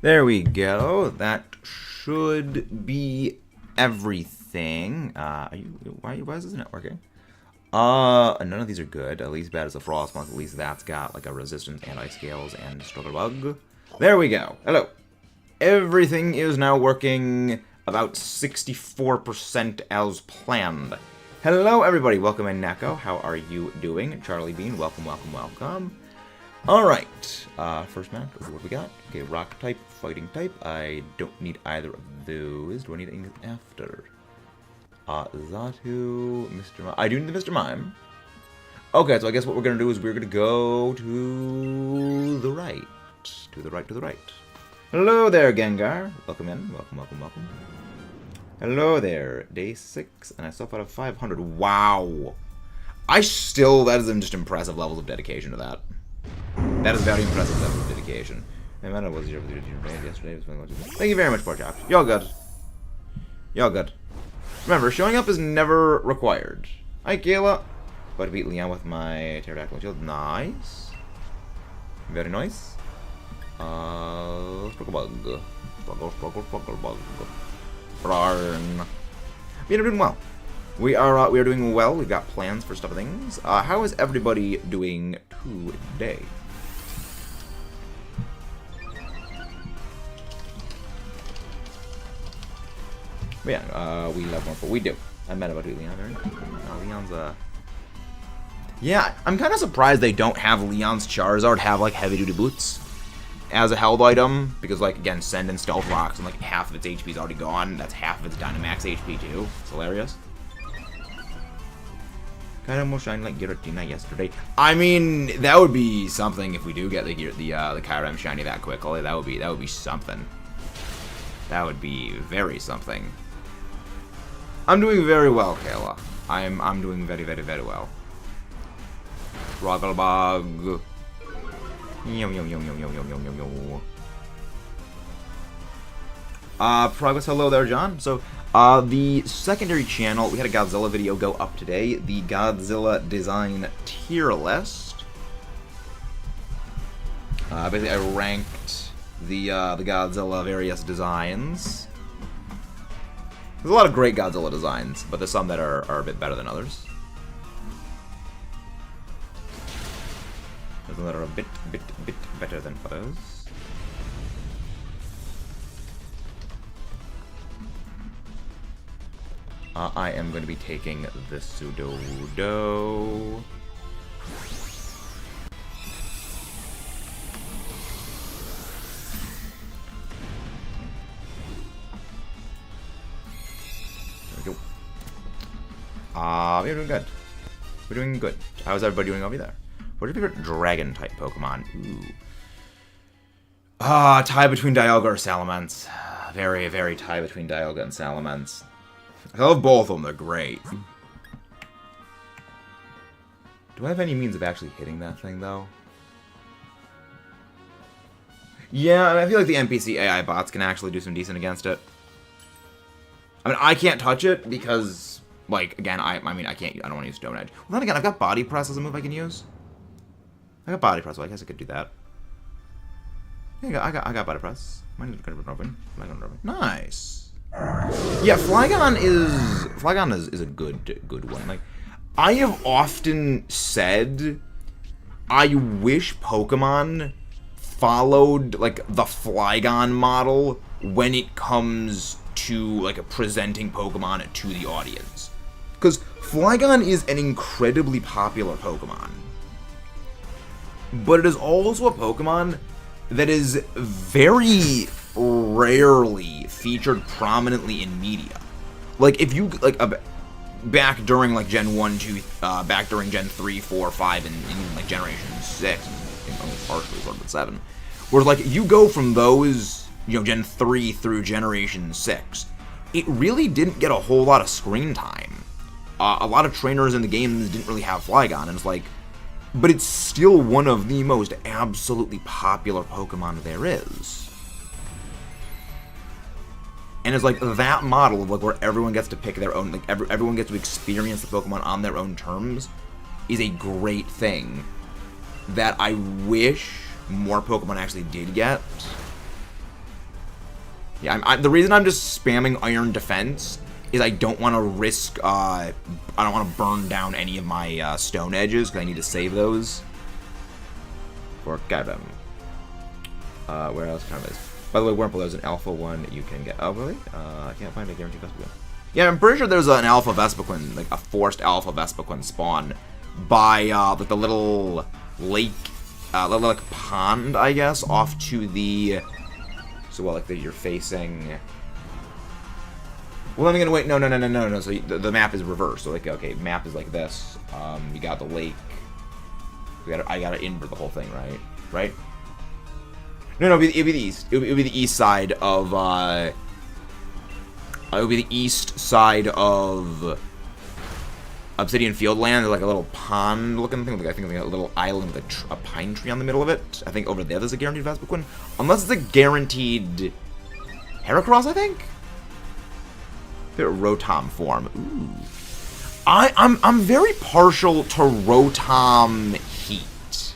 There we go. That should be everything. Why is this not working? None of these are good. At least bad as a Frostmonk. At least that's got like a resistance, anti-scales, and struggle bug. There we go. Hello. Everything is now working about 64% as planned. Hello, everybody. Welcome in, Neko. How are you doing? Charlie Bean, welcome, welcome, welcome. Alright, first match, what we got? Okay, rock type, fighting type. I don't need either of those. Do I need anything after? Zatu, Mr. Mime. I do need the Mr. Mime. Okay, so I guess what we're gonna do is we're gonna go to the right. To the right, to the right. Hello there, Gengar. Welcome in. Welcome, welcome, welcome. Hello there. Day 6, and I still out of 500. Wow. That is just impressive levels of dedication to that. That is very impressive level of dedication. No matter what was yesterday. Thank you very much, Porchop. Y'all good. Y'all good. Remember, showing up is never required. Hi, Kayla. About to beat Leon with my pterodactyl shield. Nice. Very nice. Struggle bug. Struggle bug. Burn. We're doing well. We are doing well. We've got plans for stuff and things. How is everybody doing today? But yeah, we love more, but we do. I met about Leon very much. No, Leon's yeah, I'm kind of surprised they don't have Leon's Charizard have like heavy duty boots as a held item, because like again, Send and Stealth Rocks and like half of its HP is already gone. That's half of its Dynamax HP too. It's hilarious. Kind of more shiny like Giratina yesterday. I mean, that would be something if we do get the Kyurem shiny that quickly. That would be something. That would be very something. I'm doing very well, Kayla. I'm doing very, very, very well. Struggle bug. Progress, hello there, John. So, the secondary channel, we had a Godzilla video go up today. The Godzilla design tier list. Basically, I ranked the Godzilla various designs. There's a lot of great Godzilla designs, but there's some that are a bit better than others. There's some that are a bit better than others. I am going to be taking the Sudowoodo. We're doing good. We're doing good. How's everybody doing over there? What's your favorite dragon-type Pokemon? Ooh. Tie between Dialga or Salamence. Very, very tie between Dialga and Salamence. I love both of them. They're great. Do I have any means of actually hitting that thing, though? Yeah, I mean, I feel like the NPC AI bots can actually do some decent against it. I mean, I can't touch it because... Like, again, I mean, I don't want to use Stone Edge. Well, then again, I've got Body Press as a move I can use. I got Body Press, so I guess I could do that. Yeah, I got Body Press. Mine is kind of open. Nice. Yeah, Flygon is a good one. Like, I have often said, I wish Pokemon followed, like, the Flygon model when it comes to, like, presenting Pokemon to the audience. Because Flygon is an incredibly popular Pokemon. But it is also a Pokemon that is very rarely featured prominently in media. Like, if you, like, back during, like, Gen 1, 2, back during Gen 3, 4, 5, and like, Generation 6, and I think only partially sort of 7, where, like, you go from those, you know, Gen 3 through Generation 6, it really didn't get a whole lot of screen time. A lot of trainers in the games didn't really have Flygon, and it's like, but it's still one of the most absolutely popular Pokemon there is. And it's like that model of like where everyone gets to pick their own, like everyone gets to experience the Pokemon on their own terms, is a great thing that I wish more Pokemon actually did get. Yeah, the reason I'm just spamming Iron Defense is I don't want to risk, I don't want to burn down any of my Stone Edges, because I need to save those for Kyurem. Where else can I miss? By the way, Wurmple, there's an alpha one that you can get. Oh, really? I can't find a guaranteed Vespiquen. Yeah, I'm pretty sure there's an alpha Vespiquen, like a forced alpha Vespiquen spawn by, like the little lake, little, like, pond, I guess, off to the, so, well, like, you're facing, well, I'm gonna wait, no, so the map is reversed, so, like, okay, map is like this, you got the lake, I gotta invert the whole thing, right? No, it'd be the east. It would be the east side of, it would be the east side of Obsidian Fieldland. There's like a little pond-looking thing. Like, I think like a little island with a pine tree on the middle of it. I think over there there's a guaranteed Vespiquen. Unless it's a guaranteed Heracross, I think? Rotom form. Ooh. I'm very partial to Rotom Heat.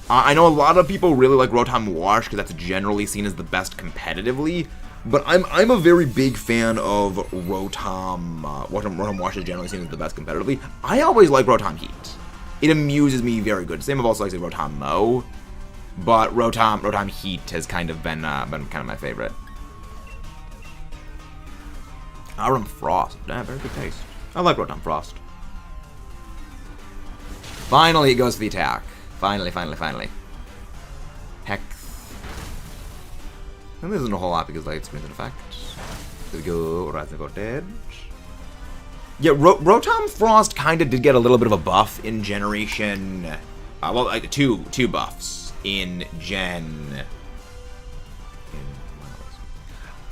I know a lot of people really like Rotom Wash because that's generally seen as the best competitively, but I'm a very big fan of Rotom. Rotom Wash is generally seen as the best competitively. I always like Rotom Heat. It amuses me very good. Same I've also liked Rotom Mo, but Rotom Heat has kind of been kind of my favorite. Kyurem Frost. Yeah, very good taste. I like Rotom Frost. Finally, it goes for the attack. Finally. Hex. And there isn't a whole lot because light screens in effect. There we go, Rising Voltage. Yeah, Rotom Frost kind of did get a little bit of a buff in Generation... well, like two buffs in Gen...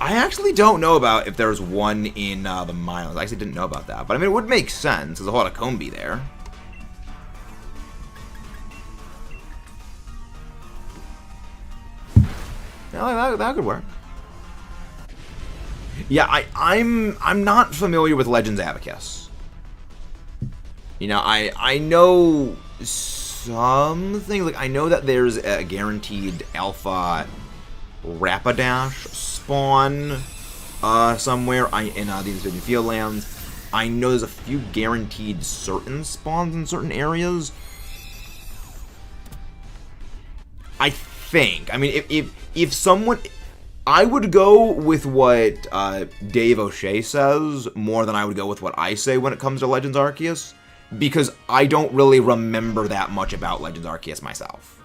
I actually don't know about if there's one in the Miles. I actually didn't know about that. But I mean, it would make sense. There's a whole lot of Combi there. Yeah, that could work. Yeah, I'm not familiar with Legends Abacus. You know, I know some things. Like, I know that there's a guaranteed Alpha Rapidash spawn somewhere in these Obsidian Fieldlands. I know there's a few guaranteed certain spawns in certain areas. I think. I mean, if someone... I would go with what Dave O'Shea says more than I would go with what I say when it comes to Legends Arceus, because I don't really remember that much about Legends Arceus myself.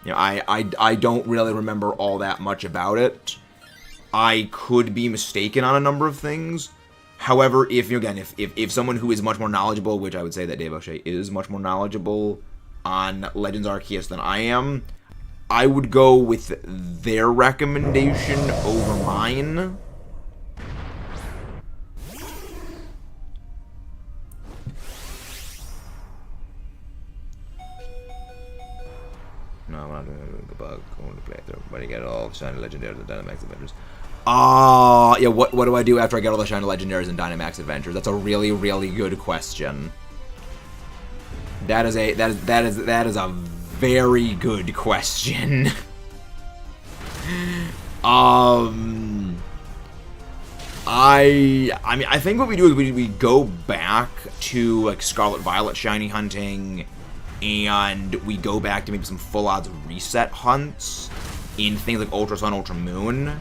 You know, I don't really remember all that much about it. I could be mistaken on a number of things. However, if someone who is much more knowledgeable, which I would say that Dave O'Shea is much more knowledgeable on Legends Arceus than I am, I would go with their recommendation over mine. No, I'm not doing the bug. I want to play through. But you get all the shiny legendaries and Dynamax Adventures. Yeah. What do I do after I get all the shiny legendaries and Dynamax Adventures? That's a really, really good question. That is a very good question. I mean, I think what we do is we go back to like Scarlet Violet shiny hunting, and we go back to maybe some full odds reset hunts in things like Ultra Sun, Ultra Moon.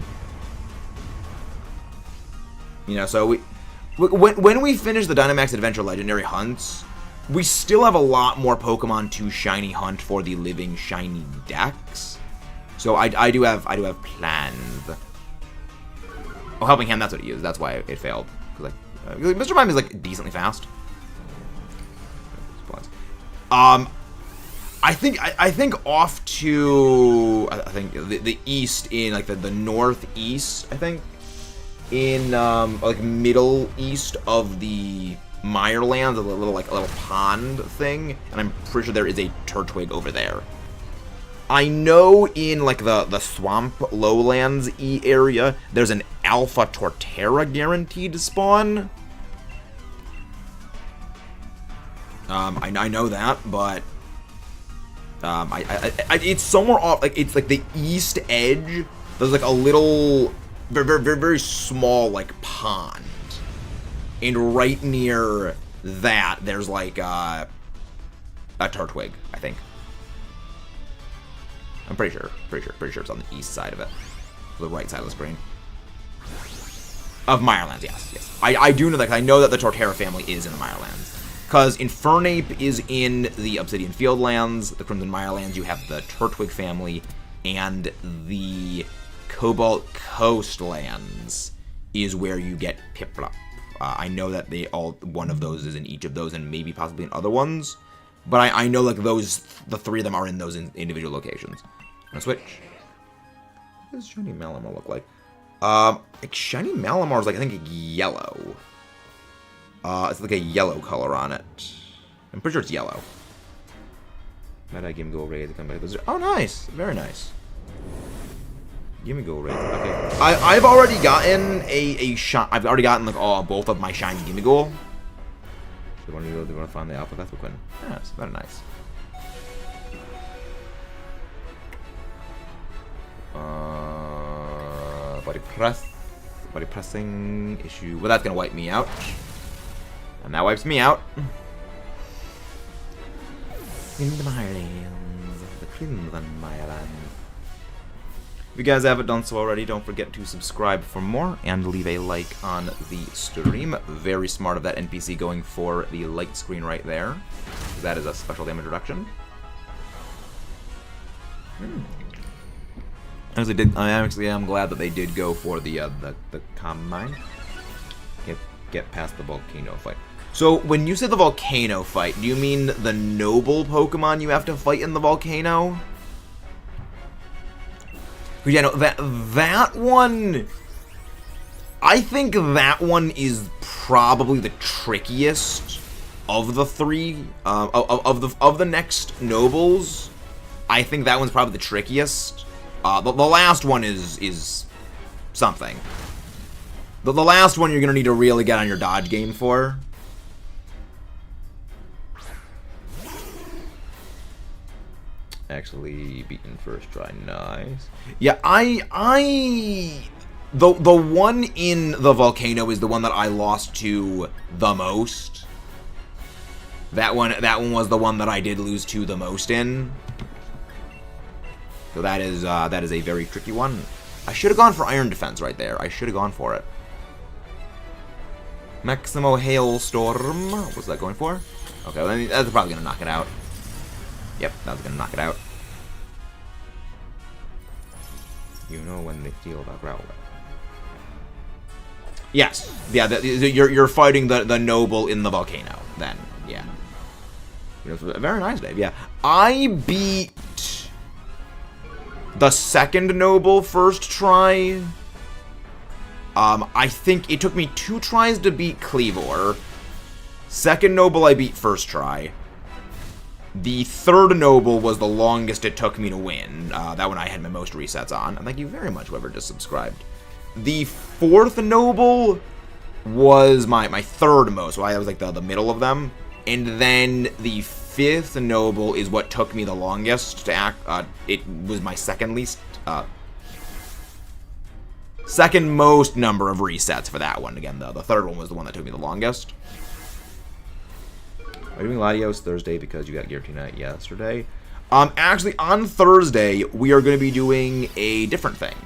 You know, so when we finish the Dynamax Adventure legendary hunts, we still have a lot more Pokemon to shiny hunt for the living shiny decks. So I do have plans. Oh, Helping Hand, that's what he used. That's why it failed. Like, Mr. Mime is like decently fast. I think off to the east, in like the northeast, I think in like middle east of the Mirelands, a little pond thing, and I'm pretty sure there is a Turtwig over there. I know in like the swamp lowlands area, there's an Alpha Torterra guaranteed spawn. I know that, but It's somewhere off, like, it's like the east edge. There's like a little, very small, like, pond. And right near that, there's like a Turtwig, I think. I'm pretty sure it's on the east side of it. The right side of the screen. Of Mirelands, yes. I do know that, because I know that the Torterra family is in the Mirelands. Because Infernape is in the Obsidian Fieldlands, the Crimson Mirelands, you have the Turtwig family, and the Cobalt Coastlands is where you get Piplup. I know that one of those is in each of those, and maybe possibly in other ones. But I know, like, the three of them are in those individual locations. I'm gonna switch. What does Shiny Malamar look like? Shiny Malamar is, like, I think, yellow. It's like a yellow color on it. I'm pretty sure it's yellow. Meta Gimme-Go Raid to come back. Oh, nice. Very nice. Gimme-Go Raid. Okay. I've already gotten I've already gotten, like, both of my shiny Gimme-Go. They want to find the Alpha Vethel Quinn. Yeah, it's very nice. Body pressing issue. Well, that's gonna wipe me out. And that wipes me out. In the Mirelands. The Crimson Mirelands. If you guys haven't done so already, don't forget to subscribe for more and leave a like on the stream. Very smart of that NPC going for the light screen right there. That is a special damage reduction. I actually am glad that they did go for the Combine. Get past the volcano fight. So, when you say the volcano fight, do you mean the noble Pokemon you have to fight in the volcano? Yeah, no, that one... I think that one is probably the trickiest of the three. Of the next nobles. I think that one's probably the trickiest. The last one is something. The last one you're going to need to really get on your dodge game for. Actually beaten first try, nice. Yeah, the one in the volcano is the one that I lost to the most. That one was the one that I did lose to the most in. So that is a very tricky one. I should have gone for Iron Defense right there. I should have gone for it. Maximo Hailstorm. What's that going for? Okay, well, that's probably gonna knock it out. Yep, that was gonna knock it out. You know when they feel the Growler. Yes, yeah. You're fighting the noble in the volcano. Then, yeah. Very nice, Dave. Yeah, I beat the second noble first try. I think it took me 2 tries to beat Cleavor. Second noble I beat first try. The third noble was the longest it took me to win. That one I had my most resets on. And thank you very much, whoever just subscribed. The fourth noble was my third most, so I was like the middle of them. And then the fifth noble is what took me the longest to act. It was my second least, second most number of resets for that one. Again, the third one was the one that took me the longest. Are you doing Latios Thursday because you got Giratina yesterday? Actually, on Thursday, we are going to be doing a different thing.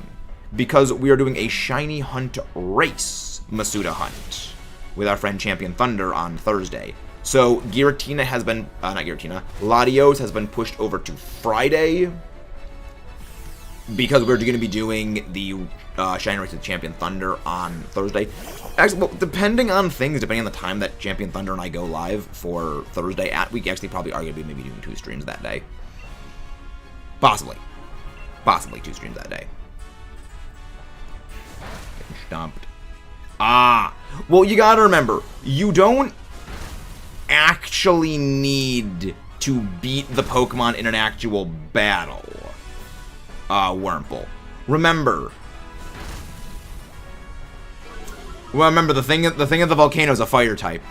Because we are doing a Shiny Hunt race Masuda Hunt with our friend Champion Thunder on Thursday. So, Giratina has been, not Giratina, Latios has been pushed over to Friday. Because we're going to be doing the Shiny Race with Champion Thunder on Thursday. Actually, well, depending on the time that Champion Thunder and I go live for Thursday, we actually probably are going to be maybe doing 2 streams that day. Possibly 2 streams that day. Getting stomped. Well, you gotta remember, you don't actually need to beat the Pokemon in an actual battle. Wurmple. Remember, the thing at the volcano is a fire type.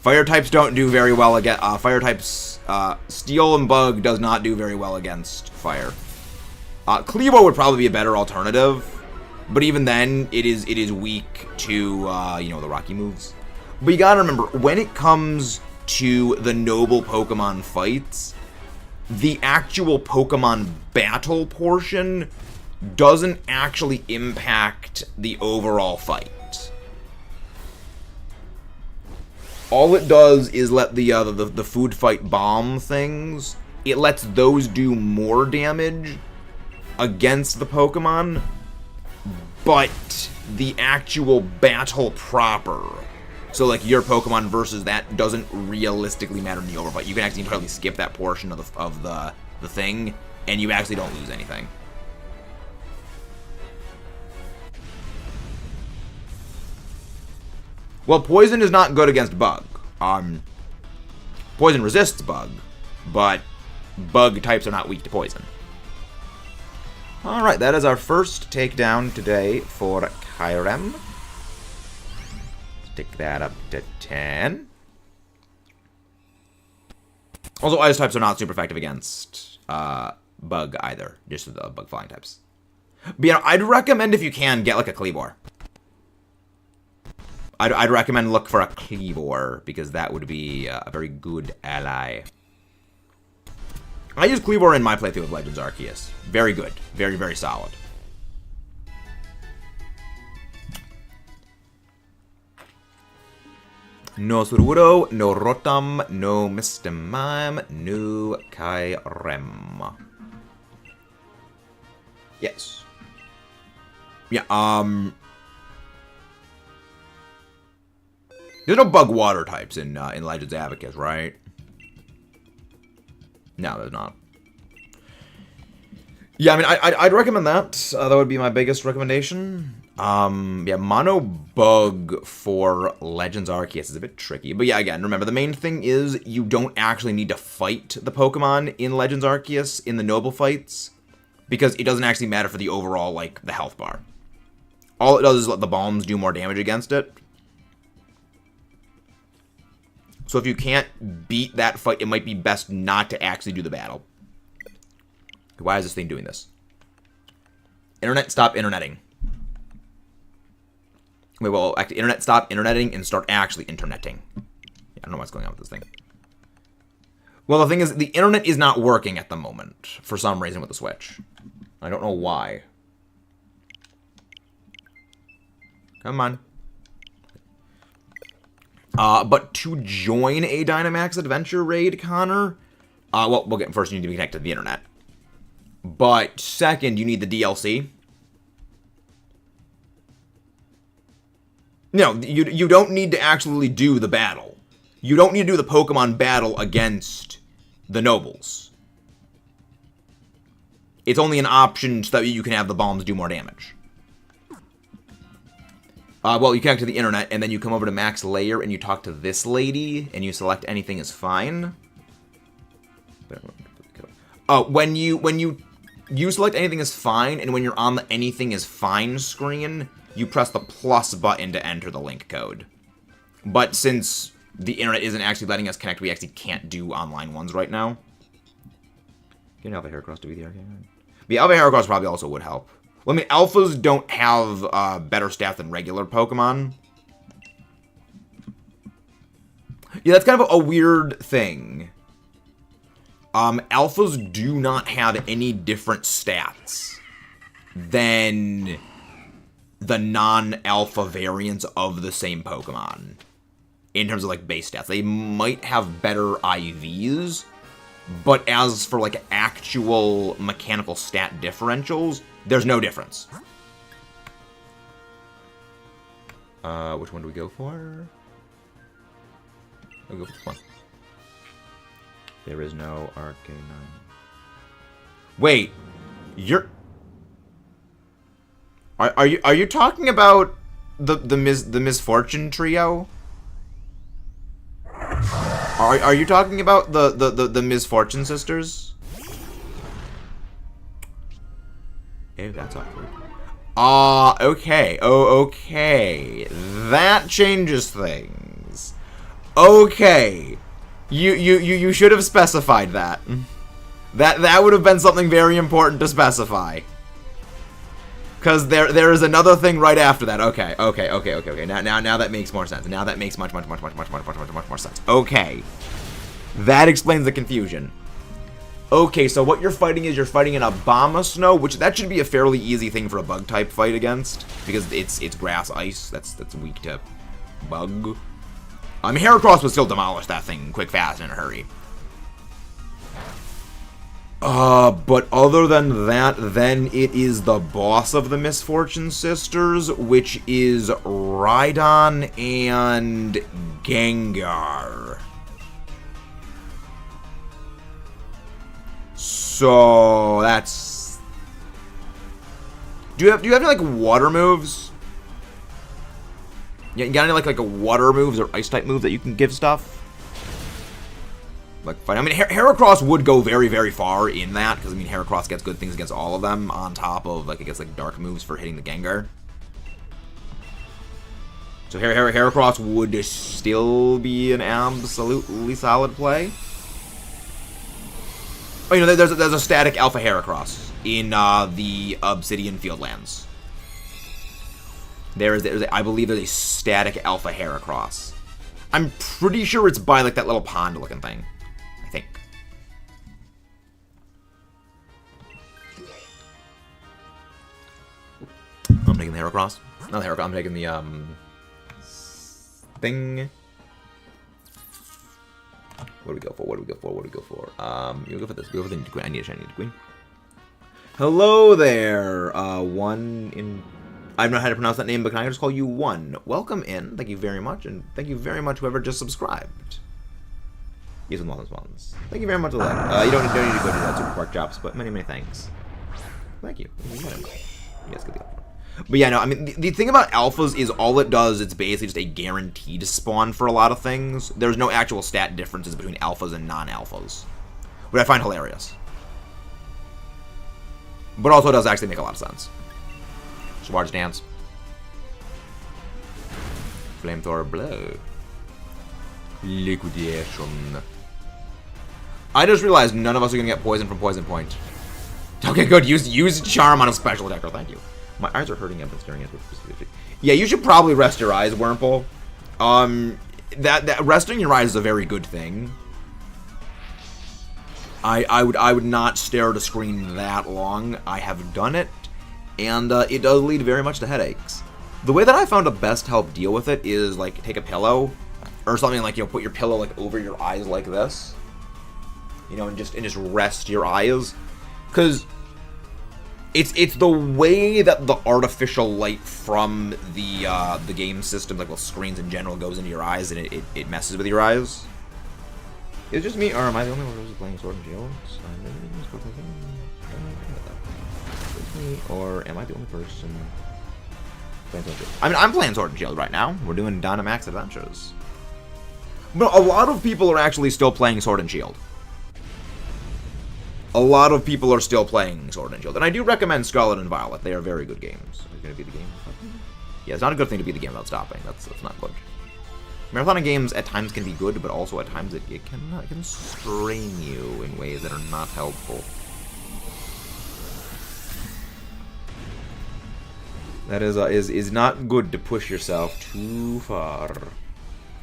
Fire types don't do very well against... fire types... Steel and Bug does not do very well against fire. Clevo would probably be a better alternative. But even then, it is weak to, you know, the Rocky moves. But you gotta remember, when it comes to the noble Pokemon fights, the actual Pokemon battle portion doesn't actually impact the overall fight. All it does is let the food fight bomb things, it lets those do more damage against the Pokemon, but the actual battle proper, so like your Pokemon versus that, doesn't realistically matter in the overfight. You can actually entirely skip that portion of the thing, and you actually don't lose anything. Well, Poison is not good against Bug. Poison resists Bug, but Bug types are not weak to Poison. Alright, that is our first takedown today for Kyurem. Stick that up to 10. Also, Ice types are not super effective against Bug either, just the Bug flying types. But yeah, I'd recommend, if you can, get like a Cleavor. I'd recommend look for a Cleavor, because that would be a very good ally. I use Cleavor in my playthrough of Legends Arceus. Very good. Very, very solid. No Sudowoodo, no Rotom, no Mr. Mime, no Kyurem. Yes. Yeah, there's no Bug Water types in Legends Arceus, right? No, there's not. Yeah, I mean, I'd recommend that. That would be my biggest recommendation. Yeah, Mono Bug for Legends Arceus is a bit tricky. But yeah, again, remember, the main thing is you don't actually need to fight the Pokemon in Legends Arceus in the Noble fights, because it doesn't actually matter for the overall, like, the health bar. All it does is let the bombs do more damage against it. So if you can't beat that fight, it might be best not to actually do the battle. Why is this thing doing this? Internet, stop interneting. Wait, well, actually, internet, stop interneting and start actually interneting. Yeah, I don't know what's going on with this thing. Well, the thing is, the internet is not working at the moment, for some reason, with the Switch. I don't know why. Come on. But to join a Dynamax Adventure raid, Connor, well, first you need to be connected to the internet. But second, you need the DLC. No, you don't need to actually do the battle. You don't need to do the Pokemon battle against the Nobles. It's only an option so that you can have the bombs do more damage. Well, you connect to the internet, and then you come over to Max Layer, and you talk to this lady, and you select anything is fine. When you select anything is fine, and when you're on the anything is fine screen, you press the plus button to enter the link code. But since the internet isn't actually letting us connect, we actually can't do online ones right now. Get an Alpha Heracross to be the arcade. The Alpha Heracross probably also would help. Well, I mean, alphas don't have better stats than regular Pokemon. Yeah, that's kind of a weird thing. Alphas do not have any different stats than the non-alpha variants of the same Pokemon. In terms of, like, base stats. They might have better IVs, but as for, like, actual mechanical stat differentials, there's no difference. Which one do we go for? We'll go for this one. There is no Arcanine. Wait, you're... Are you talking about the Misfortune trio? Are you talking about the Misfortune sisters? Ew, that's awkward. Okay. Oh, okay. That changes things. Okay. You should have specified that. That would have been something very important to specify. Because there is another thing right after that. Okay. Now that makes more sense. Now that makes much more sense. Okay. That explains the confusion. Okay, so what you're fighting is you're fighting an Abomasnow, which that should be a fairly easy thing for a bug type fight against, because it's grass ice. That's weak to bug. Heracross would still demolish that thing quick, fast, in a hurry. But other than that, then it is the boss of the Misfortune Sisters, which is Rhydon and Gengar. So that's. Do you have any like water moves? Yeah, you got any like water moves or ice type moves that you can give stuff? Like, I mean, Heracross would go very, very far in that, because I mean, Heracross gets good things against all of them, on top of like it gets like dark moves for hitting the Gengar. So Heracross would still be an absolutely solid play. Oh, you know, there's a static Alpha Heracross in the Obsidian Fieldlands. I believe there's a static Alpha Heracross. I'm pretty sure it's by like that little pond-looking thing. I think. I'm taking the Heracross. Not the Heracross. I'm taking the thing. What do we go for? You go for this. Go for the Queen. I need a shiny Queen. Hello there. One in. I don't know how to pronounce that name, but can I just call you One? Welcome in. Thank you very much, and thank you very much whoever just subscribed. Use them all as ones. Thank you very much for that. You don't need to go do that super pork chops, but many thanks. Thank you. You guys get the alpha. But yeah, no, I mean, the thing about alphas is all it does, it's basically just a guaranteed spawn for a lot of things. There's no actual stat differences between alphas and non-alphas, which I find hilarious. But also does actually make a lot of sense. Swarge Dance. Flamethrower Blow. Liquidation. I just realized none of us are going to get poisoned from Poison Point. Okay, good. Use Charm on a special attacker. Thank you. My eyes are hurting. I've been staring at it specifically. Yeah, you should probably rest your eyes, Wurmple. That resting your eyes is a very good thing. I would not stare at a screen that long. I have done it, and it does lead very much to headaches. The way that I found to best help deal with it is like take a pillow or something, like, you know, put your pillow like over your eyes like this, you know, and just rest your eyes, because it's the way that the artificial light from the game system, like, well, screens in general, goes into your eyes, and it messes with your eyes. Is it just me, or am I the only one who's playing Sword and Shield? Or am I the only person playing Sword and Shield? I mean, I'm playing Sword and Shield right now. We're doing Dynamax Adventures. But a lot of people are actually still playing Sword and Shield. A lot of people are still playing Sword and Shield. And I do recommend Scarlet and Violet. They are very good games. Are you going to be the game? Yeah, it's not a good thing to be the game without stopping. That's not good. Marathoning games at times can be good, but also at times it can strain you in ways that are not helpful. That is not good to push yourself too far.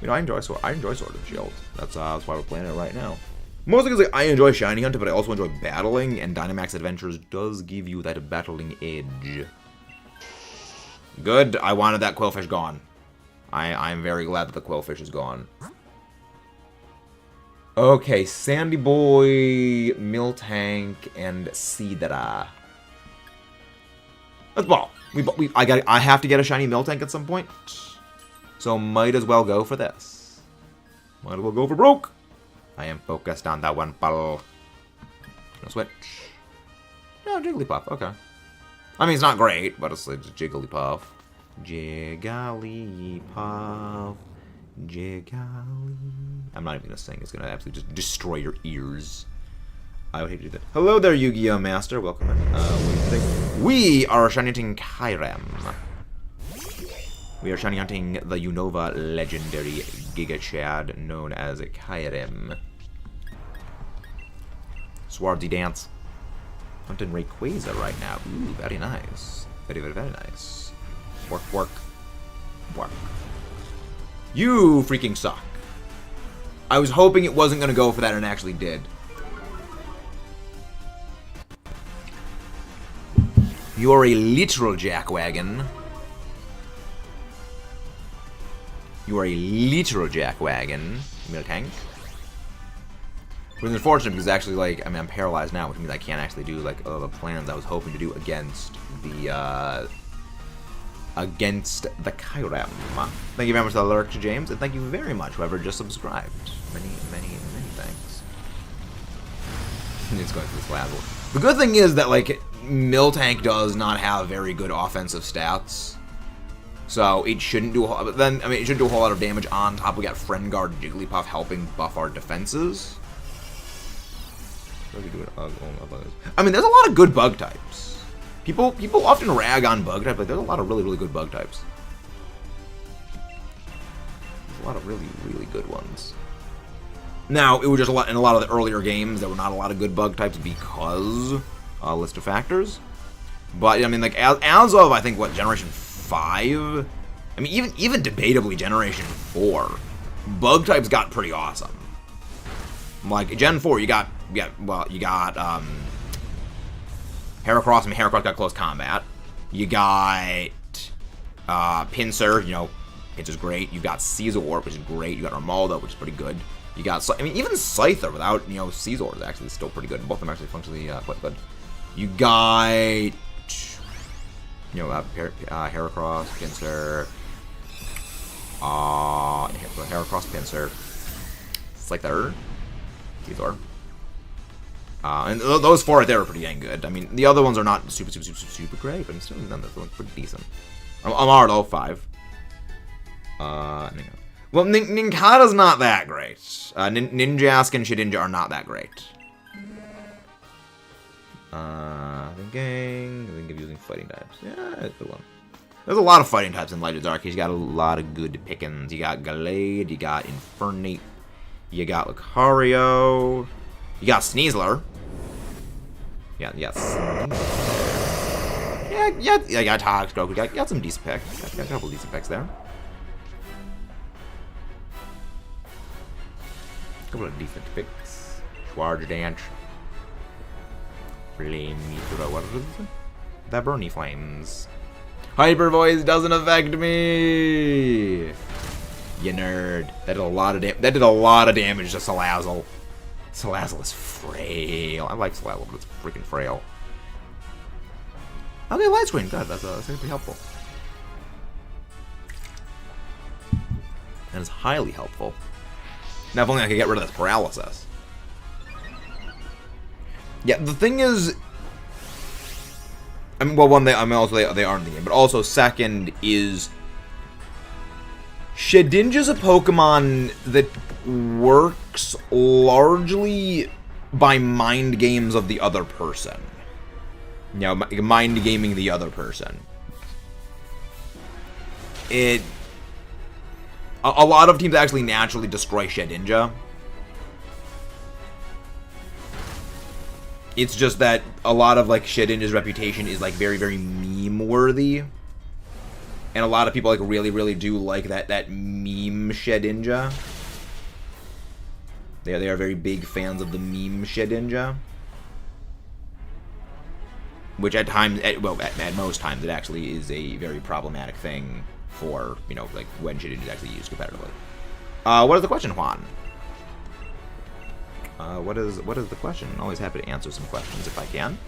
You know, I enjoy Sword and Shield. That's why we're playing it right now. Mostly because, like, I enjoy Shiny Hunter, but I also enjoy battling, and Dynamax Adventures does give you that battling edge. Good. I wanted that Quillfish gone. I'm very glad that the Quillfish is gone. Okay, Sandy Boy, Miltank, and Seadra. Let's ball. I have to get a shiny Miltank at some point, so might as well go for this. Might as well go for broke. I am focused on that one ball. No switch. No, Jigglypuff. Okay. I mean, it's not great, but it's Jigglypuff. Jigglypuff. Jiggly. I'm not even gonna sing. It's gonna absolutely just destroy your ears. I would hate to do that. Hello there, Yu-Gi-Oh! Master. Welcome in. What do you think? We are shining Kyurem. We are shiny hunting the Unova legendary Giga Chad known as Kyurem. Swarzy Dance. Hunting Rayquaza right now. Ooh, very nice. Very, very, very nice. Work, work, work. You freaking suck. I was hoping it wasn't going to go for that and it actually did. You're a literal jackwagon. You are a literal jackwagon. Miltank. Which is unfortunate because actually, like, I mean, I'm paralyzed now, which means I can't actually do, like, the plans I was hoping to do against the Kyurem. Thank you very much for the lurk, James, and thank you very much whoever just subscribed. Many, many, many thanks. It's going through this level. The good thing is that, like, Miltank does not have very good offensive stats. So it shouldn't do a whole, but then, I mean, it shouldn't do a whole lot of damage. On top, we got Friend Guard Jigglypuff helping buff our defenses. I mean, there's a lot of good bug types. People often rag on bug types, but there's a lot of really, really good bug types. There's a lot of really, really good ones. Now, it was just in a lot of the earlier games, there were not a lot of good bug types because list of factors. But I mean, like as of I think what Generation 5, I mean even debatably Generation 4, bug types got pretty awesome. Like Gen 4, you got Heracross. I mean, Heracross got close combat. You got Pinsir. You know, Pinsir's great. You got Scizor, which is great. You got Armaldo, which is pretty good. You got, I mean, even Scyther without, you know, Scizor is actually still pretty good. Both of them actually functionally quite good. You got, you know, Heracross, Pinsir, Heracross, Pinsir, Scyther, Scizor. And those four right there are pretty dang good. I mean, the other ones are not super great, but I'm still none of them pretty decent. Amardo, 5. Well, Nincada's not that great. Ninjask and Shedinja are not that great. Thinking of using fighting types. Yeah, good one. There's a lot of fighting types in Legends Arceus. You got a lot of good pickings. You got Gallade, you got Infernape, you got Lucario, you got Sneasler. Yeah, yeah, you got Toxstroke. You got some decent picks. Got a couple decent picks there. A couple of decent picks. Swarzy Dance. Flamethrower. What is it? That Burny Flames. Hyper Voice doesn't affect me. You nerd. That did a lot of damage to Salazzle. Salazzle is frail. I like Salazzle, but it's freaking frail. Okay, light screen. Good. That's pretty helpful. That is highly helpful. Now, if only I could get rid of this paralysis. Yeah, the thing is, I mean, well, one, they are in the game, but also second is Shedinja's a Pokemon that works largely by mind games of the other person. You know, mind gaming the other person. A lot of teams actually naturally destroy Shedinja. It's just that a lot of, like, Shedinja's reputation is, like, very, very meme-worthy. And a lot of people, like, really, really do like that meme Shedinja. They are very big fans of the meme Shedinja. Which at times, at most times, it actually is a very problematic thing for, you know, like, when Shedinja is actually used competitively. What is the question, Juan? What is the question? I'm always happy to answer some questions if I can.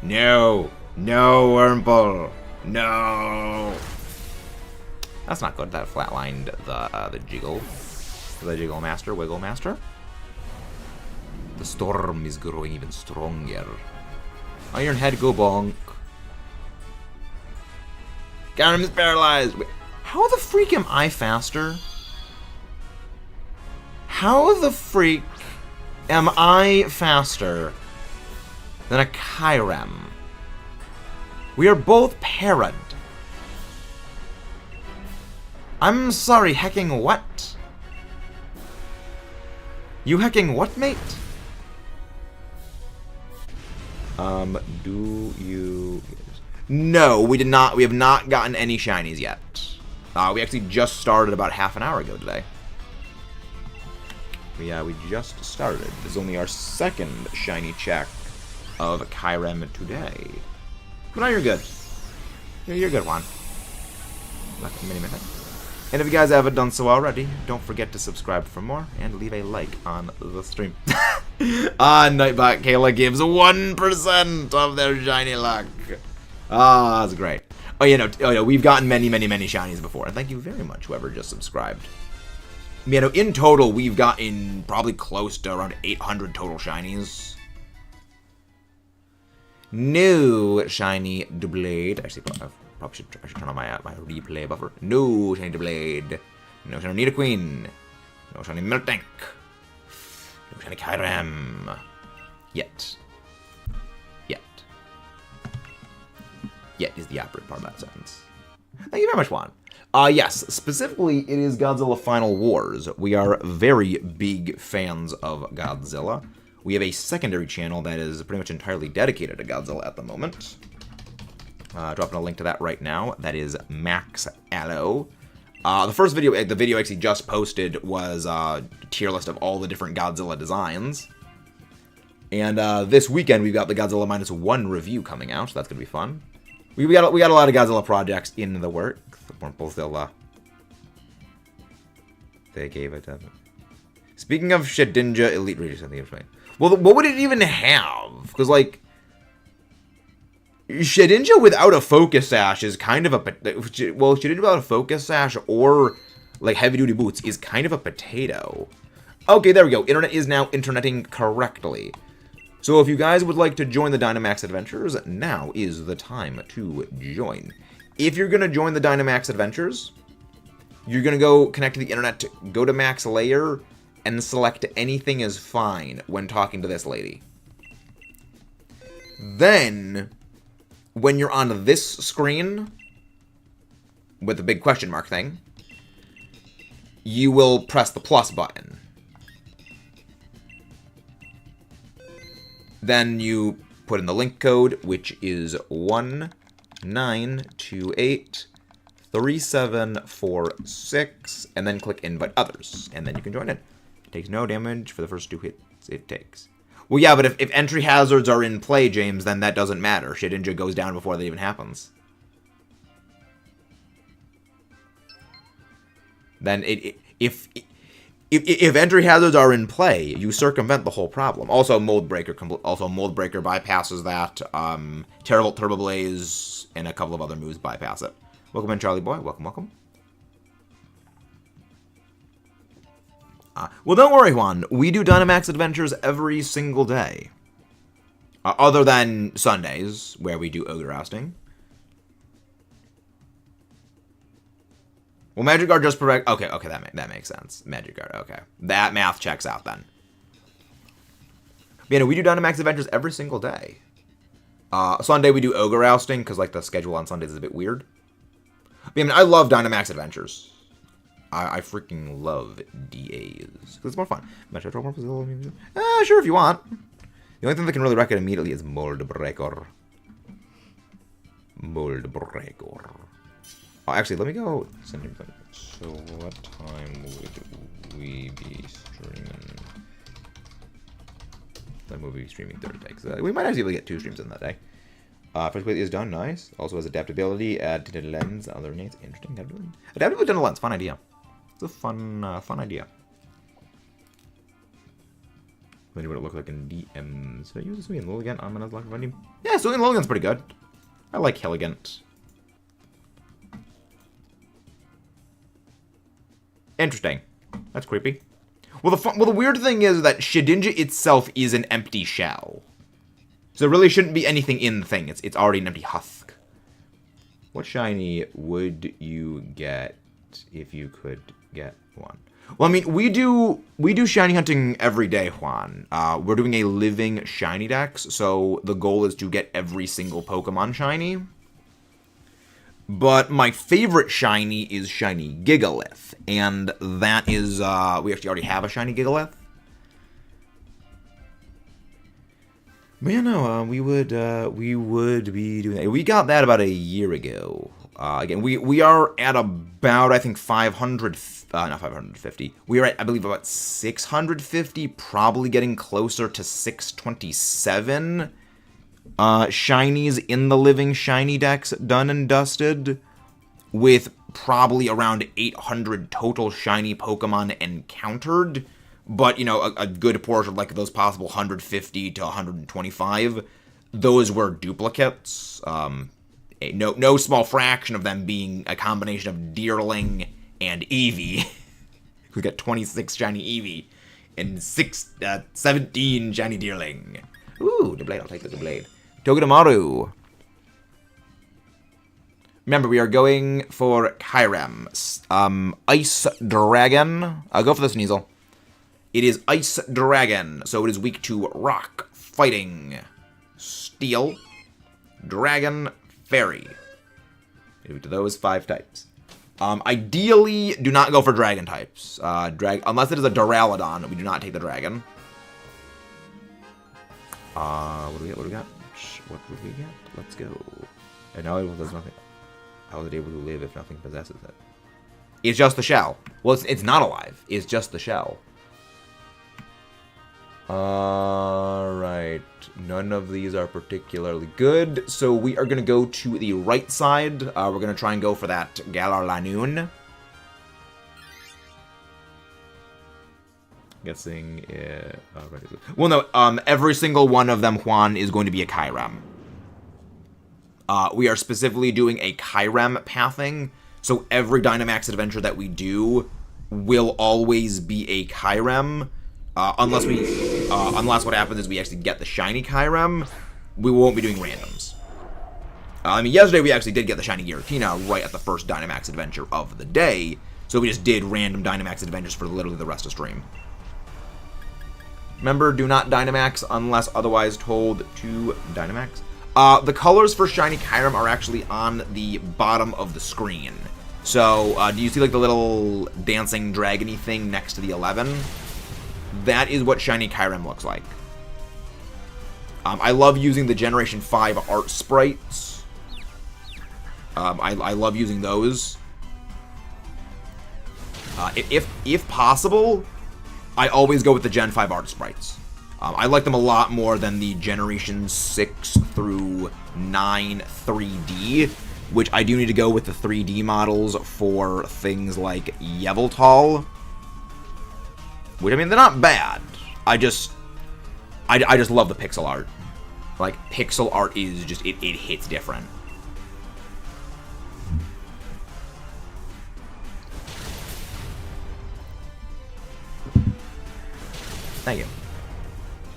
No, Wurmple, no. That's not good. That flatlined the Jiggle Master, Wiggle Master. The storm is growing even stronger. Iron Head, go bonk. Kyurem is paralyzed. Wait, how the freak am I faster? How the freak am I faster than a Kyurem? We are both parried. I'm sorry, hecking what? You hecking what, mate? Do you... No, we did not. We have not gotten any shinies yet. We actually just started about half an hour ago today. Yeah, we just started. This is only our second shiny check of Kyurem today. But now you're good. You're good, Juan. Like a mini minute. And if you guys haven't done so already, don't forget to subscribe for more and leave a like on the stream. Nightbot Kayla gives 1% of their shiny luck. That's great. Oh, yeah, we've gotten many, many, many shinies before. And thank you very much, whoever just subscribed. You know, in total, we've gotten probably close to around 800 total shinies. New shiny Doublade. Actually, I should turn on my replay buffer. No shiny Doublade. No shiny Nidoqueen. No shiny Miltank. No shiny Kyurem. Yet. Yet is the operative part of that sentence. Thank you very much, Juan. Yes, specifically, it is Godzilla Final Wars. We are very big fans of Godzilla. We have a secondary channel that is pretty much entirely dedicated to Godzilla at the moment. Dropping a link to that right now. That is Max Allo. The first video, the video actually just posted, was a tier list of all the different Godzilla designs. And this weekend, we've got the Godzilla -1 review coming out, so that's going to be fun. We got a lot of Godzilla projects in the works. They gave it up. Speaking of Shedinja Elite Readers, something interesting. Well, what would it even have? Because, like, Shedinja without a focus sash is kind of a... Well, Shedinja without a focus sash or, like, heavy-duty boots is kind of a potato. Okay, there we go. Internet is now interneting correctly. So if you guys would like to join the Dynamax Adventures, now is the time to join. If you're going to join the Dynamax Adventures, you're going to go connect to the internet, go to Max Layer, and select anything is fine when talking to this lady. Then, when you're on this screen, with the big question mark thing, you will press the plus button. Then you put in the link code, which is 19283746, and then click invite others, and then you can join in. It takes no damage for the first 2 hits it takes. Well, yeah, but if entry hazards are in play, James, then that doesn't matter. Shedinja goes down before that even happens. Then if entry hazards are in play, you circumvent the whole problem. Also, Mold Breaker bypasses that. Terrible Turbo Blaze and a couple of other moves bypass it. Welcome in, Charlie Boy. Welcome, welcome. Well, don't worry, Juan. We do Dynamax Adventures every single day. Other than Sundays, where we do Ogre Ousting. Well, Magic Guard just protect... Okay, that makes sense. Magic Guard, okay. That math checks out, then. But, we do Dynamax Adventures every single day. Sunday, we do Ogre Ousting, because, like, the schedule on Sundays is a bit weird. But, I love Dynamax Adventures. I freaking love DAs. Because it's more fun. Sure, if you want. The only thing that can really wreck it immediately is Mold Breaker. Mold Breaker. Oh, actually, let me go. So, what time would we be streaming? Then we'll be streaming Thursday. We might actually get 2 streams in that day. First play is done. Nice. Also has adaptability. Tinted lens. Other names. Interesting. Adaptability tinted lens. Fun idea. It's a fun idea. What would it look like in DMs? Should I use this in Lilligant? I'm gonna lock him. Yeah, so in Lilligant's pretty good. I like Hilligant. Interesting. That's creepy. Well, the weird thing is that Shedinja itself is an empty shell. So there really shouldn't be anything in the thing. It's already an empty husk. What shiny would you get if you could get one? Well, we do shiny hunting every day, Juan. We're doing a living shiny dex, so the goal is to get every single Pokemon shiny. But my favorite shiny is shiny Gigalith, and that is, we actually already have a shiny Gigalith. But yeah, no, we would be doing that. We got that about a year ago. Again, we are at about, I think, 500, not 550. We are at, I believe, about 650, probably getting closer to 627 shinies in the living shiny decks done and dusted, with probably around 800 total shiny Pokemon encountered. But, you know, a good portion of, like, those possible 150 to 125, those were duplicates. No small fraction of them being a combination of Deerling and Eevee. We got 26 shiny Eevee and 17 shiny Deerling. Ooh, the blade. I'll take the blade. Togedemaru. Remember, we are going for Kyurem. Ice Dragon. I'll go for the Sneasel. It is Ice Dragon, so it is weak to Rock, Fighting, Steel, Dragon, Fairy. Weak to those 5 types. Ideally, do not go for Dragon types. Unless it is a Duraludon, we do not take the Dragon. What do we got? What would we get? Let's go. And now there's nothing. How is it able to live if nothing possesses it? It's just the shell. Well, it's not alive. It's just the shell. Alright. None of these are particularly good. So we are going to go to the right side. We're going to try and go for that Galar Lanoon. Guessing... well, no. Every single one of them, Juan, is going to be a Kyurem. We are specifically doing a Kyurem pathing. So every Dynamax Adventure that we do will always be a Kyurem. Unless what happens is we actually get the shiny Kyurem, we won't be doing randoms. I mean, yesterday we actually did get the shiny Giratina right at the first Dynamax Adventure of the day, so we just did random Dynamax Adventures for literally the rest of stream. Remember, do not Dynamax unless otherwise told to Dynamax. The colors for shiny Kyurem are actually on the bottom of the screen. So, do you see like the little dancing dragony thing next to the 11? That is what shiny Kyurem looks like. I love using the Generation 5 art sprites. I love using those. If possible, I always go with the Gen 5 art sprites. I like them a lot more than the Generation 6 through 9 3D, which I do need to go with the 3D models for things like Yveltal. Which, I mean, they're not bad. I just love the pixel art. Like, pixel art is just, it hits different. Thank you.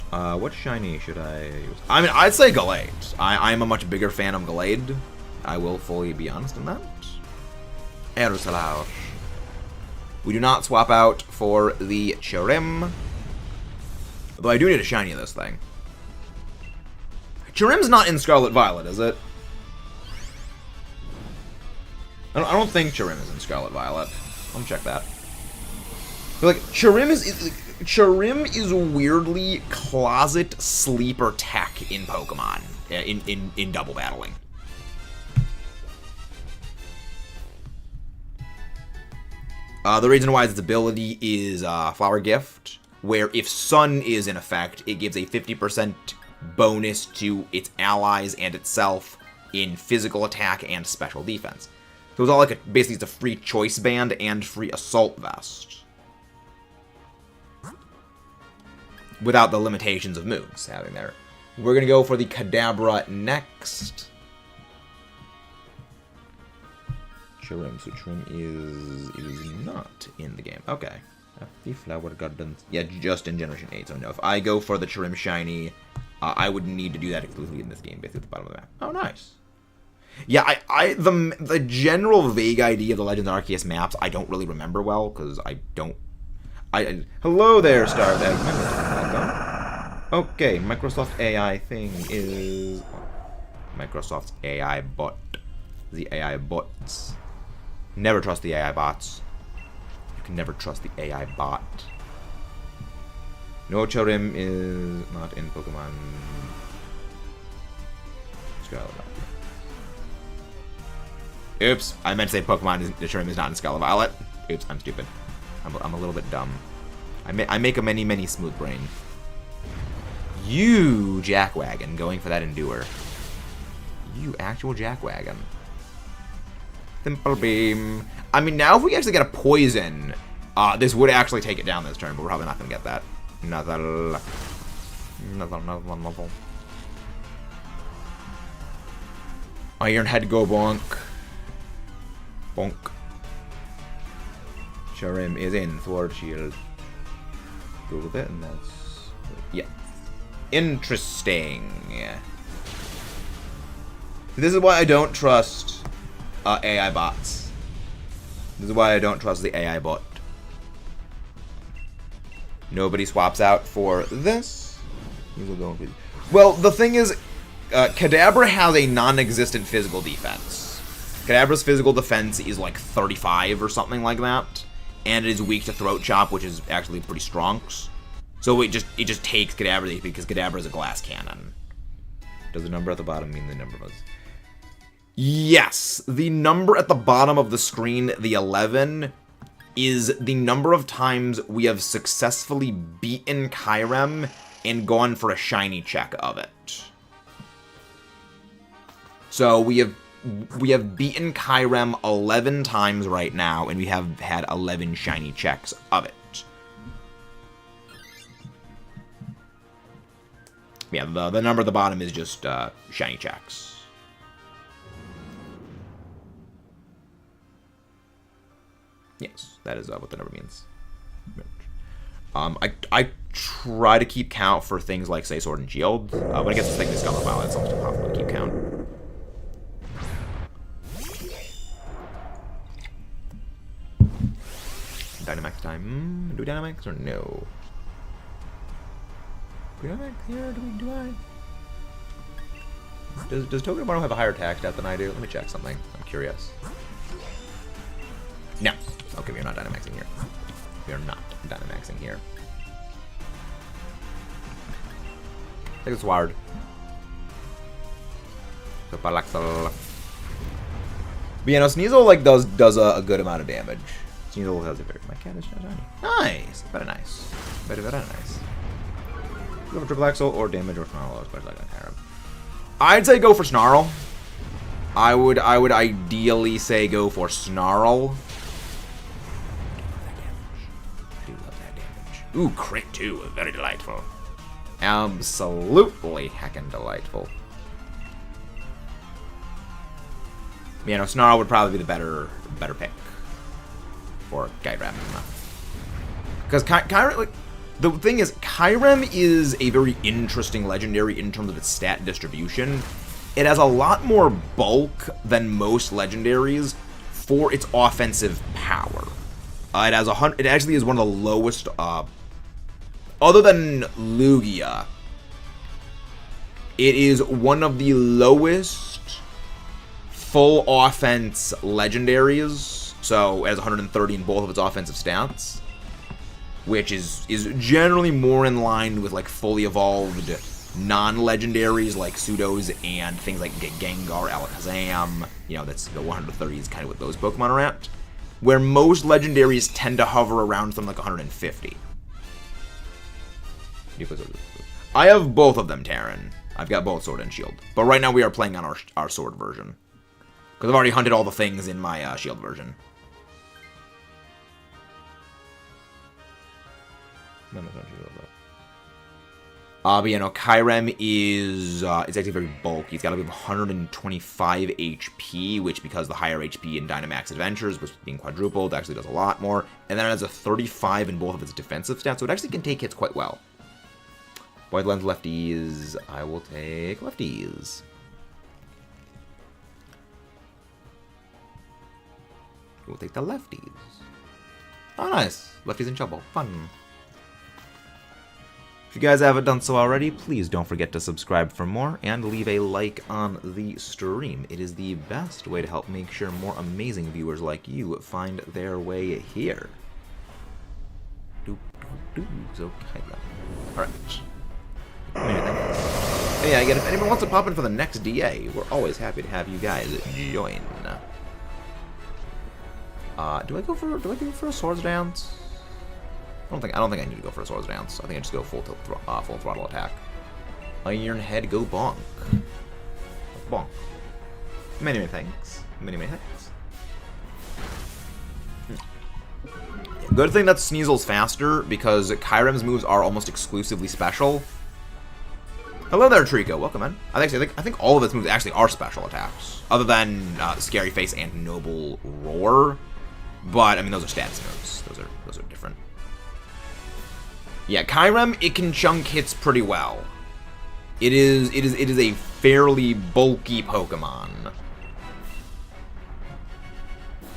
What shiny should I use? I mean, I'd say Gallade. I'm a much bigger fan of Gallade. I will fully be honest in that. Aerosalar. We do not swap out for the Kyurem. Though I do need a shiny of this thing. Kyurem's not in Scarlet Violet, is it? I don't think Kyurem is in Scarlet Violet. Let me check that. But like, Kyurem is weirdly closet sleeper tech in Pokemon. In double battling. The reason why its ability is Flower Gift, where if Sun is in effect, it gives a 50% bonus to its allies and itself in physical attack and special defense. So it's all like basically it's a free choice band and free assault vest. Without the limitations of moves having there. We're going to go for the Kadabra next. Kyurem, so Kyurem is not in the game. Okay. The Flower Garden. Yeah, just in Generation 8, so no. If I go for the Kyurem Shiny, I would need to do that exclusively in this game, basically at the bottom of the map. Oh, nice. Yeah, the general vague idea of the Legends Arceus maps, I don't really remember well, because I don't... hello there, Starvex. Welcome. Okay, Microsoft AI thing is... Microsoft's AI bot. The AI bots. Never trust the AI bots. You can never trust the AI bot. No, Kyurem is not in Pokemon. Oops, I meant to say Pokemon Kyurem is not in Scarlet Violet. Oops, I'm stupid. I'm a little bit dumb. I make a many smooth brain. You jackwagon going for that Endure. You actual jackwagon. Simple beam. I mean, now if we actually get a poison, this would actually take it down this turn, but we're probably not gonna get that. Nothing. Iron Head go bonk. Bonk. Kyurem is in Sword Shield. Google it, and that's... yeah. Interesting. This is why I don't trust AI bots. This is why I don't trust the AI bot. Nobody swaps out for this. Well, the thing is, Kadabra has a non-existent physical defense. Kadabra's physical defense is like 35 or something like that, and it is weak to Throat Chop, which is actually pretty strong. So it just takes Kadabra because Kadabra is a glass cannon. Does the number at the bottom mean the number was? Yes, the number at the bottom of the screen, the 11, is the number of times we have successfully beaten Kyurem and gone for a shiny check of it. So we have beaten Kyurem 11 times right now, and we have had 11 shiny checks of it. Yeah, the number at the bottom is just shiny checks. Yes, that is what the number means. I try to keep count for things like, say, Sword and Shield. When it gets to things like Scarlet Violet, it's almost impossible to keep count. Dynamax time. Do we Dynamax or no? Do we Dynamax here? Do I? Does Togedemaru have a higher attack stat than I do? Let me check something. I'm curious. No. Okay, we are not Dynamaxing here. We are not Dynamaxing here. I think it's wired. But yeah, no, Sneasel like does a good amount of damage. Sneasel has a very... My cat is shiny. Nice! Very nice. Very nice. Go for Triple Axle or damage or Snarl, especially like on Kyurem. I'd say go for Snarl. I would ideally say go for Snarl. I do love that damage. Ooh, crit too. Very delightful. Absolutely heckin' delightful. Yeah, no, Snarl would probably be the better pick for Kyurem. Because Kyurem, like, the thing is, Kyurem is a very interesting legendary in terms of its stat distribution. It has a lot more bulk than most legendaries for its offensive power. It has 100. It actually is one of the lowest, other than Lugia. It is one of the lowest full offense legendaries. So it has 130 in both of its offensive stats, which is generally more in line with like fully evolved non-legendaries like Pseudos and things like Gengar, Alakazam. You know, that's the 130 is kind of what those Pokemon are at. Where most legendaries tend to hover around something like 150. I have both of them, Terran. I've got both Sword and Shield. But right now we are playing on our Sword version. Because I've already hunted all the things in my Shield version. But you know, Kyurem is it's actually very bulky. He's got to be 125 HP, which because the higher HP in Dynamax Adventures was being quadrupled, actually does a lot more. And then it has a 35 in both of its defensive stats, so it actually can take hits quite well. Wide lens lefties, I will take lefties. We'll take the lefties. Oh, nice. Lefties in trouble. Fun. If you guys haven't done so already, please don't forget to subscribe for more and leave a like on the stream. It is the best way to help make sure more amazing viewers like you find their way here. Okay, alright. Yeah, again, if anyone wants to pop in for the next DA, we're always happy to have you guys join. Do I go for a swords dance? I don't think I need to go for a swords dance. I think I just go full throttle attack. Iron head, go bonk. Bonk. Many thanks. Many thanks. Good thing that Sneasel's faster, because Kyurem's moves are almost exclusively special. Hello there, Trico. Welcome in. I think all of its moves actually are special attacks, other than Scary Face and Noble Roar. But I mean, those are stats moves. Those are different. Yeah, Kyurem, it can chunk hits pretty well. It is a fairly bulky Pokemon.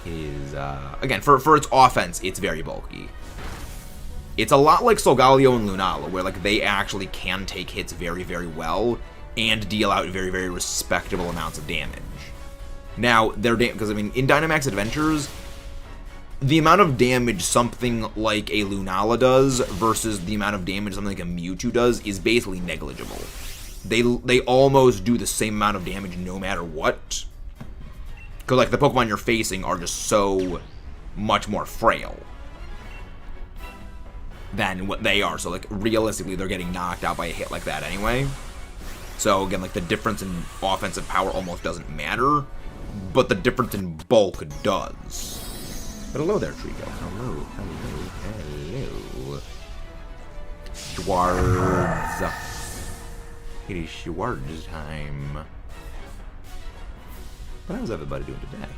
It is again, for its offense, it's very bulky. It's a lot like Solgaleo and Lunala, where like they actually can take hits very, very well and deal out very, very respectable amounts of damage. Now, because I mean, in Dynamax Adventures, the amount of damage something like a Lunala does versus the amount of damage something like a Mewtwo does is basically negligible. They almost do the same amount of damage no matter what. Because like the Pokemon you're facing are just so much more frail than what they are. So like realistically, they're getting knocked out by a hit like that anyway. So again, like the difference in offensive power almost doesn't matter, but the difference in bulk does. But hello there, Trico. Hello. Schwartz. It is Schwartz time. But how's everybody doing today?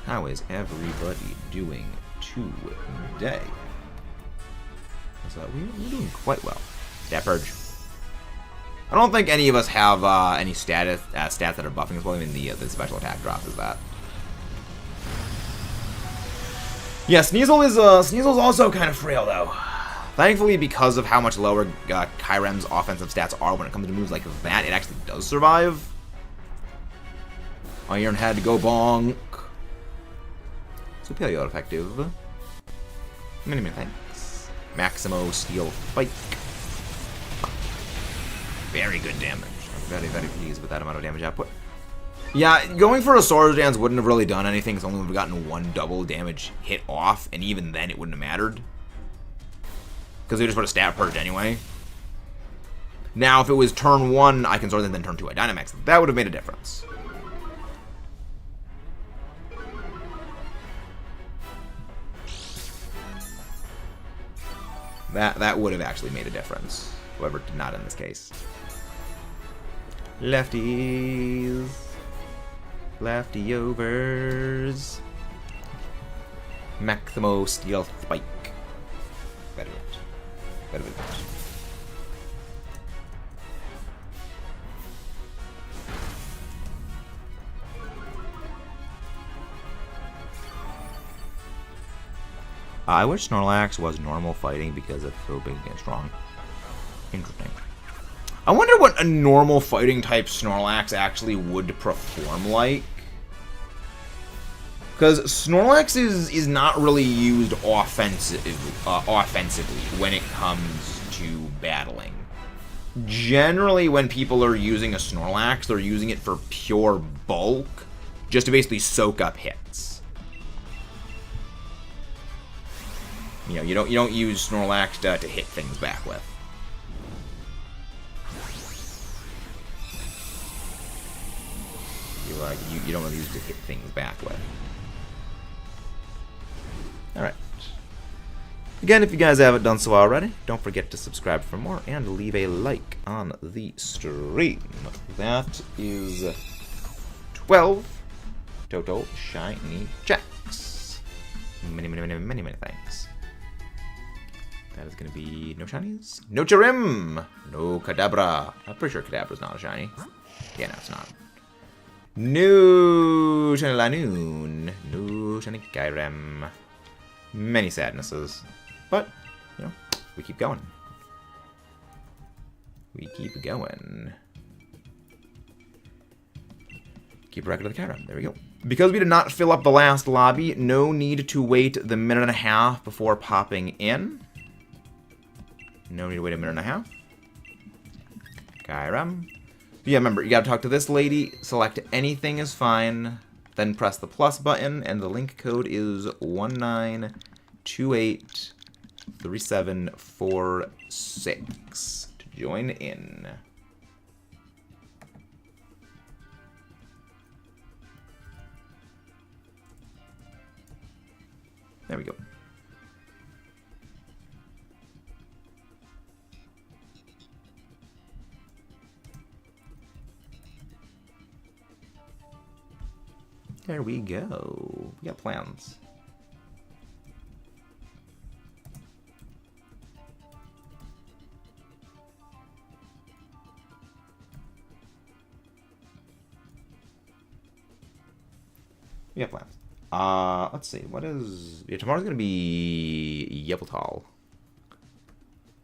How is everybody doing today? So we're doing quite well. Stat Purge. I don't think any of us have any stats that are buffing as well. I mean, the special attack drop is that. Yeah, Sneasel's also kind of frail though. Thankfully, because of how much lower Kyurem's offensive stats are when it comes to moves like that, it actually does survive. Iron Head, go bonk. Superior effective. Many thanks. Maximo Steel Spike. Very good damage. I'm very, very pleased with that amount of damage output. Yeah, going for a Swords Dance wouldn't have really done anything, because only would have gotten one double damage hit off, and even then it wouldn't have mattered. Because they just put a Stat Purge anyway. Now, if it was turn 1, I can Swords Dance, then turn 2, I Dynamax. That would have made a difference. That would have actually made a difference. However, not in this case. Lefties. Lefty-overs. Maximo Steel Spike. Better it. Better it. I wish Snorlax was normal fighting because it's so big and strong. Interesting. I wonder what a normal fighting type Snorlax actually would perform like. Because Snorlax is not really used offensively when it comes to battling. Generally, when people are using a Snorlax, they're using it for pure bulk, just to basically soak up hits. You know, you don't use Snorlax to hit things back with. You don't really use it to hit things back with. Alright. Again, if you guys haven't done so already, don't forget to subscribe for more and leave a like on the stream. That is 12 total shiny checks. Many thanks. That is going to be no shinies. No Kyurem! No Kadabra. I'm pretty sure Kadabra's not a shiny. Yeah, no, it's not. No shiny Lanoon. No shiny Kyurem. Many sadnesses. But, you know, we keep going. We keep going. Keep a record of the Kyurem. There we go. Because we did not fill up the last lobby, no need to wait the minute and a half before popping in. No need to wait a minute and a half. Kyurem. Yeah, remember, you gotta talk to this lady, select anything is fine, then press the plus button, and the link code is 19283746 to join in. There we go. There we go. We got plans. We got plans. Let's see. What is... Yeah, tomorrow's going to be Yveltal.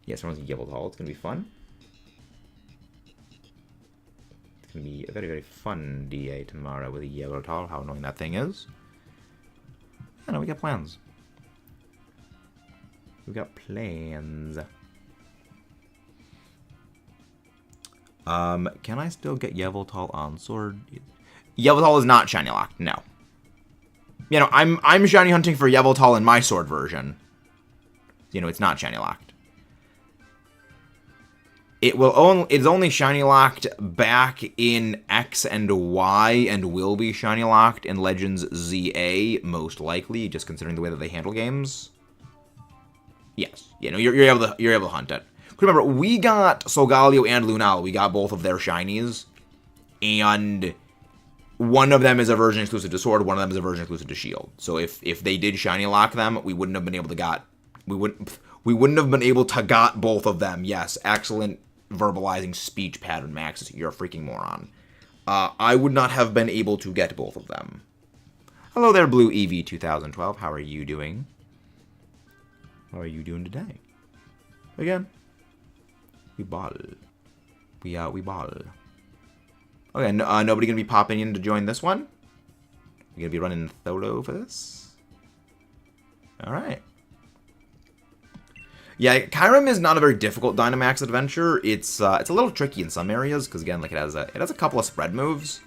Yes, tomorrow's Yveltal. It's going to be fun. It's going to be a very, very fun DA tomorrow with a Yveltal. How annoying that thing is. I know, we got plans. We got plans. Can I still get Yveltal on sword? Yveltal is not shiny locked, no. You know, I'm shiny hunting for Yveltal in my sword version. You know, it's not shiny locked. It's only shiny locked back in X and Y, and will be shiny locked in Legends ZA, most likely, just considering the way that they handle games. Yes, you know, you're able to hunt it. Remember, we got Solgaleo and Lunala. We got both of their shinies, and one of them is a version exclusive to Sword, one of them is a version exclusive to Shield. So if they did shiny lock them, we wouldn't have been able to got both of them. Yes, excellent verbalizing speech pattern, Max. You're a freaking moron. I would not have been able to get both of them. Hello there, Blue EV 2012. How are you doing? How are you doing today? Again, we ball. We ball. Okay, nobody gonna be popping in to join this one? You gonna be running solo for this? Alright. Yeah, Kyurem is not a very difficult Dynamax Adventure. It's a little tricky in some areas, because again, like it has a couple of spread moves.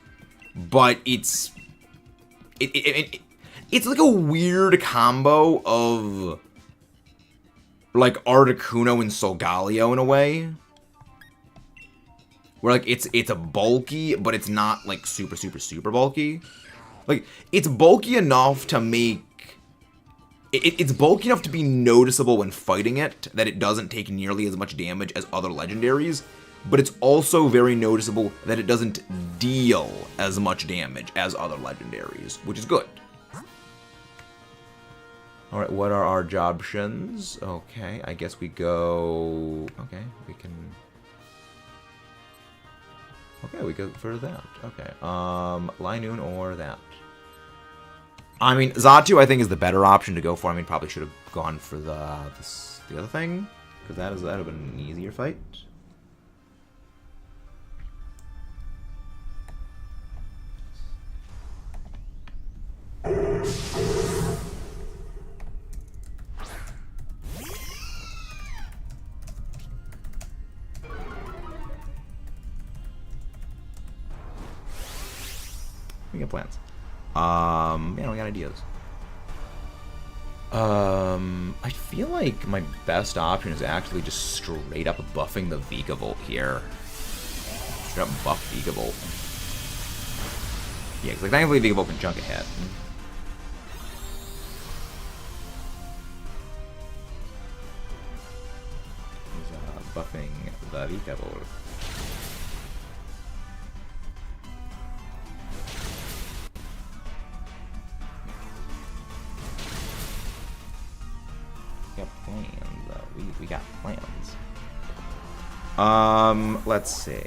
But it's like a weird combo of like Articuno and Solgaleo in a way. Where, like, it's a bulky, but it's not, like, super, super, super bulky. Like, it's bulky enough to make... It's bulky enough to be noticeable when fighting it, that it doesn't take nearly as much damage as other legendaries, but it's also very noticeable that it doesn't deal as much damage as other legendaries, which is good. Alright, what are our jobtions? Okay, I guess we go... Okay, we can... Okay, we go for that. Okay, Linoon or that. I mean, Xatu I think is the better option to go for. I mean, probably should have gone for the other thing, because that would have been an easier fight. We got plans. Yeah, we got ideas. I feel like my best option is actually just straight up buffing the Vikavolt here. Straight up buff Vikavolt. Yeah, because like, thankfully Vikavolt can chunk ahead. He's buffing the Vikavolt. We got plans. Let's see.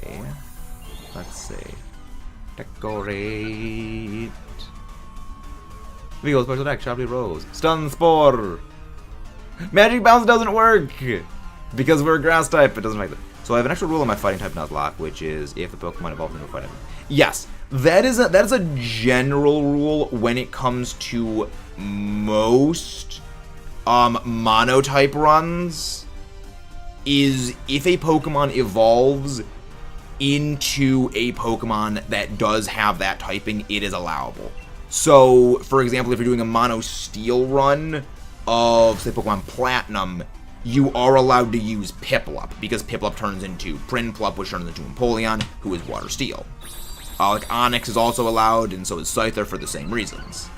Decorate. Vigo special deck, Sharply Rose. Stun Spore! Magic Bounce doesn't work! Because we're a grass type, it doesn't make it. So I have an extra rule on my fighting type Nuzlocke, which is if the Pokemon evolves into a fighting. Yes, that is a general rule when it comes to most monotype runs. Is if a Pokemon evolves into a Pokemon that does have that typing, it is allowable. So, for example, if you're doing a mono steel run of, say, Pokemon Platinum, you are allowed to use Piplup, because Piplup turns into Prinplup, which turns into Empoleon, who is Water Steel. Like, Onix is also allowed, and so is Scyther for the same reasons.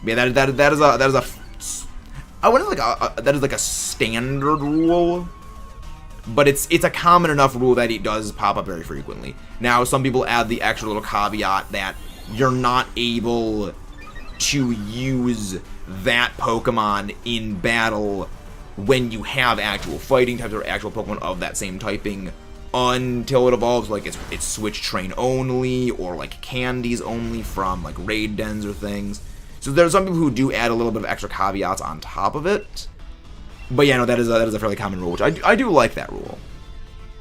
Yeah, that is a I wouldn't that is like a standard rule, but it's a common enough rule that it does pop up very frequently. Now, some people add the extra little caveat that you're not able to use that Pokemon in battle when you have actual fighting types or actual Pokemon of that same typing until it evolves, like it's Switch Train only or like Candies only from like raid dens or things. So there's some people who do add a little bit of extra caveats on top of it. But yeah, no, that is a fairly common rule, which I do like that rule,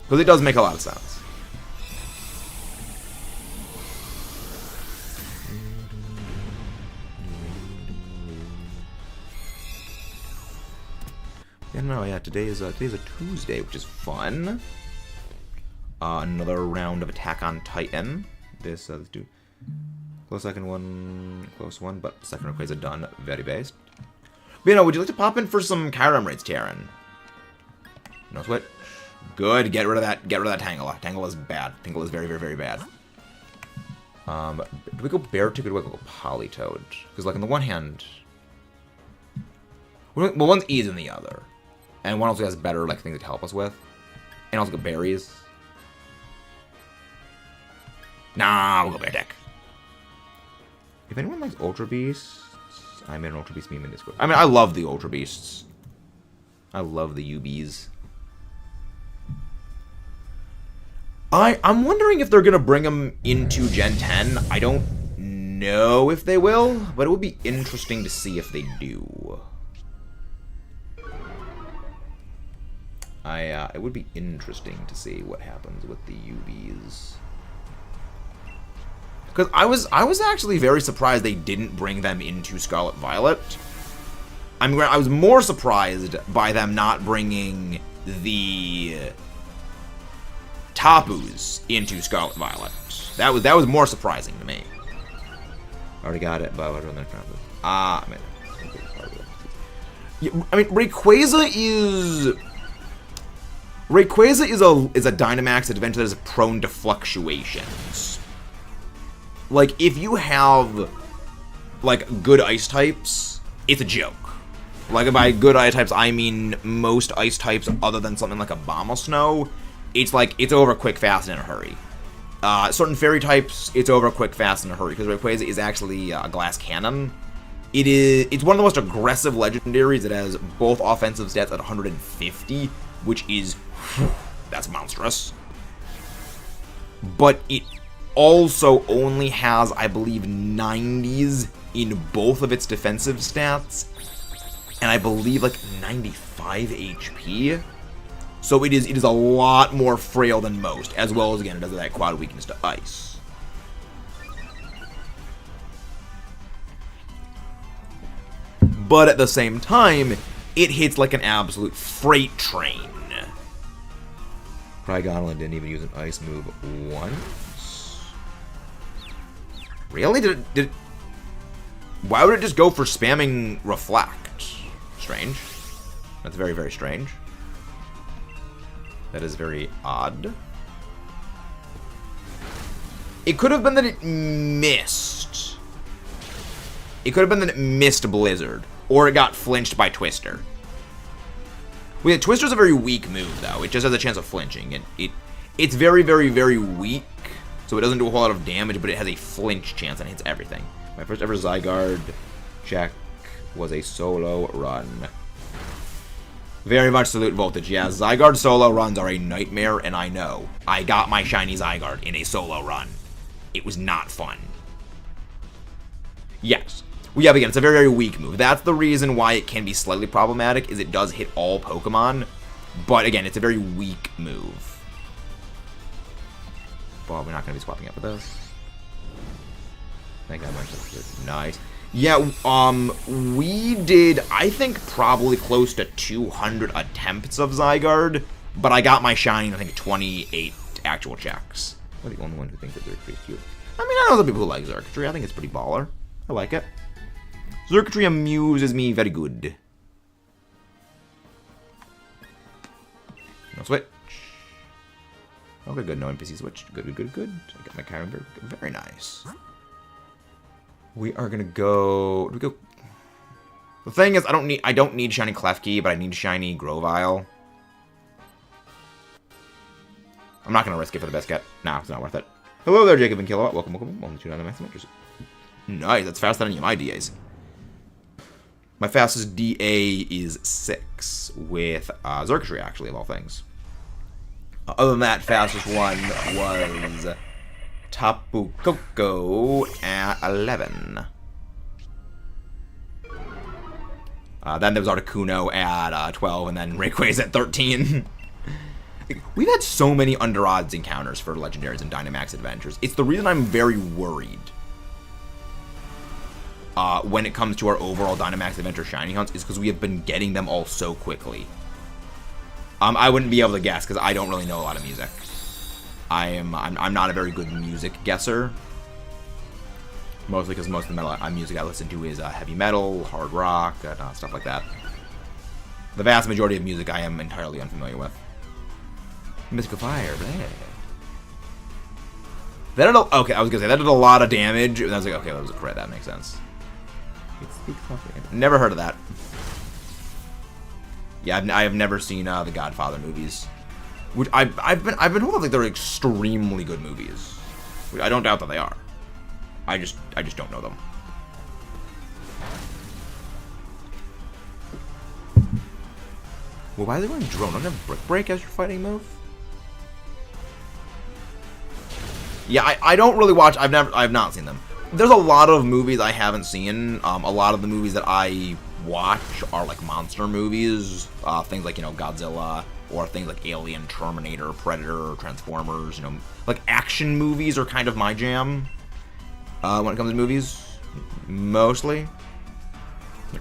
because it does make a lot of sense. Yeah, no, yeah, today's a Tuesday, which is fun. Another round of Attack on Titan. Let's do close second one, close one, but second Rayquaza done, very based. But, you know, would you like to pop in for some Kyurem raids, Taryn? No switch. Good. Get rid of that Tangela. Tangela is bad. Tangela is very, very, very bad. Do we go Beartooth or do we go Politoed? Because, like, on the one hand, well, one's easier than the other, and one also has better like things to help us with, and also go berries. Nah, we'll go Beartooth. If anyone likes Ultra Beasts, I made an Ultra Beast meme in Discord. I mean, I love the Ultra Beasts. I love the UBs. I'm wondering if they're going to bring them into Gen 10. I don't know if they will, but it would be interesting to see if they do. It would be interesting to see what happens with the UBs. Because I was actually very surprised they didn't bring them into Scarlet Violet. I mean, I was more surprised by them not bringing the Tapus into Scarlet Violet. That was more surprising to me. Already got it, but I don't know. I mean, Rayquaza is a Dynamax Adventure that is prone to fluctuations. Like, if you have, like, good ice types, it's a joke. Like, by good ice types, I mean most ice types other than something like a Abomasnow. It's like, it's over quick, fast, and in a hurry. Certain fairy types, it's over quick, fast, and in a hurry, because Rayquaza is actually a glass cannon. It's one of the most aggressive legendaries. It has both offensive stats at 150, which is, that's monstrous. But it also only has, I believe, 90s in both of its defensive stats, and I believe like 95 HP. So it is a lot more frail than most, as well as, again, it does that quad weakness to ice. But at the same time, it hits like an absolute freight train. Trigonolin didn't even use an ice move once. Really? Did why would it just go for spamming Reflect? Strange. That's very, very strange. That is very odd. It could have been that it missed. It could have been that it missed Blizzard. Or it got flinched by Twister. Well, yeah, Twister's a very weak move, though. It just has a chance of flinching. It's very, very, very weak. So it doesn't do a whole lot of damage, but it has a flinch chance and hits everything. My first ever Zygarde check was a solo run. Very much salute Voltage. Yeah, Zygarde solo runs are a nightmare, and I know. I got my shiny Zygarde in a solo run. It was not fun. Yes. Well, yeah, but again, it's a very, very weak move. That's the reason why it can be slightly problematic, is it does hit all Pokemon. But again, it's a very weak move. Well, we're not going to be swapping up with this. I think I went to nice. Yeah, we did, I think, probably close to 200 attempts of Zygarde, but I got my shiny in, I think, 28 actual checks. I'm the only one who thinks that Xurkitree is cute. I mean, I know some people who like Xurkitree. I think it's pretty baller. I like it. Xurkitree amuses me very good. No switch. Okay, good. No NPC switch. Good. I got my Kyurem. Very nice. We are gonna go. Do we go? The thing is, I don't need shiny Klefki, but I need shiny Grovyle. I'm not gonna risk it for the biscuit. No, it's not worth it. Hello there, Jacob and Kilowatt. Welcome to Dynamax Adventure. Nice. That's faster than any of my DAs. My fastest DA is 6 with Xurkitree, actually, of all things. Other than that, fastest one was Tapu Koko at 11. Then there was Articuno at 12, and then Rayquaza at 13. We've had so many under-odds encounters for Legendaries and Dynamax Adventures. It's the reason I'm very worried when it comes to our overall Dynamax Adventure shiny hunts, is because we have been getting them all so quickly. I wouldn't be able to guess because I don't really know a lot of music. I'm not a very good music guesser. Mostly because most of the music I listen to is heavy metal, hard rock, stuff like that. The vast majority of music I am entirely unfamiliar with. Mystical Fire, bleh. That did okay, I was gonna say that did a lot of damage, and I was like, okay, that was a crit. That makes sense. Never heard of that. Yeah, I have never seen the Godfather movies, which I've been told that they're extremely good movies. Which I don't doubt that they are. I just don't know them. Well, why are they going drone? Don't have Brick Break as your fighting move? Yeah, I don't really watch. I've not seen them. There's a lot of movies I haven't seen. A lot of the movies that I watch are like monster movies, things like, you know, Godzilla, or things like Alien, Terminator, Predator, Transformers. You know, like action movies are kind of my jam. When it comes to movies, mostly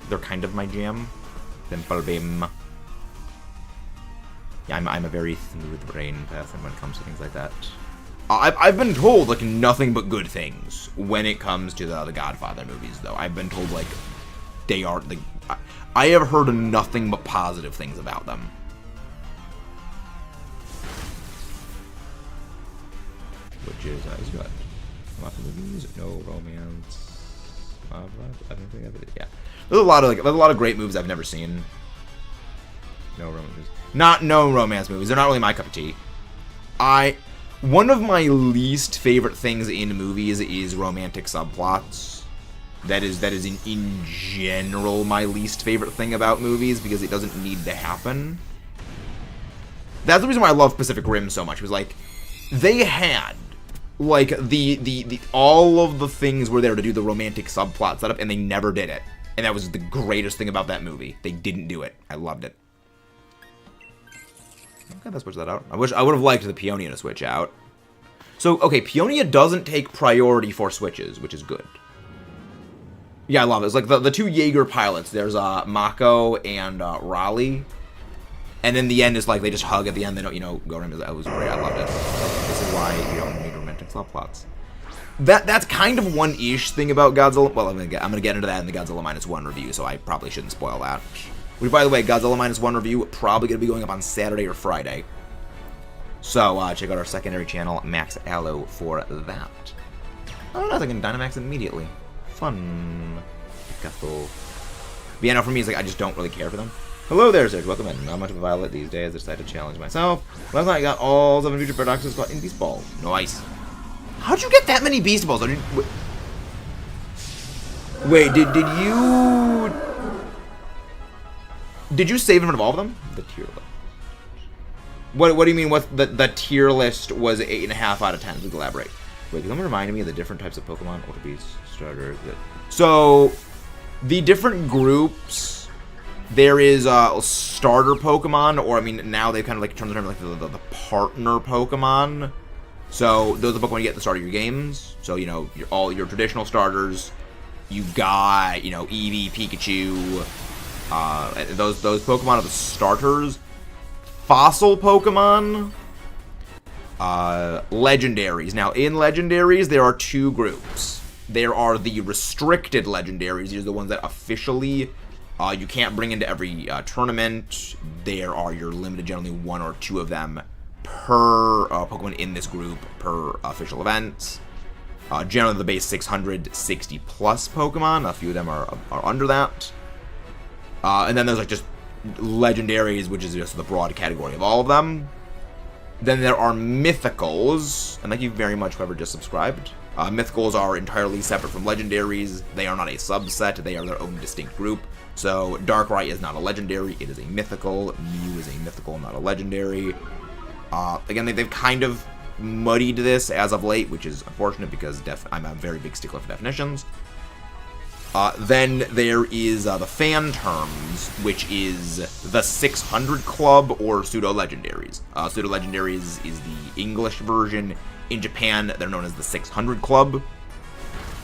they're kind of my jam. Simple beam. Yeah, I'm a very smooth brain person when it comes to things like that. I've been told like nothing but good things when it comes to the Godfather movies, though. I've been told like they are like I have heard nothing but positive things about them. Which is good. Lots of movies, no romance. I don't think I've yeah. There's a lot of great movies I've never seen. No romance. No romance movies. They're not really my cup of tea. One of my least favorite things in movies is romantic subplots. That is in general my least favorite thing about movies, because it doesn't need to happen. That's the reason why I love Pacific Rim so much. Was like they had like the all of the things were there to do the romantic subplot setup, and they never did it. And that was the greatest thing about that movie. They didn't do it. I loved it. Okay, let's switch that out. I would have liked the Peonia to switch out. So, okay, Peonia doesn't take priority for switches, which is good. Yeah, I love it. It's like the two Jaeger pilots. There's Mako and Raleigh. And in the end, it's like they just hug at the end. They don't, you know, go around. It was great. I loved it. This is why you don't need romantic subplots. That's kind of one-ish thing about Godzilla. Well, I'm gonna get into that in the Godzilla -1 review, so I probably shouldn't spoil that. Which, by the way, Godzilla -1 review probably going to be going up on Saturday or Friday. So, check out our secondary channel, Max Allo, for that. I don't know, I can Dynamax immediately. Fun. But yeah, no, for me, it's like, I just don't really care for them. Hello there, Serge. Welcome in. Not much of a Violet these days. I decided to challenge myself. Last night, I got all 7 future productions in Beast Ball. Nice. How'd you get that many Beast Balls? Wait, did you... Did you save in front of all of them? The tier list. What do you mean? What the tier list was 8.5 out of 10? Please elaborate. Wait, can someone remind me of the different types of Pokemon? Ultra Beast, Starter. So, the different groups There is starter Pokemon, or I mean, now they've kind of like turned the term like the partner Pokemon. So those are the Pokemon you get at the start of your games. So you know, all your traditional starters. You've got, you know, Eevee, Pikachu. Those Pokemon are the starters. Fossil Pokemon. Legendaries. Now, in Legendaries, there are two groups. There are the restricted Legendaries. These are the ones that officially you can't bring into every tournament. There are your limited, generally one or two of them per Pokemon in this group per official events. Generally, the base 660 plus Pokemon. A few of them are under that. And then there's like just Legendaries, which is just the broad category of all of them. Then there are Mythicals, and thank you very much whoever just subscribed. Mythicals are entirely separate from Legendaries. They are not a subset. They are their own distinct group. So Darkrai is not a Legendary. It is a Mythical. Mew is a Mythical, not a Legendary. Again, they've kind of muddied this as of late, which is unfortunate because I'm a very big stickler for definitions. Then there is the fan terms, which is the 600 Club or Pseudo-Legendaries. Pseudo-Legendaries is the English version. In Japan, they're known as the 600 Club.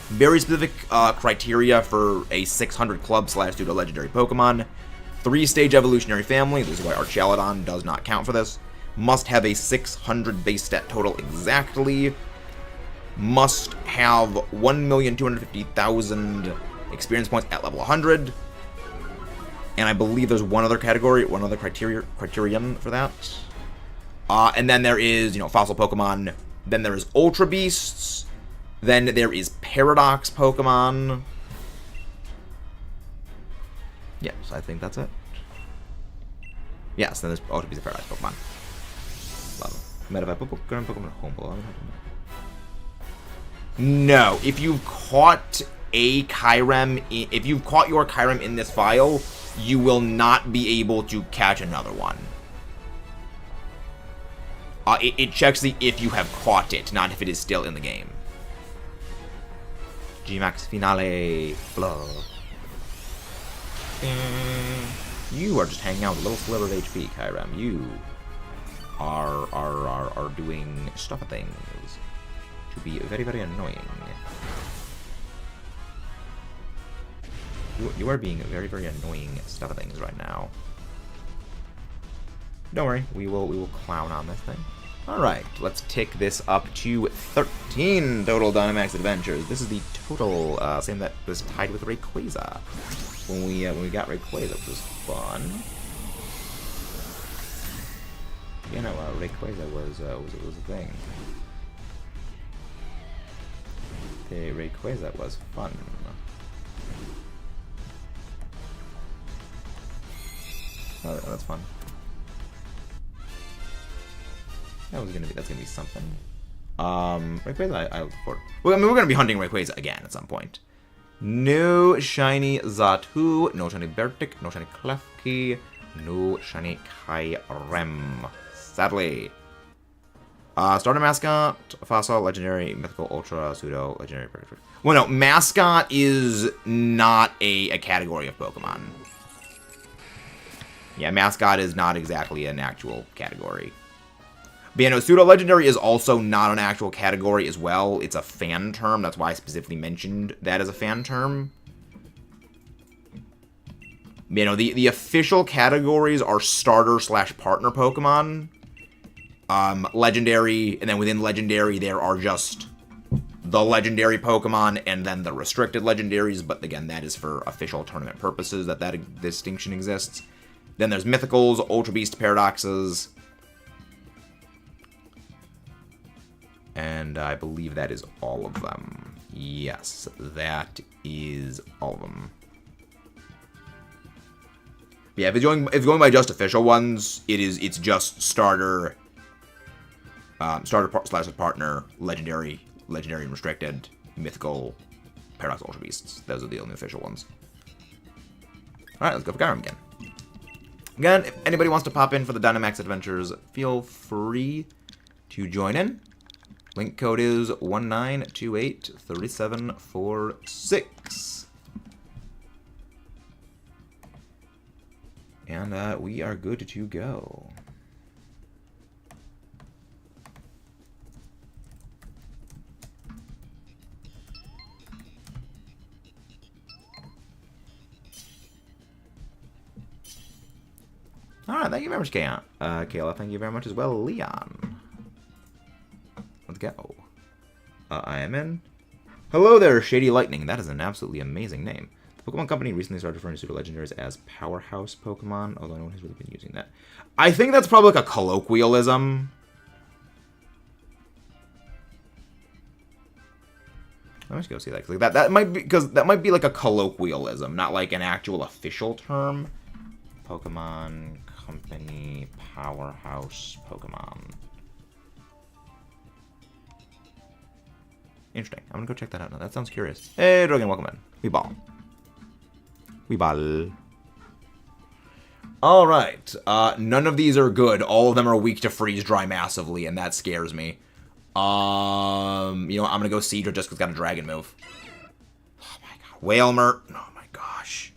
Very specific criteria for a 600 Club / Pseudo-Legendary Pokemon. 3-stage evolutionary family. This is why Archaludon does not count for this. Must have a 600 base stat total exactly. Must have 1,250,000 experience points at level 100. And I believe there's one other category, one other criterion for that. And then there is, you know, fossil Pokemon. Then there is Ultra Beasts. Then there is Paradox Pokemon. Yes, I think that's it. Yes, then there's Ultra Beasts and Paradox Pokemon. Pokemon Home. No, if you've caught a Kyurem, if you've caught your Kyurem in this file, you will not be able to catch another one. It checks the if you have caught it, not if it is still in the game. G-Max Finale. Blah. You are just hanging out with a little sliver of HP, Kyurem. You are doing stuff things to be very, very annoying. You are being very, very annoying stuff things right now. Don't worry, we will clown on this thing. Alright, let's tick this up to 13 total Dynamax Adventures. This is the total, same that was tied with Rayquaza. When we got Rayquaza, which was fun. You know, Rayquaza was a thing. Okay, Rayquaza was fun. Oh, that's fun. That's gonna be something. Rayquaza, I look forward. Well, I mean, we're gonna be hunting Rayquaza again at some point. No shiny Zatu, no shiny Bertic, no shiny Klefki, no shiny Kyurem. Sadly. Starter mascot, fossil, legendary, mythical, ultra, pseudo, legendary. Well, no, mascot is not a category of Pokemon. Yeah, mascot is not exactly an actual category. But yeah, no, pseudo-legendary is also not an actual category as well. It's a fan term. That's why I specifically mentioned that as a fan term. You know, the official categories are starter / partner Pokemon. Legendary, and then within legendary there are just the legendary Pokemon and then the restricted legendaries, but again, that is for official tournament purposes that distinction exists. Then there's Mythicals, Ultra Beast, Paradoxes, and I believe that is all of them. Yes, that is all of them. Yeah, if it's going by just official ones, it's just starter, starter / partner, legendary and restricted, mythical, Paradox, Ultra Beasts. Those are the only official ones. All right, let's go for Kyurem again. Again, if anybody wants to pop in for the Dynamax Adventures, feel free to join in. Link code is 19283746. And we are good to go. Alright, thank you very much, Kayla. Thank you very much as well, Leon. Let's go. I am in. Hello there, Shady Lightning. That is an absolutely amazing name. The Pokemon Company recently started referring to pseudo-legendaries as powerhouse Pokemon, although no one has really been using that. I think that's probably like a colloquialism. Let me just go see that. Like that might be, because that might be like a colloquialism, not like an actual official term. Pokemon Company powerhouse Pokemon. Interesting. I'm gonna go check that out now. That sounds curious. Hey, Drogon, welcome in. We ball. We ball. Alright. None of these are good. All of them are weak to freeze dry massively, and that scares me. You know, I'm gonna go Seadra just because it's got a dragon move. Oh my god. Whalmer. Oh my gosh.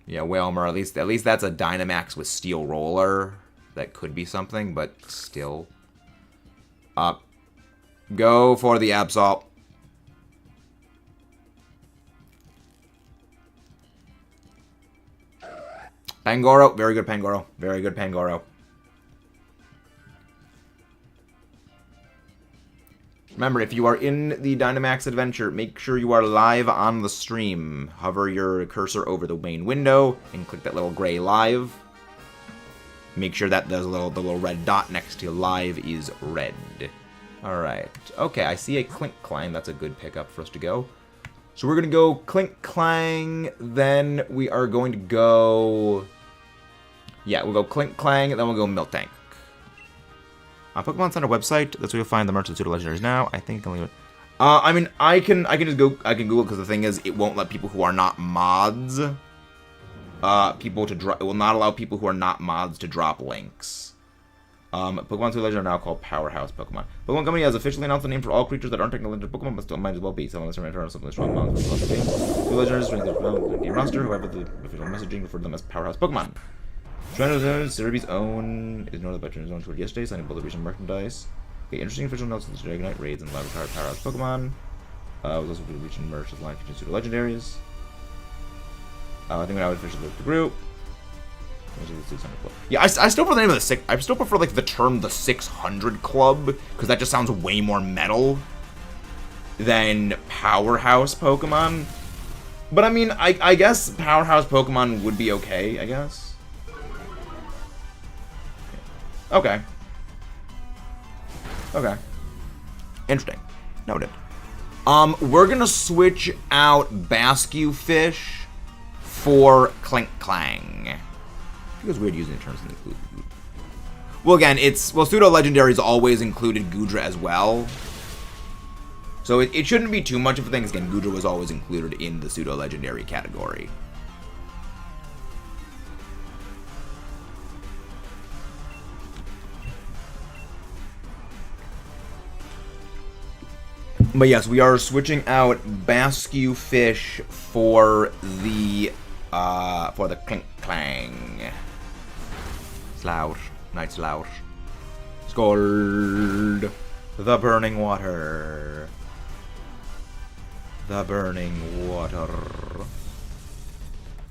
Yeah, Whalmer. At least that's a Dynamax with Steel Roller. That could be something, but still. Go for the Absol. Pangoro. Very good, Pangoro. Very good, Pangoro. Remember, if you are in the Dynamax Adventure, make sure you are live on the stream. Hover your cursor over the main window and click that little gray live. Make sure that the little red dot next to live is red. Alright. Okay, I see a Clink Clang. That's a good pickup for us to go. So we're going to go Clink Clang. Then we are going to go... Yeah, we'll go Clink Clang, then we'll go Miltank. On Pokemon Center website, that's where you'll find the merch of pseudo legendaries now. I think I can leave it. I mean, I can just go. I can Google because the thing is, it won't let people who are not mods. It will not allow people who are not mods to drop links. Pokemon pseudo legend are now called Powerhouse Pokemon. Pokemon Company has officially announced the name for all creatures that aren't technically legendary Pokemon, but still might as well be. Some of them are some of the strong mons. Pseudo legendaries strength their game roster. However, the official messaging referred to them as Powerhouse Pokemon. Cerebi's own is noted by Trina's own tweet yesterday, signing both the recent merchandise. Okay, interesting official notes of the Dragonite raids and Lava Card Powerhouse Pokemon. Was also reaching merch as line featuring pseudo legendaries. I think we now officially look the group. Yeah, I still prefer the name of the six. I still prefer like the term the 600 Club because that just sounds way more metal than Powerhouse Pokemon. But I mean, I guess Powerhouse Pokemon would be okay. I guess. Okay. Okay. Interesting. Noted. We're gonna switch out Bascue Fish for Clink Clang. It feels weird using the terms in include. Well, again, pseudo legendaries always included Goodra as well. So it shouldn't be too much of a thing. Again, Goodra was always included in the pseudo legendary category. But yes, we are switching out Bascue Fish for the Clink Clang. Slough. Night Slough. Scold. The burning water. The burning water.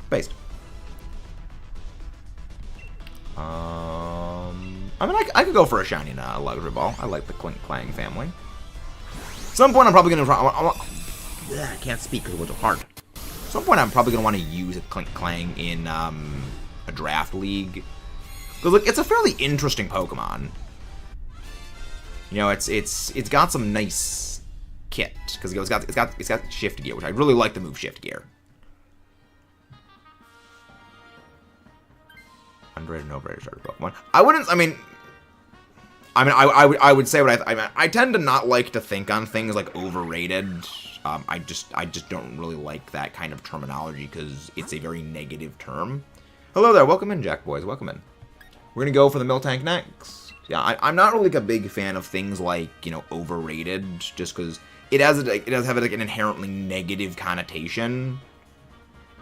Based. I mean, I could go for a shiny Luxury Ball. I like the Clink Clang family. At some point, I'm probably going to... I can't speak because it was so hard. At some point, I'm probably going to want to use a Clink Clang in a draft league. Because, look, it's a fairly interesting Pokemon. You know, it's got some nice kit. Because it's got Shift Gear, which I really like the move Shift Gear. Underrated and overrated starter Pokemon. I would say what I tend to not like to think on things like overrated. I just don't really like that kind of terminology because it's a very negative term. Hello there, welcome in, Jack Boys, welcome in. We're gonna go for the Miltank next. Yeah, I'm not really like a big fan of things like, you know, overrated, just because it does have like an inherently negative connotation.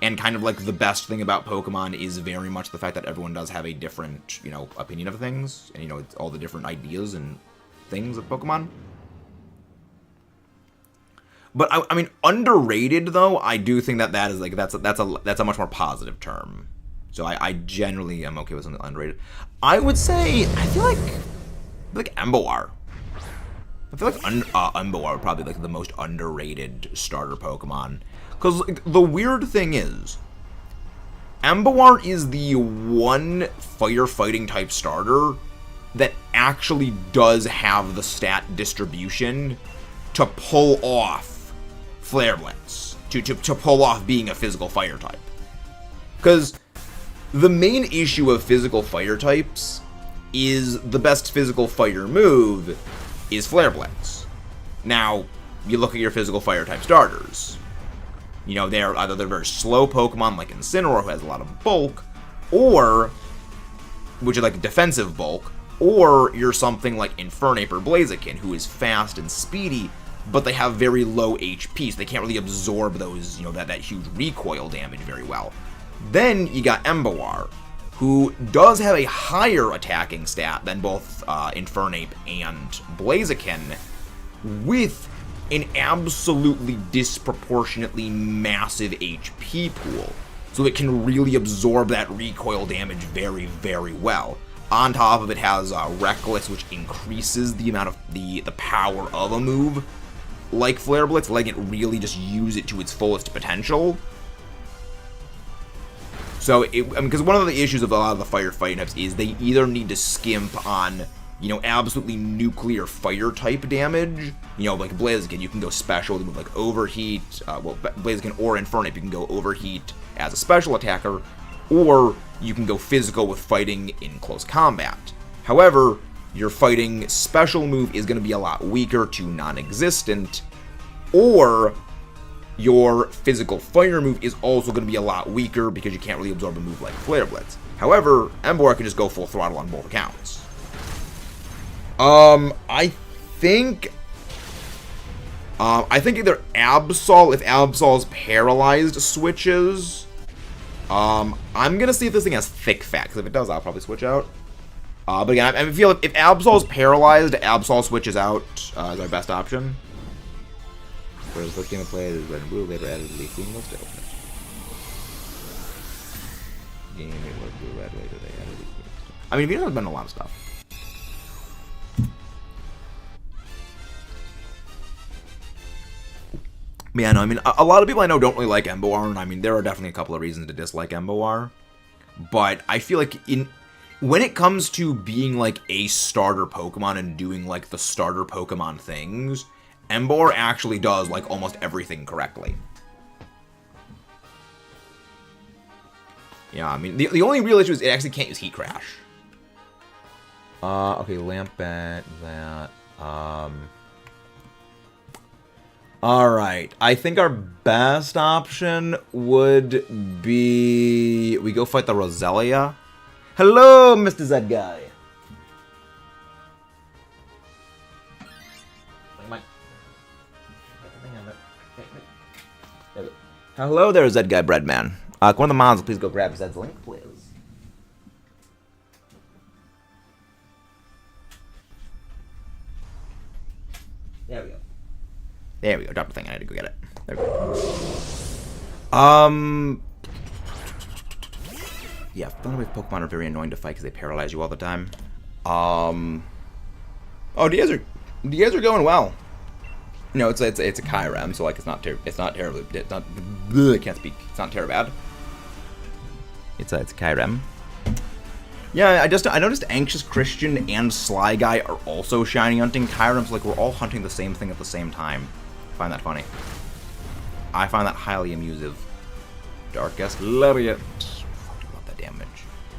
And kind of like the best thing about Pokemon is very much the fact that everyone does have a different, you know, opinion of things. And, you know, it's all the different ideas and things of Pokemon. But, I mean, underrated, though, I do think that is, like, that's a much more positive term. So I generally am okay with something underrated. I would say, I feel like Emboar. I feel like Emboar would probably be, like, the most underrated starter Pokemon. Because, like, the weird thing is, Emboar is the one firefighting type starter that actually does have the stat distribution to pull off Flare Blitz. To pull off being a physical fire type. Because the main issue of physical fire types is the best physical fire move is Flare Blitz. Now, you look at your physical fire type starters. You know, they're very slow Pokemon like Incineroar, who has a lot of bulk, or, which is like defensive bulk, or you're something like Infernape or Blaziken, who is fast and speedy, but they have very low HP, so they can't really absorb those, you know, that huge recoil damage very well. Then you got Emboar, who does have a higher attacking stat than both Infernape and Blaziken, with an absolutely disproportionately massive HP pool. So it can really absorb that recoil damage very, very well. On top of it has Reckless, which increases the amount of the power of a move, like Flare Blitz, letting it really just use it to its fullest potential. So, because one of the issues of a lot of the firefighting types is they either need to skimp on, you know, absolutely nuclear fire type damage. You know, like Blaziken, you can go special to move like Overheat. Well, Blaziken or Infernape, you can go Overheat as a special attacker, or you can go physical with fighting in close combat. However, your fighting special move is going to be a lot weaker to non-existent, or your physical fire move is also going to be a lot weaker because you can't really absorb a move like Flare Blitz. However, Emboar can just go full throttle on both accounts. I think either Absol, if Absol's paralyzed, switches. I'm gonna see if this thing has Thick Fat, because if it does, I'll probably switch out. But again, I feel if Absol's paralyzed, Absol switches out is our best option. Whereas the first game I played is Red and Blue, later added Leaf Green, most definitely. Game was Blue, Red, later they added Leaf Green. I mean, Vito's been a lot of stuff. But yeah, no, I mean, a lot of people I know don't really like Emboar, and I mean, there are definitely a couple of reasons to dislike Emboar. But I feel like when it comes to being like a starter Pokemon and doing like the starter Pokemon things, Emboar actually does like almost everything correctly. Yeah, I mean, the only real issue is it actually can't use Heat Crash. Okay, Lampet, that, Alright, I think our best option would be we go fight the Roselia. Hello, Mr. Z Guy. Hello there, Z Guy Breadman. One of the mods, please go grab Zed's link, please. There we go. There we go. Drop the thing. I had to go get it. There we go. Yeah, Thunderwave Pokemon are very annoying to fight because they paralyze you all the time. Oh, DS are going well. You know, it's a Kyurem, so like it's not terribly. I can't speak. It's not terribly bad. It's Kyurem. Yeah, I noticed Anxious Christian and Sly Guy are also shiny hunting Kyurem, so like we're all hunting the same thing at the same time. I find that funny. I find that highly amusing. Darkest Lariat. I love that damage.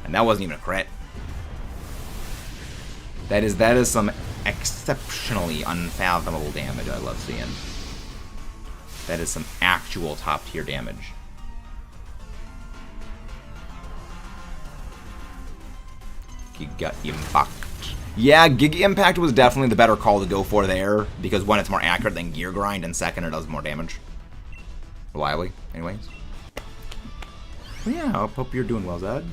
And that wasn't even a crit. That is some exceptionally unfathomable damage I love seeing. That is some actual top tier damage. You got impacted. Yeah, Giga Impact was definitely the better call to go for there, because one, it's more accurate than Gear Grind, and second, it does more damage. Reliably, anyways. Well, yeah, I hope you're doing well, Zed.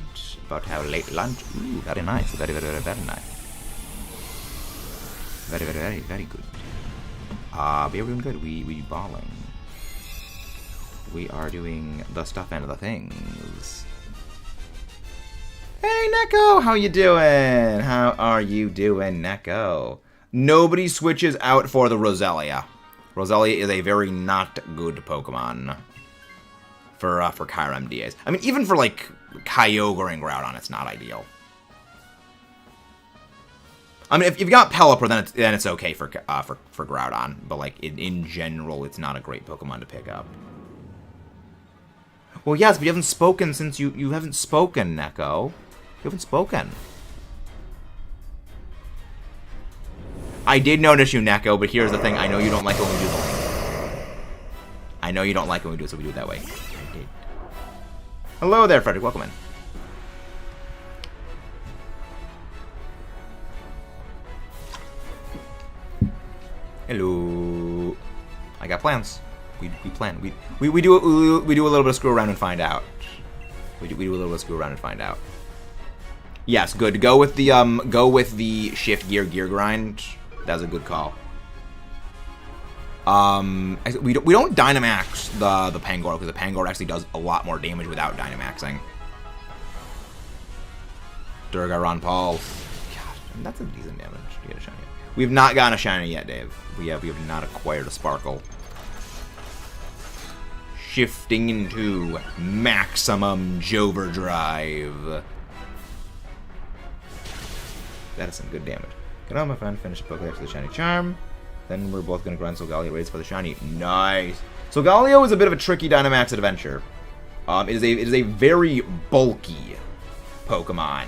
About to have a late lunch. Ooh, very nice. Very, very, very, very nice. Very, very, very, very good. We are doing good. We balling. We are doing the stuff and the things. Hey, Neko! How you doing? How are you doing, Neko? Nobody switches out for the Roselia. Roselia is a very not good Pokemon for Kyurem DAs. I mean, even for, like, Kyogre and Groudon, it's not ideal. I mean, if you've got Pelipper, then it's okay for Groudon. But, like, in general, it's not a great Pokemon to pick up. Well, yes, but you haven't spoken since you haven't spoken, Neko. You haven't spoken. I did notice you, Neko, but here's the thing. I know you don't like it when we do the link. I know you don't like it when we do it, so we do it that way. I did. Hello there, Frederick. Welcome in. Hello. I got plans. We plan. We do a little bit of screw around and find out. We do a little bit of screw around and find out. Yes, good. Go with the shift gear grind. That's a good call. We don't Dynamax the Pangoro, because the Pangoro actually does a lot more damage without Dynamaxing. Durga Ron Paul. God, that's a decent damage to get a shiny. We have not gotten a shiny yet, Dave. We have not acquired a Sparkle. Shifting into maximum Joverdrive. That is some good damage. Get on, my friend. Finish the Pokédex for the shiny charm. Then we're both going to grind Solgaleo raids for the shiny. Nice. Solgaleo is a bit of a tricky Dynamax Adventure. It is a very bulky Pokemon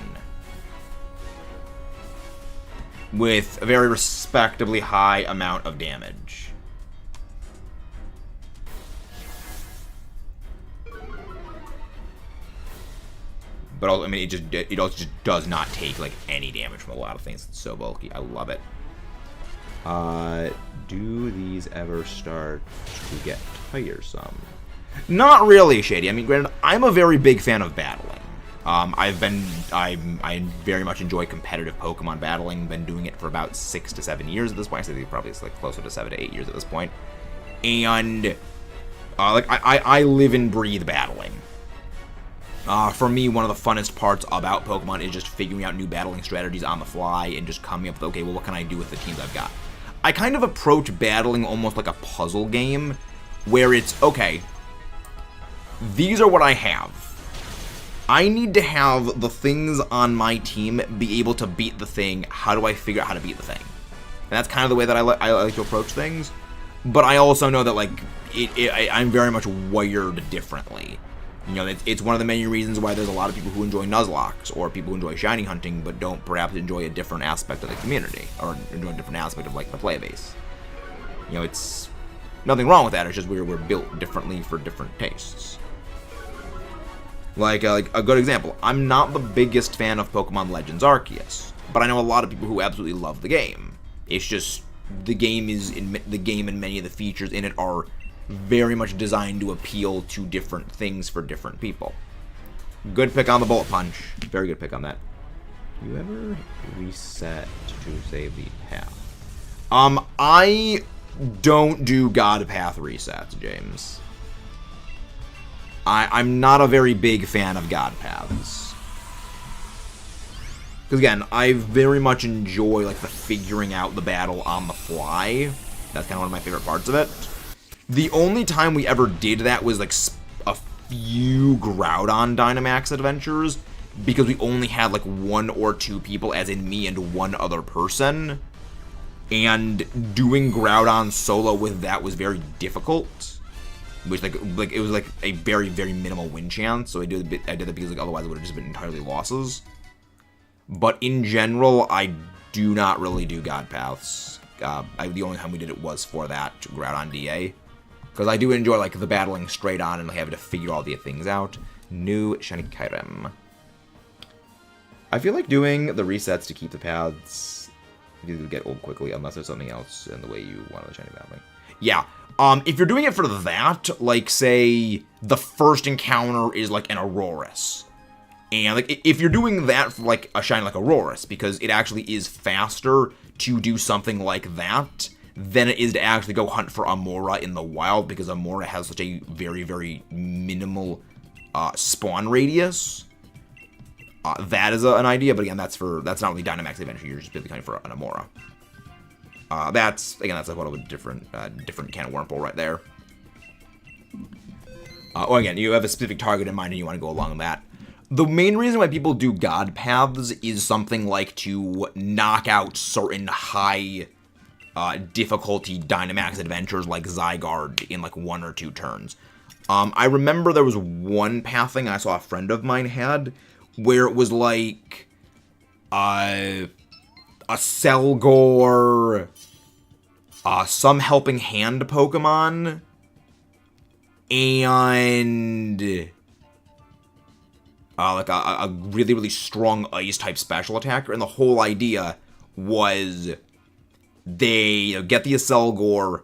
with a very respectably high amount of damage. But also, I mean, it also just does not take like any damage from a lot of things. It's so bulky. I love it. Do these ever start to get tiresome? Not really, Shady. I mean, granted, I'm a very big fan of battling. I very much enjoy competitive Pokemon battling. Been doing it for about 6 to 7 years at this point. I think probably it's like closer to 7 to 8 years at this point. And like I live and breathe battling. For me, one of the funnest parts about Pokemon is just figuring out new battling strategies on the fly and just coming up with, okay, well, what can I do with the teams I've got? I kind of approach battling almost like a puzzle game, where it's, okay, these are what I have. I need to have the things on my team be able to beat the thing. How do I figure out how to beat the thing? And that's kind of the way that I like to approach things. But I also know that, like, I'm very much wired differently. You know, it's one of the many reasons why there's a lot of people who enjoy Nuzlocke or people who enjoy shiny hunting but don't perhaps enjoy a different aspect of the community or enjoy a different aspect of, like, the play base. You know, it's nothing wrong with that. It's just we're built differently for different tastes. Like a good example, I'm not the biggest fan of Pokemon Legends Arceus, but I know a lot of people who absolutely love the game. It's just the game and many of the features in it are very much designed to appeal to different things for different people. Good pick on the Bullet Punch. Very good pick on that. You ever reset to save the path? I don't do God Path resets, James. I'm not a very big fan of God Paths. Because again, I very much enjoy like the figuring out the battle on the fly. That's kind of one of my favorite parts of it. The only time we ever did that was like a few Groudon Dynamax adventures, because we only had like 1 or 2 people, as in me and one other person, and doing Groudon solo with that was very difficult. Which like it was like a very, very minimal win chance, so I did it because like otherwise it would have just been entirely losses. But in general, I do not really do God Paths. The only time we did it was for that Groudon DA. Because I do enjoy, like, the battling straight on and having to figure all the things out. New Shiny Kyurem. I feel like doing the resets to keep the paths You get old quickly unless there's something else in the way you want to shiny badly. Yeah. If you're doing it for that, like, say, the first encounter is, like, an Aurorus. And, like, if you're doing that for, like, a shiny like Aurorus, because it actually is faster to do something like that than it is to actually go hunt for Amora in the wild, because Amora has such a very, very minimal spawn radius. That is an idea, but again, that's not really Dynamax Adventure. You're just basically hunting for an Amora. That's like a little bit different can of wormhole right there. Well, again, you have a specific target in mind and you want to go along that. The main reason why people do God Paths is something like to knock out certain high difficulty Dynamax Adventures like Zygarde in like 1 or 2 turns. I remember there was one pathing I saw a friend of mine had where it was like a Selgor, some Helping Hand Pokemon, and like a really, really strong Ice-type special attacker. And the whole idea was they get the Selgor,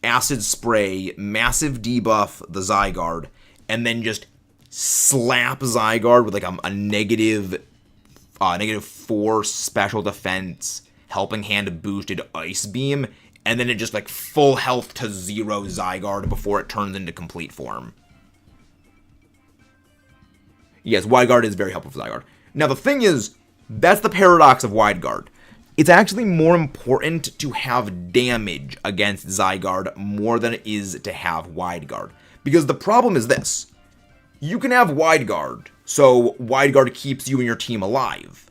Acid Spray, massive debuff the Zygarde, and then just slap Zygarde with like a negative 4 special defense, Helping Hand boosted Ice Beam, and then it just like full health to 0 Zygarde before it turns into complete form. Yes, Wide Guard is very helpful for Zygarde. Now the thing is, that's the paradox of Wide Guard. It's actually more important to have damage against Zygarde more than it is to have Wide Guard. Because the problem is this. You can have Wide Guard, so Wide Guard keeps you and your team alive.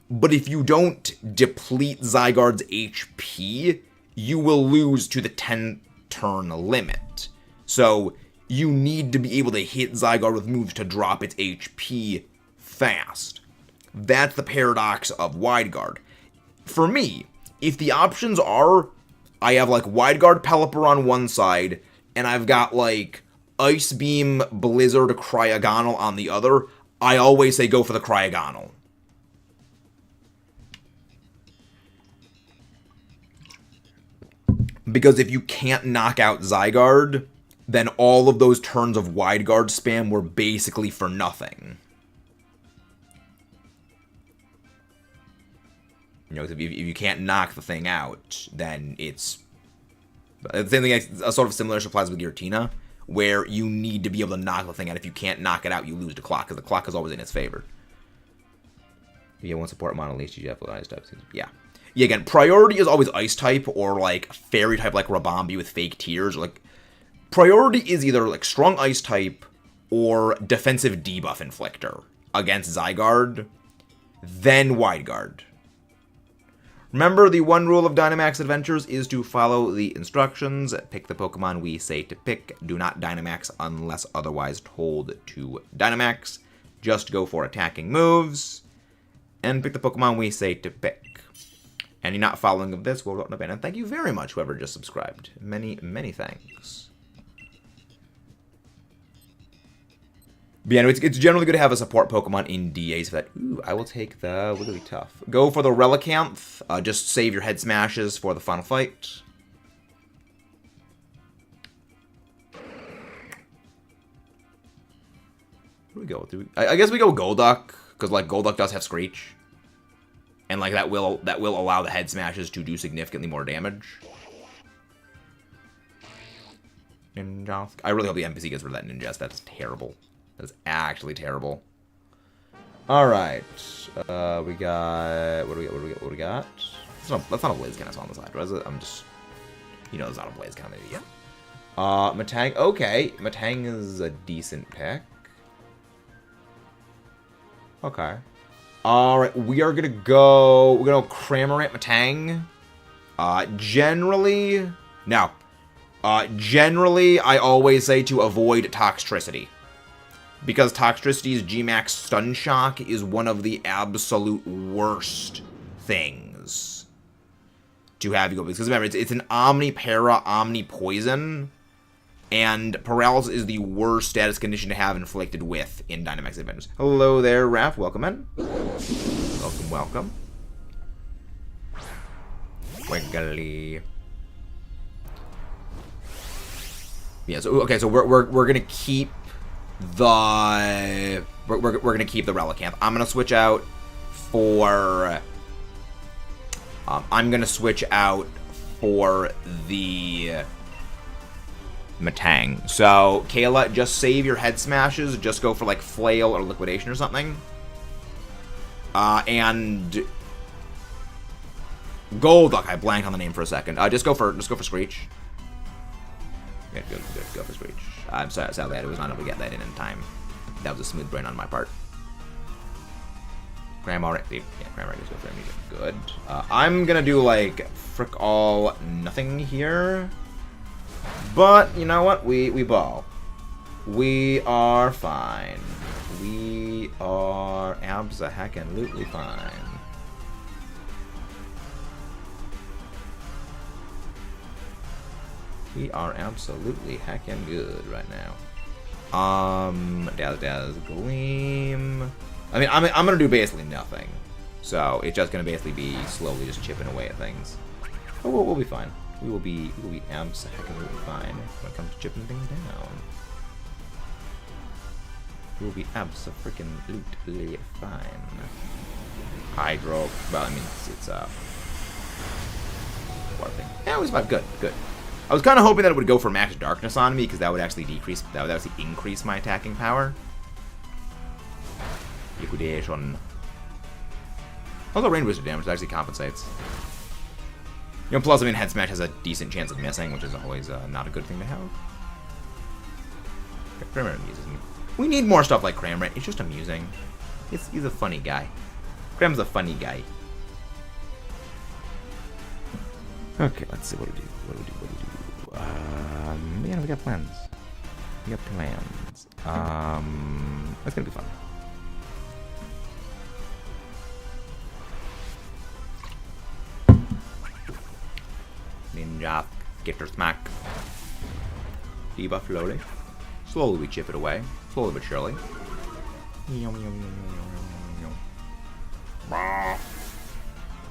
But if you don't deplete Zygarde's HP, you will lose to the 10-turn limit. So you need to be able to hit Zygarde with moves to drop its HP fast. That's the paradox of Wide Guard. For me, if the options are, I have like Wide Guard Pelipper on one side, and I've got like Ice Beam, Blizzard, Cryogonal on the other, I always say go for the Cryogonal. Because if you can't knock out Zygarde, then all of those turns of Wide Guard spam were basically for nothing. You know, if you can't knock the thing out, then it's... The same thing, a sort of similar applies with Giratina, where you need to be able to knock the thing out. If you can't knock it out, you lose the clock, because the clock is always in its favor. Yeah, one support mono, at least you have ice types. Yeah. Yeah, again, priority is always ice type, or like fairy type like Rabombi with fake tears. Or like, priority is either like strong ice type or defensive debuff inflictor against Zygarde, then Wide Guard. Remember, the one rule of Dynamax Adventures is to follow the instructions. Pick the Pokemon we say to pick. Do not Dynamax unless otherwise told to Dynamax. Just go for attacking moves. And pick the Pokemon we say to pick. Any not following of this will result in a ban. And thank you very much, whoever just subscribed. Many, many thanks. But yeah, it's generally good to have a support Pokemon in DAs for that. Ooh, I will take the Wiggly Tough. Go for the Relicanth. Just save your head smashes for the final fight. Who do we go with? I guess we go Golduck, because like Golduck does have Screech. And like that will allow the head smashes to do significantly more damage. Ninjask. I really hope the NPC gets rid of that Ninjask. That's terrible. That's actually terrible. Alright. We got... What do we got? That's not a Blaziken that's on the side, is it? I'm just... You know there's not a Blaziken maybe yet. Matang. Okay. Matang is a decent pick. Okay. Alright, we are gonna go... We're gonna go Cramorant Matang. Generally... No. Generally, I always say to avoid Toxtricity. Because Toxtricity's G-Max Stun Shock is one of the absolute worst things to have you go. Because remember, it's an Omni-Para, Omni-Poison, and Paralysis is the worst status condition to have inflicted with in Dynamax Adventures. Hello there, Raph. Welcome in. Welcome, welcome. Wiggly. Yeah. So okay. So we're gonna keep the we're gonna keep the Relicanth. I'm gonna switch out for. I'm gonna switch out for the Matang. So Kayla, just save your head smashes. Just go for like flail or liquidation or something. And Golduck. I blanked on the name for a second. Just go for Screech. Yeah, go for Screech. I'm sorry, sadly I was not able to get that in time. That was a smooth brain on my part. Grandma, yeah, Grandma just go for music. Good. I'm gonna do like frick all nothing here, but you know what? We ball. We are fine. We are abso-heckin-lutely fine. We are absolutely heckin' good right now. Daz Gleam. I mean, I'm gonna do basically nothing. So it's just gonna basically be slowly just chipping away at things. But we'll be fine. We will be abso-heckin-lutely fine when it comes to chipping things down. We will be abso-freaking-lutely fine. Hydro. Well, I mean, it's water thing. Yeah, it was about good. I was kind of hoping that it would go for max darkness on me because that would actually increase my attacking power. Liquidation. Also, range wizard damage that actually compensates. You know, plus, I mean, head smash has a decent chance of missing, which is always not a good thing to have. Kramer amuses me. We need more stuff like Kramer. It's just amusing. He's a funny guy. Kramer's a funny guy. Okay, let's see what we do. Man, we got plans. That's gonna be fun. Ninja, get your smack. Debuff slowly. Slowly we chip it away. Slowly but surely.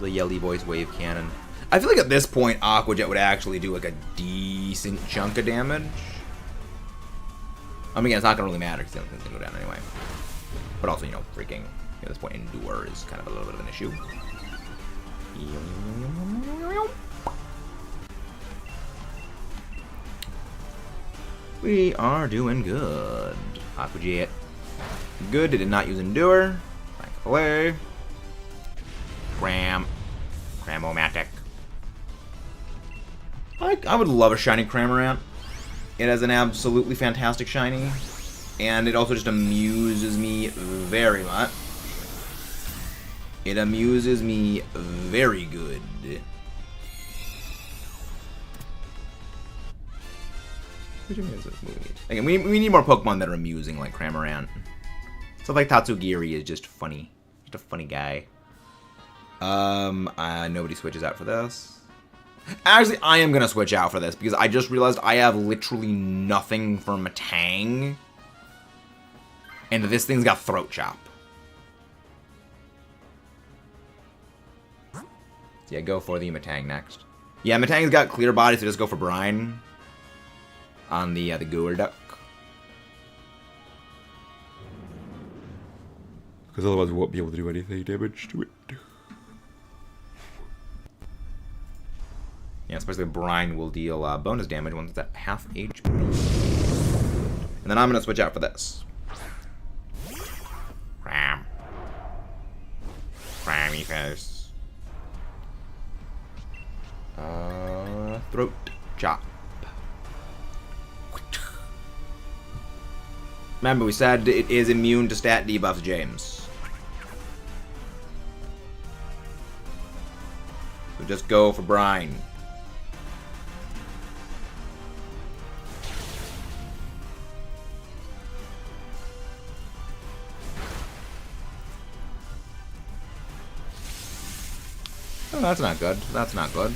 The Yelly Boys wave cannon. I feel like at this point, Aqua Jet would actually do like a decent chunk of damage. I mean, again, it's not gonna really matter because it's gonna go down anyway. But also, you know, freaking at this point, Endure is kind of a little bit of an issue. We are doing good. Aqua Jet. Good, it did not use Endure. Thankfully. Cramomatic. I would love a shiny Cramorant. It has an absolutely fantastic shiny. And it also just amuses me very much. It amuses me very good. Again, we need more Pokemon that are amusing like Cramorant. So like Tatsugiri is just funny. Just a funny guy. Nobody switches out for this. Actually, I am gonna switch out for this because I just realized I have literally nothing for Matang. And this thing's got Throat Chop. So yeah, go for the Matang next. Yeah, Matang's got Clear Body, so just go for Brine. On the Gourduck. Because otherwise we won't be able to do anything damage to it. Yeah, especially Brine will deal bonus damage once it's at half HP. And then I'm going to switch out for this. Crammy face. Throat Chop. Remember, we said it is immune to stat debuffs, James. So just go for Brine. Oh, that's not good. That's not good.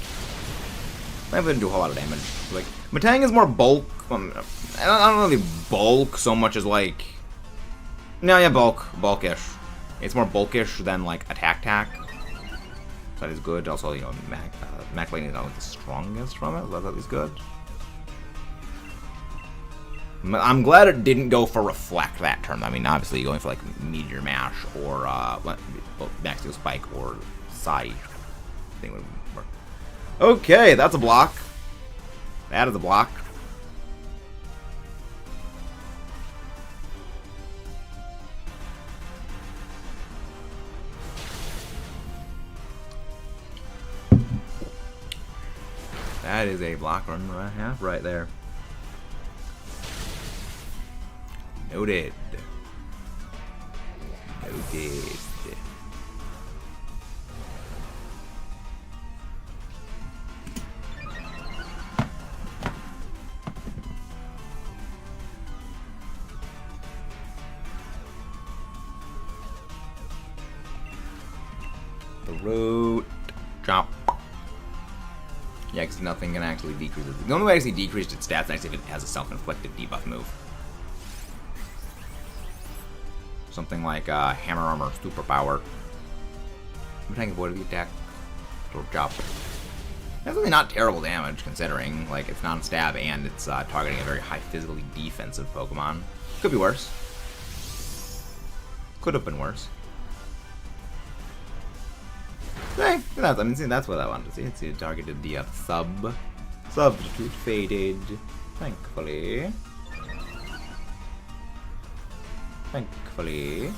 I didn't do a whole lot of damage. Like, Matang is more bulk. I don't really bulk so much as like. No, yeah, bulkish. It's more bulkish than like attack. So that is good. Also, you know, Mac Lightning is not like the strongest from it, but that is good. I'm glad it didn't go for Reflect that turn. I mean, obviously, going for like Meteor Mash or Max Steel Spike or Psy thing would work. Okay, that's a block. That is a block. That is a block run and a half right there. Noted. Noted. The root. Chomp. Yeah, because nothing can actually decrease it. The only way it actually decreased its stats is if it has a self-inflicted debuff move. Something like Hammer Armor Superpower. I'm trying to avoid the attack. Or chop. That's really not terrible damage considering like it's non-stab and it's targeting a very high physically defensive Pokemon. Could be worse. Could have been worse. Hey, I mean, see, that's what I wanted to see. It's targeted the substitute faded. Thankfully. Thankfully.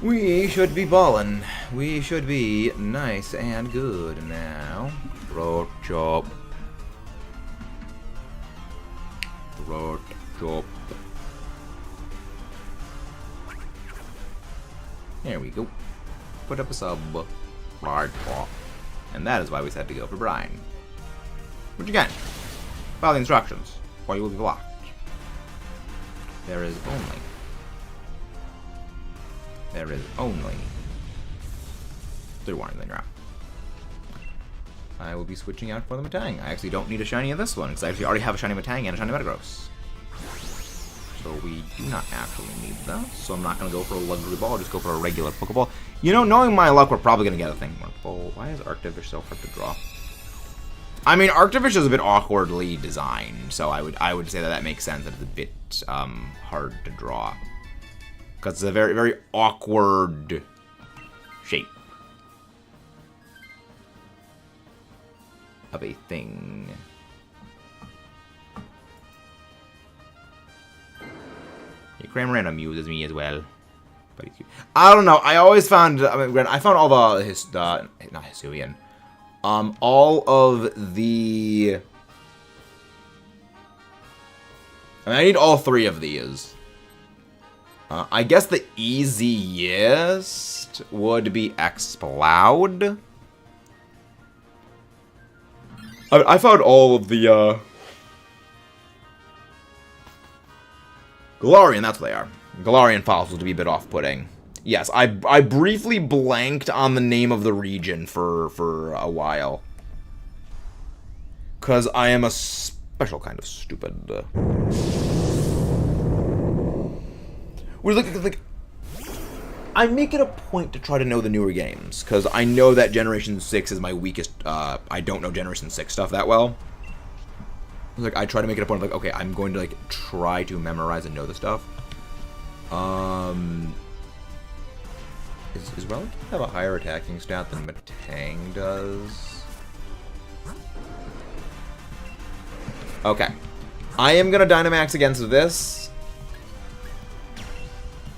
We should be ballin'. We should be nice and good now. Throat chop. Throat chop. There we go. Put up a sub. Large paw. And that is why we said to go for Brian. Which again, follow the instructions, or you will be blocked. There is only 3 warnings on your app. I will be switching out for the Metang. I actually don't need a shiny of this one, because I actually already have a shiny Metang and a shiny Metagross. So we do not actually need that. So I'm not going to go for a luxury ball, I'll just go for a regular Pokeball. You know, knowing my luck, we're probably going to get a thing more. Why is Arctivish so hard to draw? I mean, Arctivish is a bit awkwardly designed, so I would say that makes sense that it's a bit hard to draw. Because it's a very, very awkward shape of a thing. Yeah, Cramorant amuses me as well. But he's cute. I don't know. I always found, I found all the, not Hisuian. All of the, I need all 3 of these. I guess the easiest would be Exploud. I found all of the, Galarian, that's what they are. Galarian fossils to be a bit off-putting. Yes, I briefly blanked on the name of the region for a while. Because I am a special kind of stupid. Like, I make it a point to try to know the newer games, because I know that Generation 6 is my weakest, I don't know Generation 6 stuff that well. Like, I try to make it a point of, like, okay, I'm going to, like, try to memorize and know the stuff. Is Relic have a higher attacking stat than Metang does? Okay. I am gonna Dynamax against this.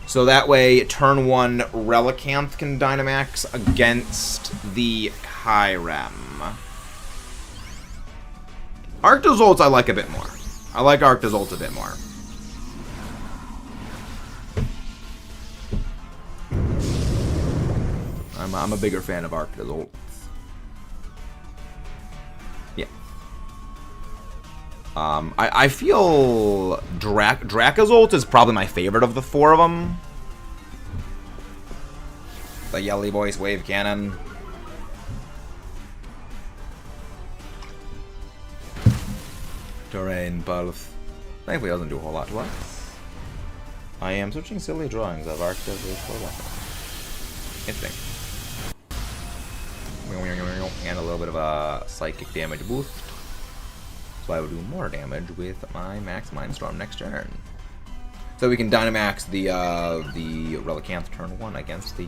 So that way, turn 1, Relicanth can Dynamax against the Kyurem. Arctozolts I like a bit more. I like Arctozolts a bit more. I'm a bigger fan of Arctozolts. Yeah. I feel Dracozolt is probably my favorite of the 4 of them. The Yelly Voice Wave Cannon. Terrain Pulse. Thankfully it doesn't do a whole lot to us. I am searching silly drawings of Arctozolts for weapons. Interesting. And a little bit of a psychic damage boost. So I will do more damage with my Max Mindstorm next turn. So we can Dynamax the Relicanth turn 1 against the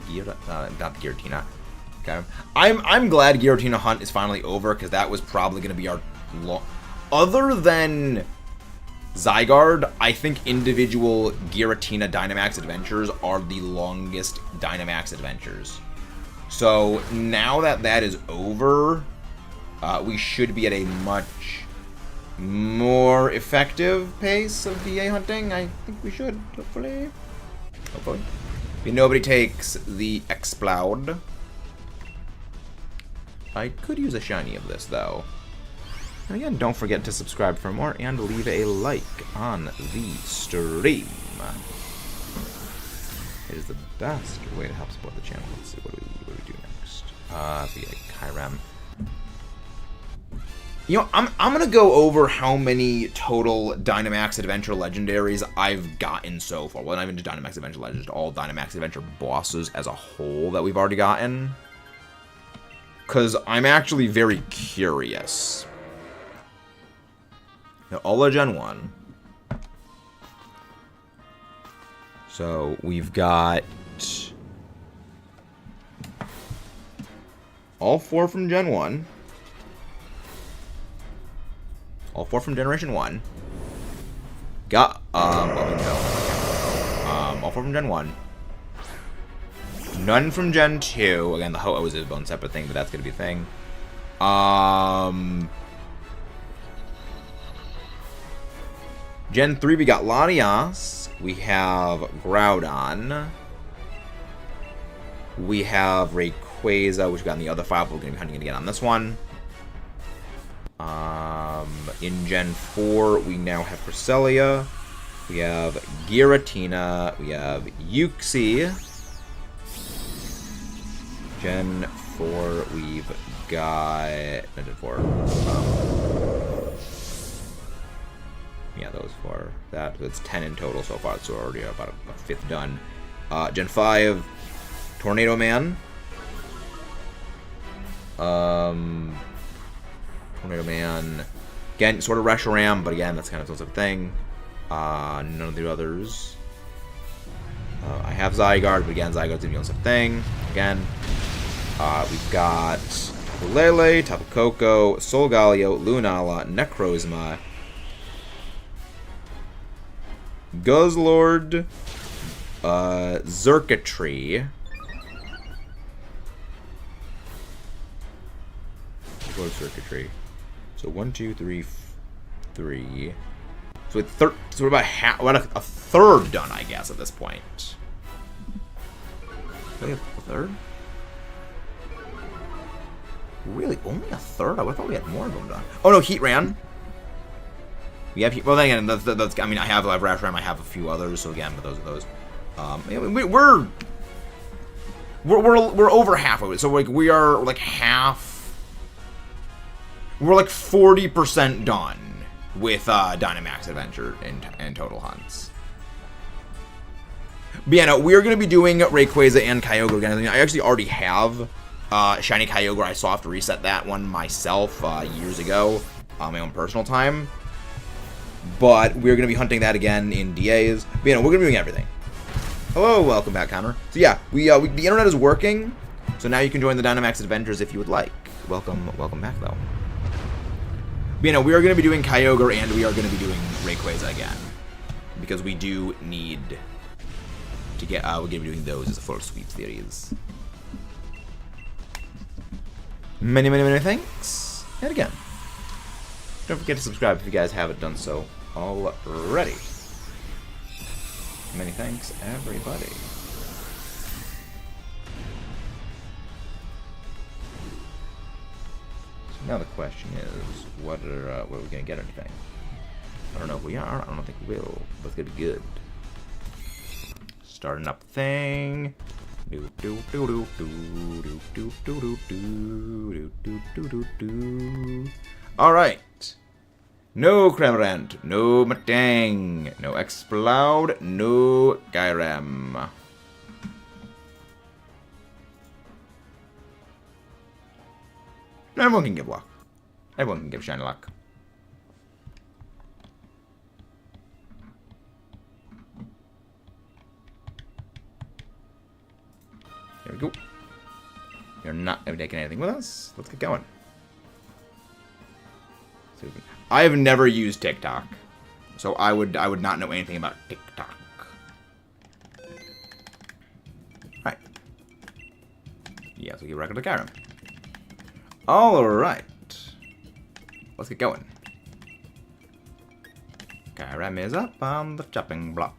not the Giratina. Okay. I'm glad Giratina Hunt is finally over, because that was probably going to be our other than Zygarde, I think individual Giratina Dynamax Adventures are the longest Dynamax Adventures. So now that that is over, we should be at a much more effective pace of DA hunting. I think we should, hopefully. Hopefully. If nobody takes the Explode. I could use a shiny of this, though. And again, don't forget to subscribe for more and leave a like on the stream. It is the best way to help support the channel. Let's see what do we do next. So yeah, Kyurem. You know, I'm gonna go over how many total Dynamax Adventure Legendaries I've gotten so far. Well, not even just Dynamax Adventure Legends, all Dynamax Adventure bosses as a whole that we've already gotten. Because I'm actually very curious. Now, all are Gen 1. So, we've got all 4 from Gen 1. All 4 from Generation 1. Got, well, no. All 4 from Gen 1. None from Gen 2. Again, the Ho-Oh is its own separate thing, but that's going to be a thing. Gen 3, we got Latias. We have Groudon. We have Rayquaza, which we got in the other file, but we're going to be hunting it again on this one. In Gen 4, we now have Cresselia. We have Giratina. We have Uxie. Gen 4, we've got... No, Gen 4. Yeah, those 4. That's 10 in total so far, so we're already about a fifth done. Gen 5, Tornado Man. Tornado Man. Again, sort of Reshiram, but again, that's kind of its own thing. None of the others. I have Zygarde, but again, Zygarde's gonna be its own thing. Again, we've got Lele, Tapu Koko, Solgaleo, Lunala, Necrozma, Guzzlord, Xurkitree. Go to Xurkitree. So 1, 2, 3, 3. So we're about a third done, I guess, at this point. Really, a third? Really, only a third? I thought we had more of them done. Oh no, Heatran. We have, well, then again, that's, I mean, I have Reshiram, I have a few others, so again, but those are those. We're over halfway, so like we are like half. We're like 40% done with Dynamax Adventure and total hunts. But yeah, no, we're gonna be doing Rayquaza and Kyogre again. I actually already have Shiny Kyogre. I soft reset that one myself years ago on my own personal time. But we're going to be hunting that again in DAs. But, you know, we're going to be doing everything. Hello, welcome back, Connor. So, yeah, the internet is working. So now you can join the Dynamax Adventures if you would like. Welcome back, though. But, you know, we are going to be doing Kyogre and we are going to be doing Rayquaza again. Because we do need to get, we're going to be doing those as a full sweep series. Many thanks. And again, don't forget to subscribe if you guys haven't done so already. Many thanks, everybody. So now the question is, what are we gonna get anything? I don't know if we are. I don't think we will, but it's gonna be good. Starting up the thing. All right. No Cramorant, no Matang, no Explode, no Kyurem. Everyone can give luck. Everyone can give shiny luck. There we go. You're not taking anything with us. Let's get going. I have never used TikTok, so I would not know anything about TikTok. Alright. Yes, we get regular Kyurem. Alright. Let's get going. Kyurem is up on the chopping block.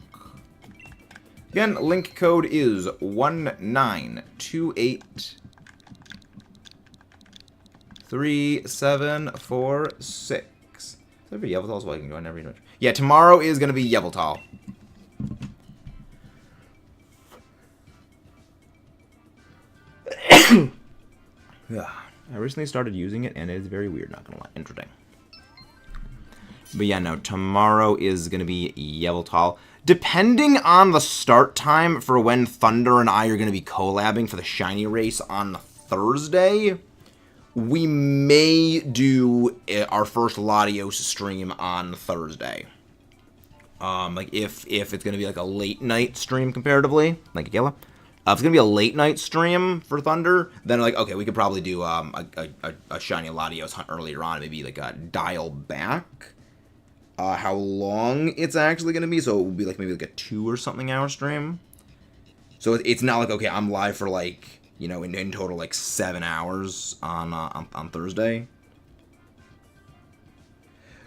Again, link code is 19283746. Is that for Yveltal so I can join every... Yeah, tomorrow is going to be Yveltal. Yeah, I recently started using it, and it is very weird, not going to lie. Interesting. But yeah, no, tomorrow is going to be Yveltal. Depending on the start time for when Thunder and I are going to be collabing for the Shiny Race on Thursday, we may do our first Latios stream on Thursday. Like, if it's going to be, like, a late-night stream comparatively, like Akela. If it's going to be a late-night stream for Thunder, then, like, okay, we could probably do a Shiny Latios hunt earlier on, maybe, like, dial back how long it's actually going to be, so it would be, like, maybe, like, a 2 or something hour stream. So it's not like, okay, I'm live for, like, you know, in total, like, 7 hours on Thursday.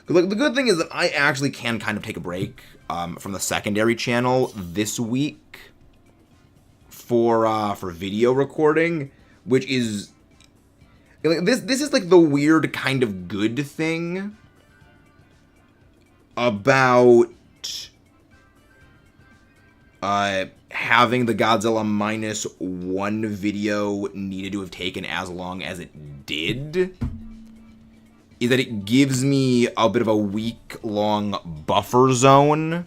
Like, the good thing is that I actually can kind of take a break from the secondary channel this week for video recording, which is, like, this is, like, the weird kind of good thing about having the Godzilla -1 video needed to have taken as long as it did, is that it gives me a bit of a week-long buffer zone,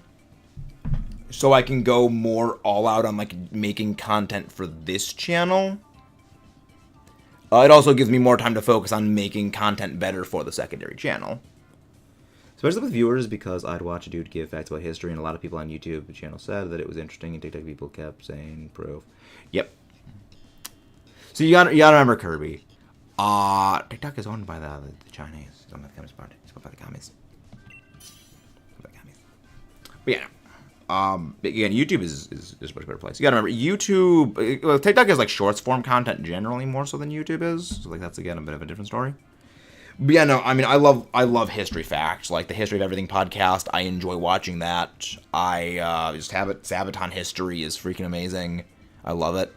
so I can go more all out on, like, making content for this channel. It also gives me more time to focus on making content better for the secondary channel. Especially with viewers, because I'd watch a dude give facts about history, and a lot of people on YouTube, the channel said that it was interesting, and TikTok people kept saying proof. Yep. So you gotta remember Kirby. TikTok is owned by the Chinese. It's owned by the Communist Party. It's owned by the Communists. But yeah, again, YouTube is a much better place. You gotta remember, YouTube, well, TikTok is like shorts form content generally more so than YouTube is. So like that's again a bit of a different story. But yeah, no, I mean, I love history facts, like the History of Everything podcast. I enjoy watching that. I just have it. Sabaton history is freaking amazing. I love it.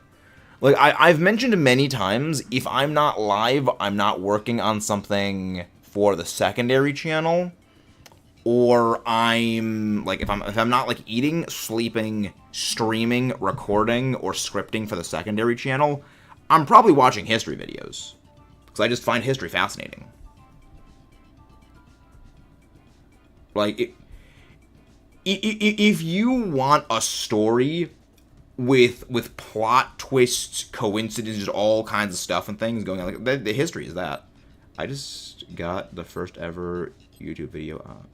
Like, I've mentioned many times, if I'm not live, I'm not working on something for the secondary channel, or I'm, like, if I'm not, like, eating, sleeping, streaming, recording, or scripting for the secondary channel, I'm probably watching history videos, because I just find history fascinating. Like, if you want a story with plot twists, coincidences, all kinds of stuff and things going on, like the history is that. I just got the first ever YouTube video up.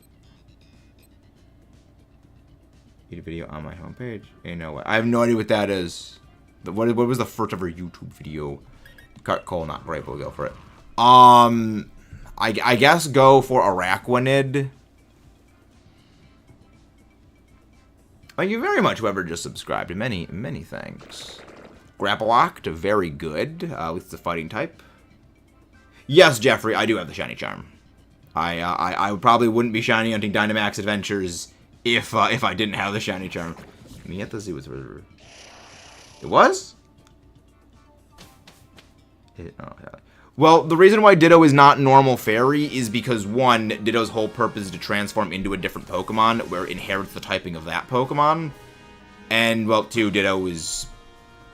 YouTube video on my homepage. You know what? I have no idea what that is. What was the first ever YouTube video? Cole, not great, but we'll go for it. I guess go for Araquanid. Thank you very much, whoever just subscribed. Many, many thanks. Grapplocked, very good. With the fighting type. Yes, Jeffrey, I do have the shiny charm. I probably wouldn't be shiny hunting Dynamax Adventures if I didn't have the shiny charm. Let me get the zoo. It was? Oh, yeah. Well, the reason why Ditto is not normal fairy is because, one, Ditto's whole purpose is to transform into a different Pokemon, where it inherits the typing of that Pokemon. And, well, two, Ditto is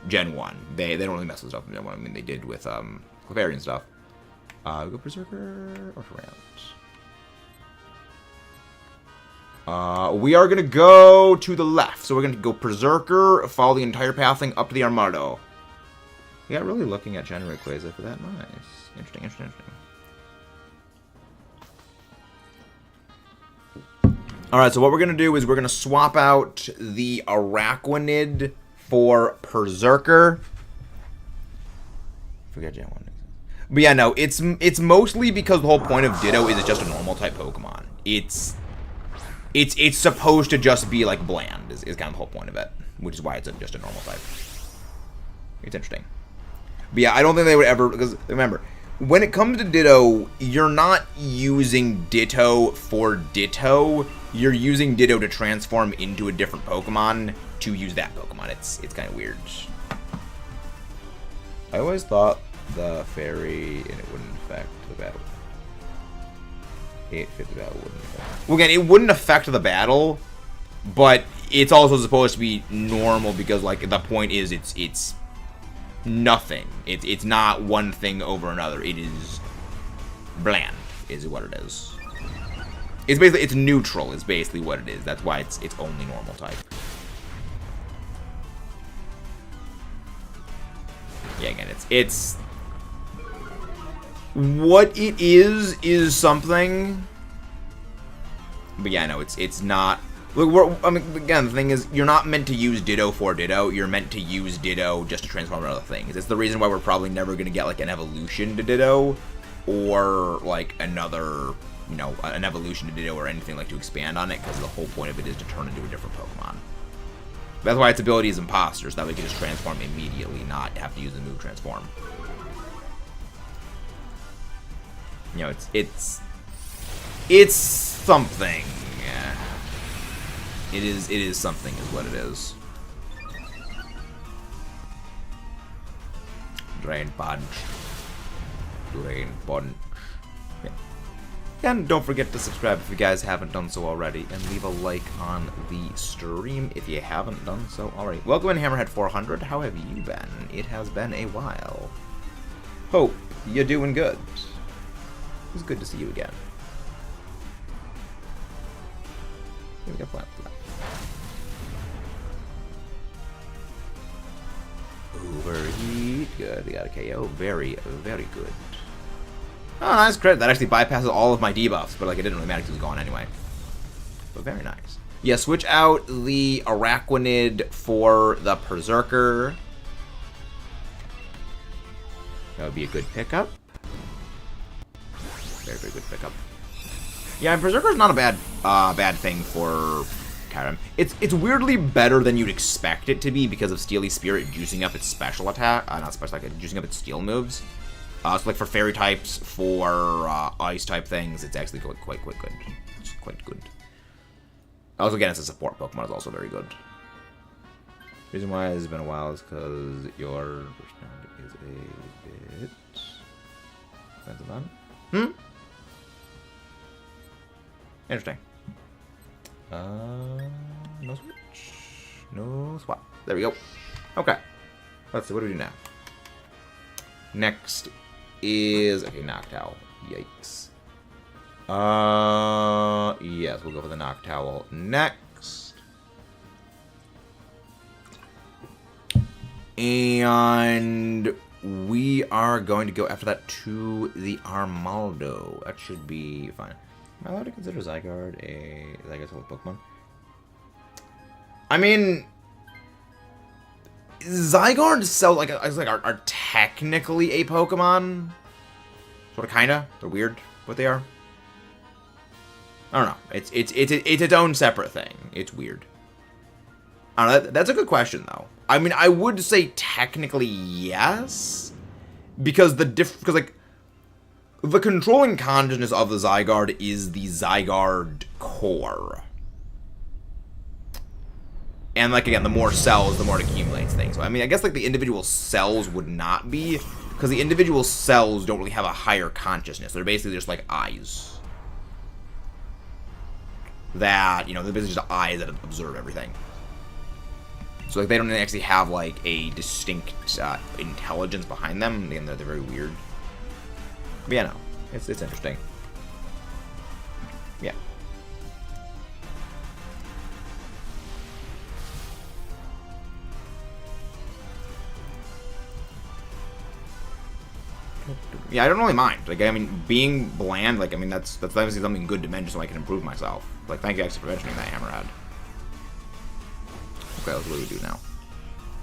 Gen 1. They don't really mess with stuff in Gen 1. I mean, they did with Clefairy and stuff. Go Berserker or Round. We are going to go to the left. So we're going to go Berserker, follow the entire pathing up to the Armado. Yeah, really looking at generate Quasar for that. Nice. Interesting, interesting, interesting. Alright, so what we're going to do is we're going to swap out the Araquanid for Berserker. Forget Gen 1. But yeah, no, it's mostly because the whole point of Ditto is it's just a normal type Pokemon. It's supposed to just be like bland is kind of the whole point of it, which is why it's just a normal type. It's interesting. But yeah, I don't think they would ever, because remember, when it comes to Ditto, you're not using Ditto for Ditto. You're using Ditto to transform into a different Pokemon to use that Pokemon. It's kind of weird. I always thought the fairy and it wouldn't affect the battle. It fit the battle wouldn't affect. Well, again, it wouldn't affect the battle, but it's also supposed to be normal because, like, the point is it's nothing. It's not one thing over another. It is bland, is what it is. It's basically, it's neutral is basically what it is. That's why it's only normal type. Yeah, again, it's what it is something. But yeah, no, it's not. Look, I mean, again, the thing is, you're not meant to use Ditto for Ditto. You're meant to use Ditto just to transform into other things. It's the reason why we're probably never going to get, like, an evolution to Ditto, or, like, another, you know, an evolution to Ditto or anything, like, to expand on it, because the whole point of it is to turn into a different Pokemon. That's why its ability is Imposter, so that we can just transform immediately, not have to use the move Transform. You know, it's something. It is something, is what it is. Drain Punch. Drain Punch. Yeah. And don't forget to subscribe if you guys haven't done so already, and leave a like on the stream if you haven't done so already. Welcome in Hammerhead 400. How have you been? It has been a while. Hope you're doing good. It's good to see you again. Here we go, flat. Overheat. Good. We got a KO. Very, very good. Oh, nice crit. That actually bypasses all of my debuffs, but like it didn't really matter because it was gone anyway. But very nice. Yeah, switch out the Araquanid for the Berserker. That would be a good pickup. Very, very good pickup. Yeah, Berserker's not a bad thing for Kyurem. It's weirdly better than you'd expect it to be because of Steely Spirit juicing up its special attack. Not special attack, juicing up its steel moves. So like for fairy types, for ice type things, it's actually quite good. It's quite good. Also, again, it's a support Pokemon. It's also very good. The reason why it's been a while is because your personality is a bit... That's about it. Interesting. No switch. No swap. There we go. Okay. Let's see. What do we do now? Next is... Okay, Noctowl. Yikes. Yes, we'll go for the Noctowl next. And we are going to go after that to the Armaldo. That should be fine. Am I allowed to consider Zygarde a Pokemon? I mean, Zygarde cells are technically a Pokemon. Sort of, kinda. They're weird what they are. I don't know. It's its own separate thing. It's weird. I don't know. That's a good question though. I mean, I would say technically yes, because like. The controlling consciousness of the Zygarde is the Zygarde core. And, like, again, the more cells, the more it accumulates things. So, I mean, I guess, like, the individual cells would not be, because the individual cells don't really have a higher consciousness. They're basically just, like, eyes. That, you know, they're basically just eyes that observe everything. So, like, they don't actually have, like, a distinct intelligence behind them. Again, they're very weird. But yeah, no, it's interesting. Yeah. Yeah, I don't really mind. Like, I mean, being bland, like, I mean, that's obviously something good to mention so I can improve myself. Like, thank you actually for mentioning that, Hammerhead. Okay, let's what do we do now?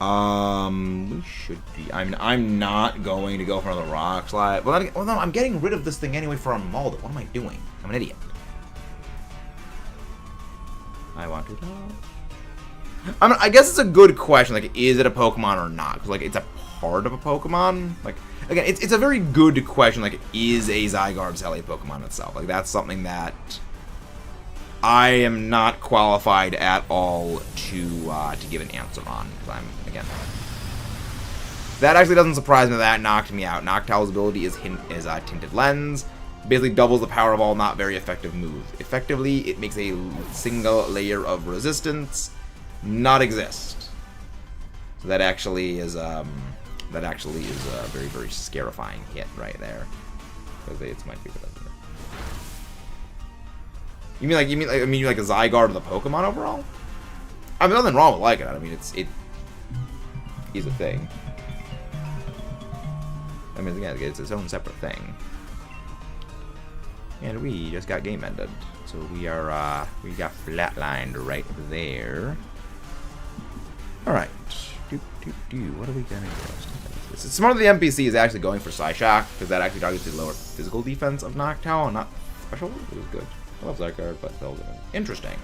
We should be... I mean, I'm not going to go for another rock slide. Well, no, I'm getting rid of this thing anyway for Armaldo. What am I doing? I'm an idiot. I want to know. I mean, I guess it's a good question. Like, is it a Pokemon or not? Because, like, it's a part of a Pokemon. Like, again, it's a very good question. Like, is a Zygarde Cell a Pokemon itself? Like, that's something that I am not qualified at all to give an answer on. Because I'm, again, that actually doesn't surprise me. That knocked me out. Noctowl's ability is Tinted Lens. Basically doubles the power of all not very effective moves. Effectively, it makes a single layer of resistance not exist. So that actually is a very, very scarifying hit right there. Because it's my favorite. You mean like a Zygarde of the Pokemon overall? I mean, nothing wrong with liking it. I mean, it is a thing. I mean, again, it's its own separate thing. And we just got game ended. So we got flatlined right there. Alright. What are we gonna do? It's smart that the NPC is actually going for Psyshock, because that actually targets the lower physical defense of Noctowl, and not special. It was good. I love Zygarde, but interesting.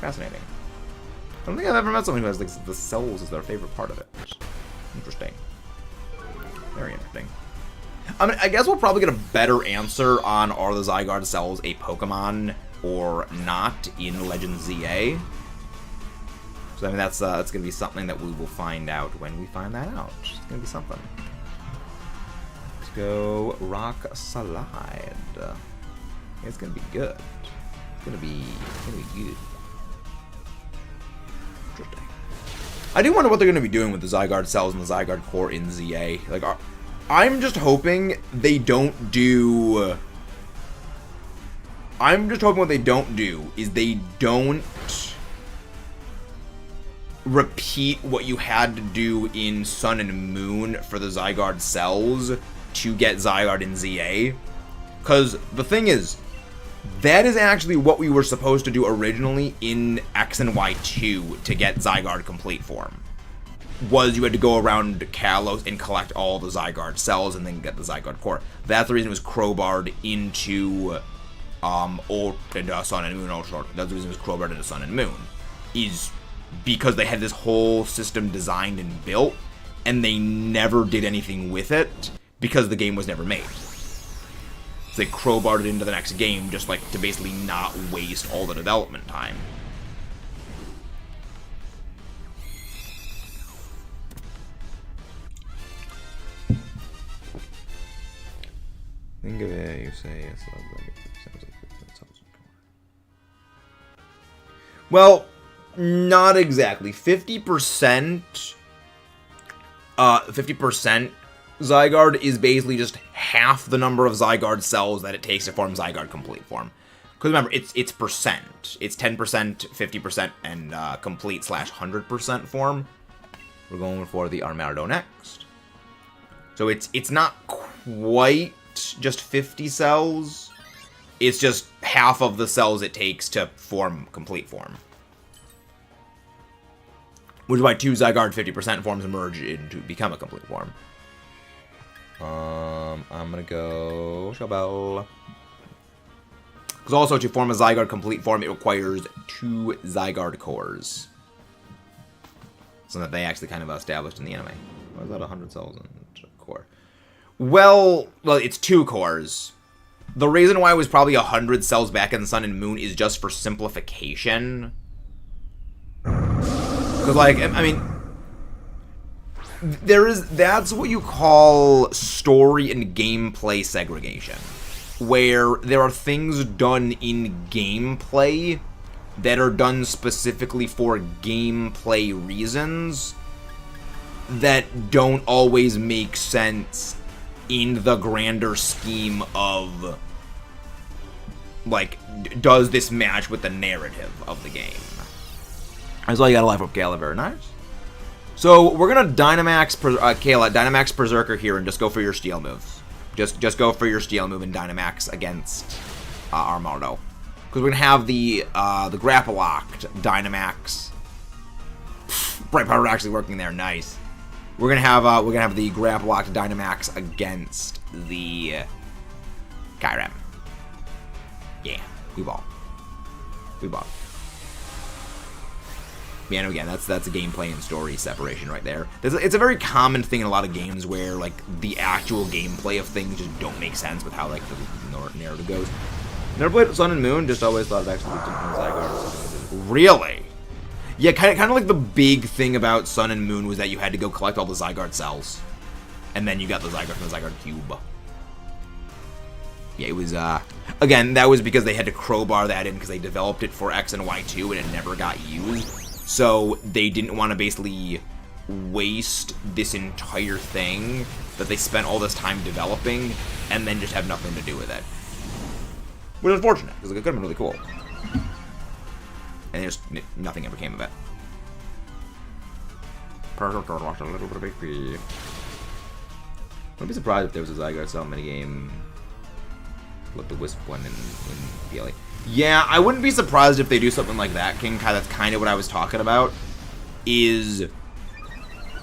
Fascinating. I don't think I've ever met someone who has like the cells as their favorite part of it. Interesting. Very interesting. I mean, I guess we'll probably get a better answer on are the Zygarde cells a Pokemon or not in Legend ZA. So I mean, that's going to be something that we will find out when we find that out. It's going to be something. Let's go Rock Slide. It's going to be good. It's going to be good. Interesting. I do wonder what they're going to be doing with the Zygarde cells and the Zygarde core in ZA. Like, I'm just hoping they don't do... I'm just hoping what they don't do is they don't repeat what you had to do in Sun and Moon for the Zygarde cells to get Zygarde in ZA. Because the thing is, that is actually what we were supposed to do originally in X and Y2 to get Zygarde complete form. Was you had to go around Kalos and collect all the Zygarde cells and then get the Zygarde core. That's the reason it was crowbarred into Sun and Moon Ultra. That's the reason it was crowbarred into Sun and Moon. Is because they had this whole system designed and built, and they never did anything with it because the game was never made. So they crowbarred it into the next game just like to basically not waste all the development time. Think of it, you say it's lovely. Sounds like it sounds like. Well, not exactly. 50%. 50% Zygarde is basically just half the number of Zygarde cells that it takes to form Zygarde complete form. Because remember, it's percent. It's 10%, 50%, and complete / 100% form. We're going for the Armaldo next. So it's not quite just 50 cells. It's just half of the cells it takes to form complete form. Which is why 2 Zygarde 50% forms emerge to become a complete form. I'm gonna go Shellbell. Because also to form a Zygarde complete form, it requires 2 Zygarde cores. Something that they actually kind of established in the anime. Why is that 100 cells in a core? Well, it's 2 cores. The reason why it was probably 100 cells back in Sun and Moon is just for simplification. Because, like, I mean, that's what you call story and gameplay segregation. Where there are things done in gameplay that are done specifically for gameplay reasons that don't always make sense in the grander scheme of, like, does this match with the narrative of the game? That's all you got a life up, Kayla. Very nice. So we're gonna Dynamax Kayla, Dynamax Berserker here, and just go for your steel moves. Just go for your steal move in Dynamax against Armaldo. Because we're going to have the grapple locked Dynamax. Bright Powder actually working there. Nice. We're gonna have the grapple locked Dynamax against the Kyurem. Yeah, we ball. Yeah, and again, that's a gameplay and story separation right there. It's a very common thing in a lot of games where like the actual gameplay of things just don't make sense with how like the narrative goes. Never played Sun and Moon. Just always thought of exclude Zygarde. Really? Yeah, kind of like the big thing about Sun and Moon was that you had to go collect all the Zygarde cells, and then you got the Zygarde from the Zygarde cube. Yeah, it was, again, that was because they had to crowbar that in because they developed it for X and Y2 and it never got used. So they didn't want to basically waste this entire thing that they spent all this time developing and then just have nothing to do with it. Which is unfortunate, because it could have been really cool. And just nothing ever came of it. Perfect, watch a little bit of HP. I'd be surprised if there was a Zygarde cell minigame. Let the Wisp one in PLA. Yeah, I wouldn't be surprised if they do something like that, King. That's kind of what I was talking about. I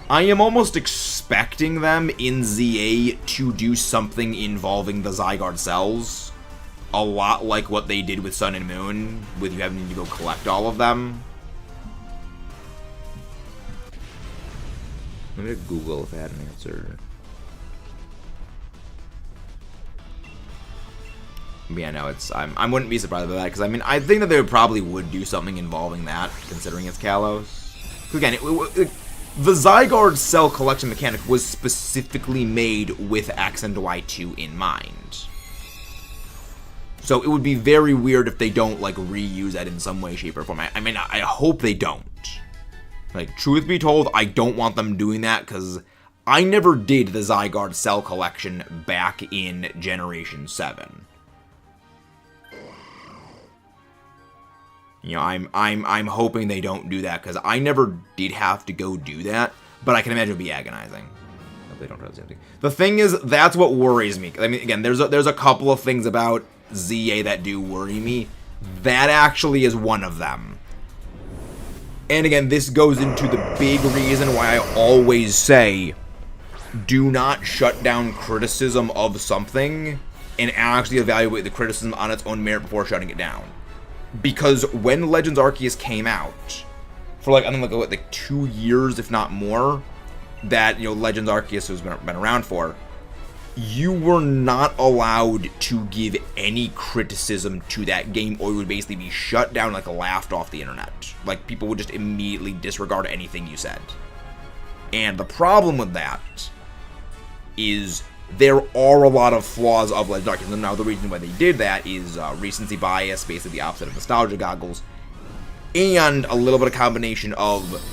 am almost expecting them in ZA to do something involving the Zygarde cells. A lot like what they did with Sun and Moon, with you having to go collect all of them. Let me Google if I had an answer. Yeah, no, I wouldn't be surprised by that, because I mean, I think that they probably would do something involving that, considering it's Kalos. Again, the Zygarde cell collection mechanic was specifically made with X and Y2 in mind. So it would be very weird if they don't, like, reuse that in some way, shape, or form. I mean, I hope they don't. Like, truth be told, I don't want them doing that, because I never did the Zygarde cell collection back in Generation 7. You know, I'm hoping they don't do that, because I never did have to go do that, but I can imagine it would be agonizing. If they don't try the same thing. The thing is, that's what worries me. I mean, again, there's a couple of things about ZA that do worry me. That actually is one of them. And again, this goes into the big reason why I always say, do not shut down criticism of something and actually evaluate the criticism on its own merit before shutting it down. Because when Legends Arceus came out, for like, I think like 2 years, if not more, that, you know, Legends Arceus has been around for, you were not allowed to give any criticism to that game, or you would basically be shut down, like laughed off the internet. Like, people would just immediately disregard anything you said. And the problem with that is there are a lot of flaws of Legends Arceus. Now, the reason why they did that is recency bias, basically the opposite of nostalgia goggles, and a little bit of combination of,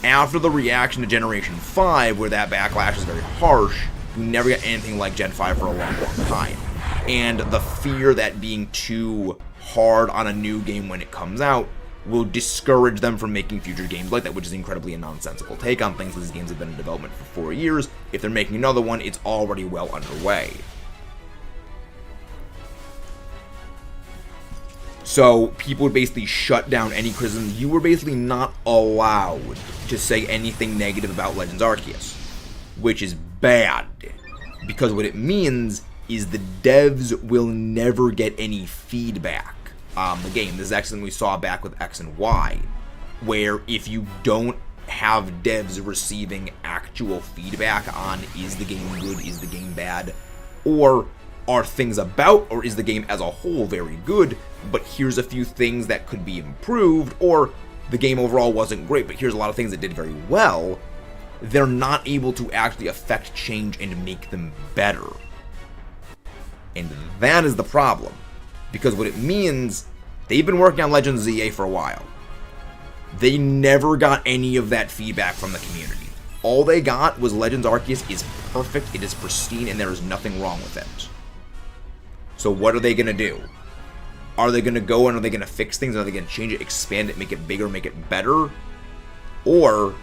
after the reaction to Generation 5, where that backlash is very harsh, you never get anything like Gen 5 for a long, long time. And the fear that being too hard on a new game when it comes out will discourage them from making future games like that, which is incredibly a nonsensical take on things. These games have been in development for 4 years. If they're making another one, it's already well underway. So people would basically shut down any criticism. You were basically not allowed to say anything negative about Legends Arceus, which is bad, because what it means is the devs will never get any feedback on the game. This is actually something we saw back with X and Y, where if you don't have devs receiving actual feedback on, is the game good, is the game bad, or are things about, or is the game as a whole very good, but here's a few things that could be improved, or the game overall wasn't great, but here's a lot of things that did very well, they're not able to actually affect change and make them better. And that is the problem. Because what it means, they've been working on Legends ZA for a while. They never got any of that feedback from the community. All they got was Legends Arceus is perfect, it is pristine, and there is nothing wrong with it. So what are they going to do? Are they going to go and are they going to fix things? Are they going to change it, expand it, make it bigger, make it better? Or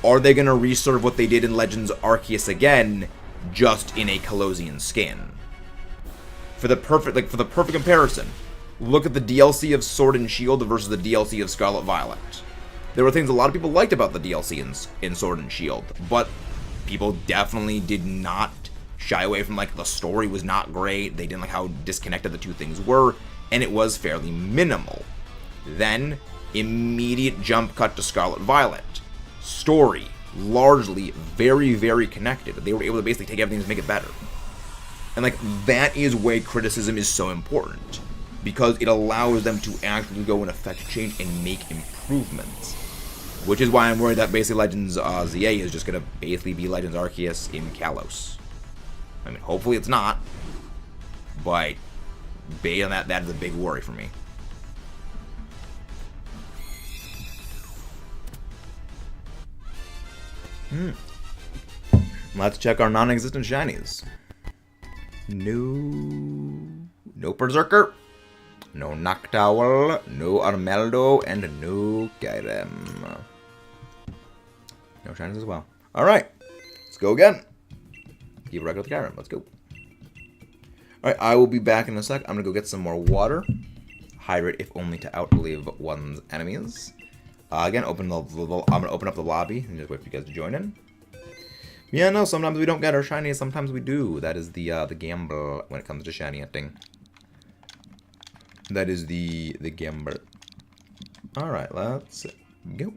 are they going to reserve what they did in Legends Arceus again just in a Colossian skin. For the perfect comparison, look at the DLC of Sword and Shield versus the DLC of Scarlet Violet. There were things a lot of people liked about the DLC in Sword and Shield, but people definitely did not shy away from, like, the story was not great, they didn't like how disconnected the two things were, and it was fairly minimal. Then, immediate jump cut to Scarlet Violet. Story, largely very, very connected. They were able to basically take everything to make it better. And, like, that is why criticism is so important, because it allows them to actually go and affect change and make improvements. Which is why I'm worried that basically Legends ZA is just going to basically be Legends Arceus in Kalos. I mean, hopefully it's not, but based on that is a big worry for me. Let's check our non-existent shinies. No Berserker, no Noctowl, no Armeldo, and no Kyurem. No shinies as well. Alright, let's go again. Keep record with Kyurem. Let's go. Alright, I will be back in a sec. I'm going to go get some more water. Hydrate, if only to outlive one's enemies. Again, I'm going to open up the lobby and just wait for you guys to join in. Yeah, no, sometimes we don't get our shinies, sometimes we do. That is the gamble when it comes to shiny hunting. That is the gamble. Alright, let's go.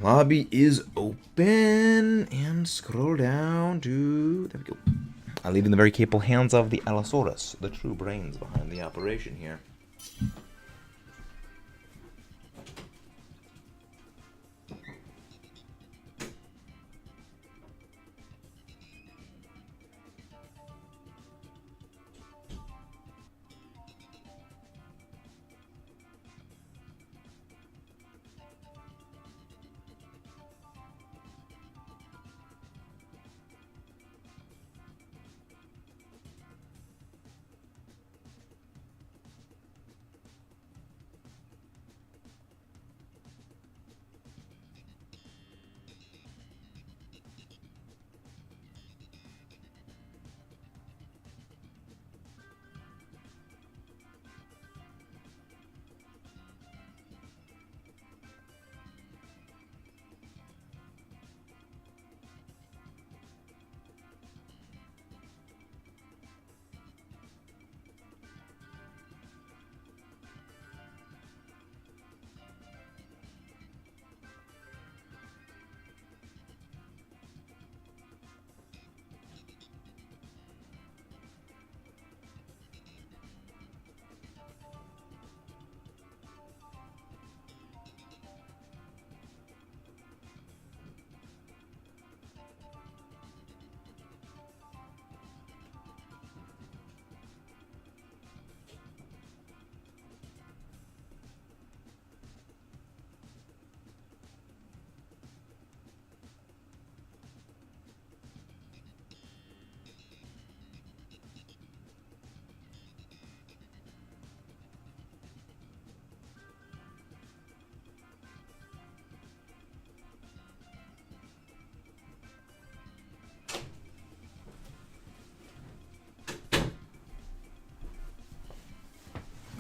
Lobby is open, and scroll down to... There we go. I leave in the very capable hands of the Allosaurus, the true brains behind the operation here.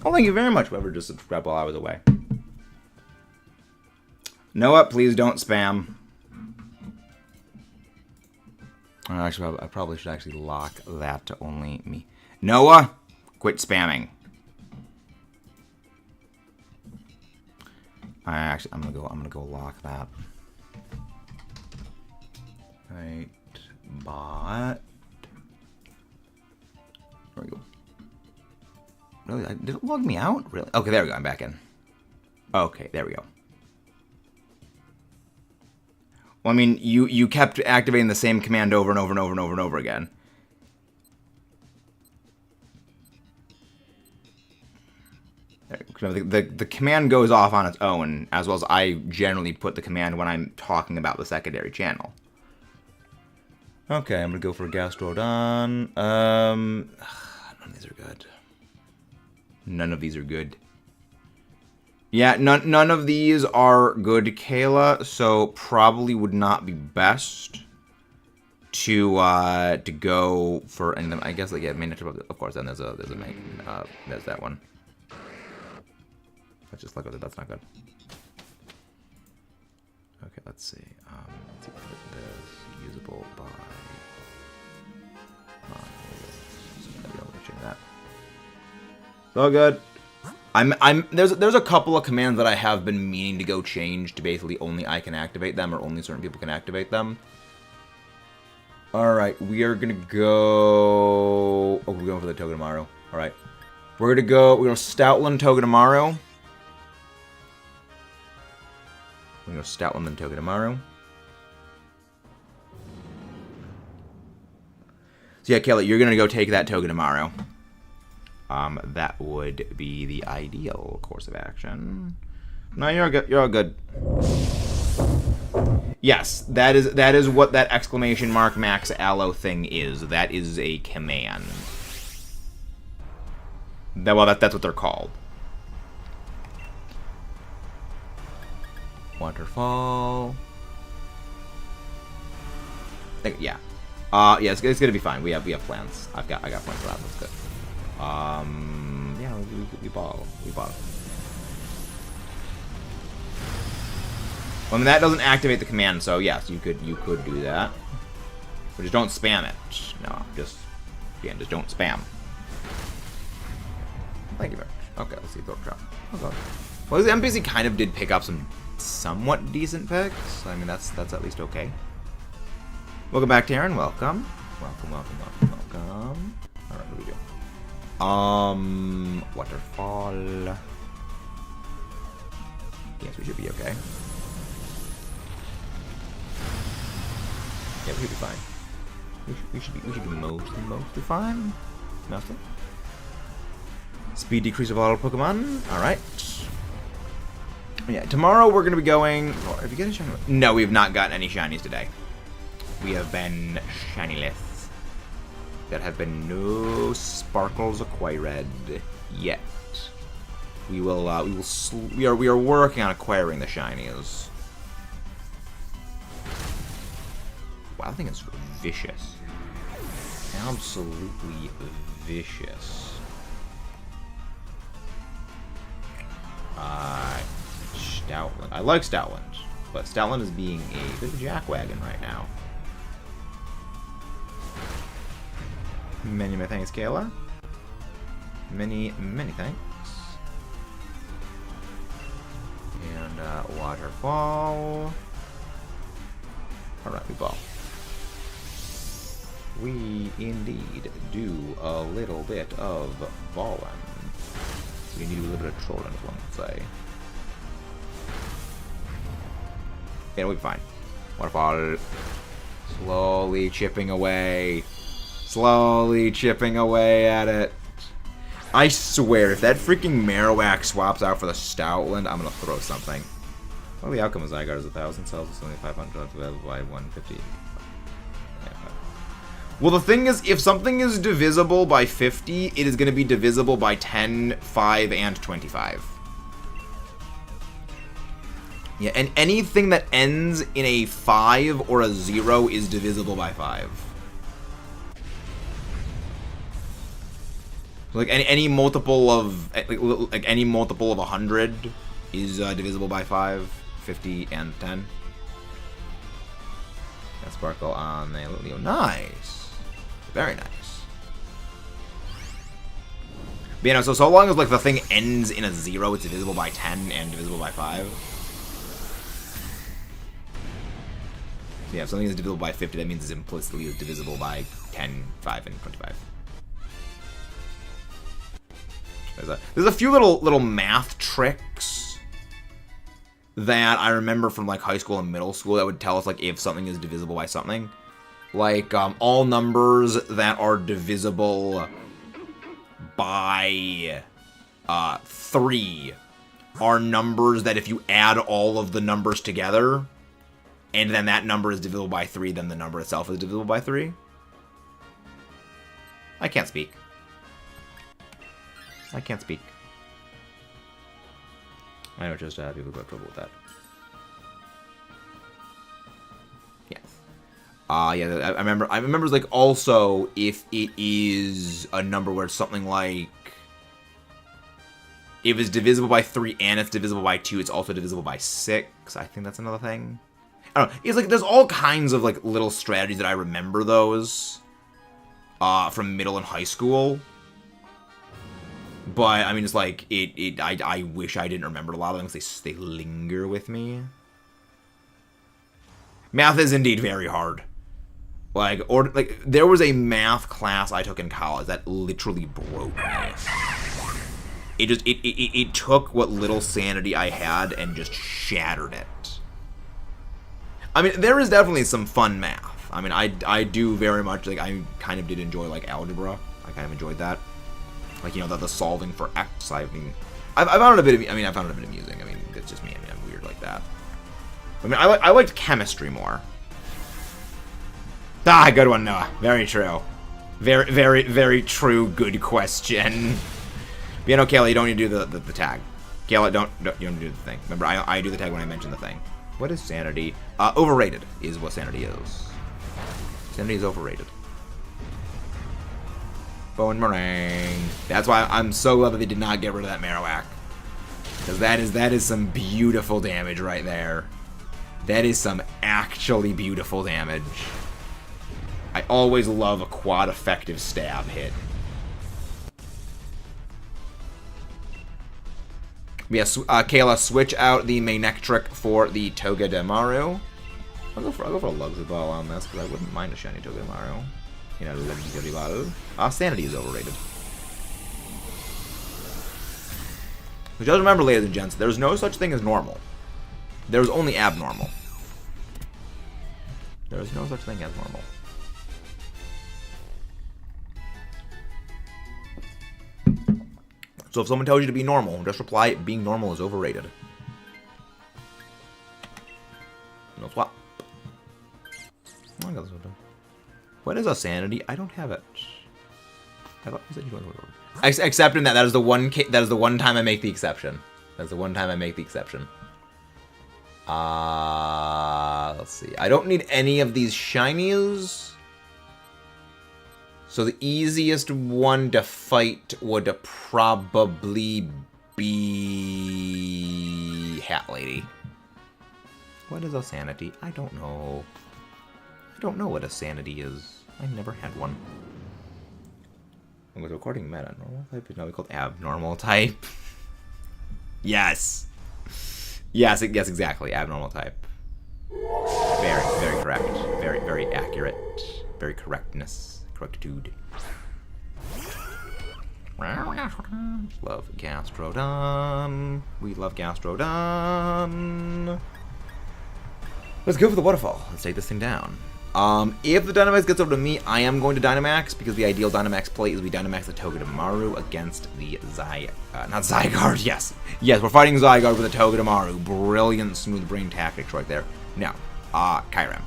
Oh, thank you very much, whoever just subscribed while I was away. Noah, please don't spam. Actually, I probably should actually lock that to only me. Noah, quit spamming. I'm gonna go lock that. Right, bot. There we go. Really? Did it log me out? Really? Okay, there we go. I'm back in. Okay, there we go. Well, I mean, you kept activating the same command over and over and over and over and over again. The command goes off on its own, as well as I generally put the command when I'm talking about the secondary channel. Okay, I'm gonna go for Gastrodon. None of these are good. None of these are good. Yeah, none of these are good, Kayla, so probably would not be best to go for, and I guess like yeah, main of course. Then there's a main there's that one. Let's just look at it. That's not good. Okay, let's see. Let's see if this usable by. That. So good. There's a couple of commands that I have been meaning to go change to basically only I can activate them or only certain people can activate them. Alright, we are gonna go... Oh, we're going for the Togedemaru. Alright. We're gonna Stoutland Togedemaru. We're gonna Stoutland and Togedemaru. So yeah, Kelly, you're gonna go take that Togedemaru. That would be the ideal course of action. No, you're good. You're all good. Yes, that is what that exclamation mark max allo thing is. That is a command. That's what they're called. Waterfall. Yeah. Yeah, it's gonna be fine. We have plans. I got plans for that. That's good. Yeah, we bought. Well, I mean, that doesn't activate the command, so yes, you could do that. But just don't spam it. No, just don't spam. Thank you very much. Okay, let's see, throat trap. Okay. Well, the NPC kind of did pick up some somewhat decent picks. I mean, that's at least okay. Welcome back, Taryn. Welcome. Welcome. Alright, what do we do? Waterfall. Yes, we should be okay. Yeah, we should be fine. We should be mostly fine. Nothing. Speed decrease of all Pokemon. Alright. Yeah, tomorrow we're gonna be going. Oh, have you got a shiny? No, we have not gotten any shinies today. We have been shinyless. There have been no sparkles acquired yet. We are working on acquiring the shinies. Wow, that thing is vicious. Absolutely vicious. Stoutland. I like Stoutland, but Stoutland is being a bit of a jackwagon right now. Many thanks, Kayla. Many thanks. And waterfall. Alright, we ball. We indeed do a little bit of balling. We need a little bit of trolling, as one would say. Yeah, we'll be fine. Waterfall. Slowly chipping away. Slowly chipping away at it. I swear, if that freaking Marowak swaps out for the Stoutland, I'm gonna throw something. Well, the outcome of Zygarde is 1,000 cells, it's only 500 divided by 150. Yeah. Well, the thing is, if something is divisible by 50, it is gonna be divisible by 10, 5, and 25. Yeah, and anything that ends in a 5 or a 0 is divisible by 5. Like any multiple of any multiple of 100 is divisible by 5, 50, and 10. Got Sparkle on the Leo. Nice, very nice. But, you know, so long as like the thing ends in a 0, it's divisible by 10 and divisible by 5. So yeah, if something is divisible by 50, that means it's implicitly divisible by 10, 5, and 25. There's a few little math tricks that I remember from like high school and middle school that would tell us like if something is divisible by something. Like all numbers that are divisible by 3 are numbers that if you add all of the numbers together and then that number is divisible by 3, then the number itself is divisible by 3. I can't speak. I can't speak. I know just people who have trouble with that. Yes. Yeah, I remember. I remember, like, also if it is a number where it's something like if it's divisible by 3 and it's divisible by 2, it's also divisible by 6. I think that's another thing. I don't know. It's like there's all kinds of like little strategies that I remember those from middle and high school. But I mean, it's like I wish I didn't remember a lot of them because they linger with me. Math is indeed very hard. Like there was a math class I took in college that literally broke me. It took what little sanity I had and just shattered it. I mean, there is definitely some fun math. I mean, I do very much, like, I kind of did enjoy, like, algebra. I kind of enjoyed that. Like, you know, the solving for X. I found it a bit amusing. I mean, it's just me. I mean, I'm weird like that. I mean, I liked chemistry more. Ah, good one, Noah. Very true. Very, very, very true. Good question. But, you know, Kayla, you don't need to do the tag. Kayla, you don't do the thing. Remember, I do the tag when I mention the thing. What is sanity? Overrated is what sanity is. Sanity is overrated. Bone meringue. That's why I'm so glad that they did not get rid of that Marowak. Because that is some beautiful damage right there. That is some actually beautiful damage. I always love a quad effective stab hit. Yes, Kayla, switch out the Manectric for the Togedemaru. I'll go for a Luxy Ball on this, because I wouldn't mind a shiny Togedemaru. You know, Luxy Ball. Sanity is overrated. But just remember, ladies and gents, there's no such thing as normal. There's only abnormal. There is no such thing as normal. So if someone tells you to be normal, just reply, being normal is overrated. No swap. Oh, I got this one done. What is a sanity? I don't have it. I thought you said you don't have it. Except in that is the one time I make the exception. That's the one time I make the exception. Let's see. I don't need any of these shinies. So the easiest one to fight would probably be Hat Lady. What is a sanity? I don't know. I don't know what a sanity is. I never had one. I was recording meta. Normal type is now called abnormal type. Yes. Yes, exactly. Abnormal type. Very, very correct. Very, very accurate. Very correctness. Correctitude. Love Gastrodon. We love Gastrodon. Let's go for the waterfall. Let's take this thing down. If the Dynamax gets over to me, I am going to Dynamax, because the ideal Dynamax play is we Dynamax the Togedemaru against the not Zygarde, yes. Yes, we're fighting Zygarde with a Togedemaru. Brilliant smooth brain tactics right there. Now, Kyurem.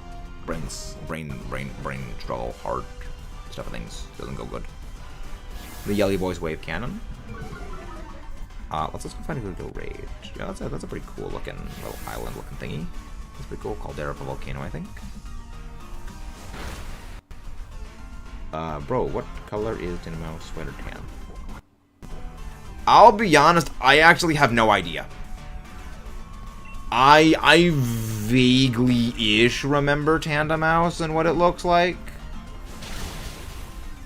Brain struggle hard. Stuff of things doesn't go good. The Yelly Boys Wave Cannon. Let's go find a good little rage. Yeah, that's a pretty cool looking little island looking thingy. That's pretty cool. Caldera for Volcano, I think. Bro, what color is Dynamo Sweater Tan? I'll be honest, I actually have no idea. I vaguely-ish remember Tandemaus and what it looks like.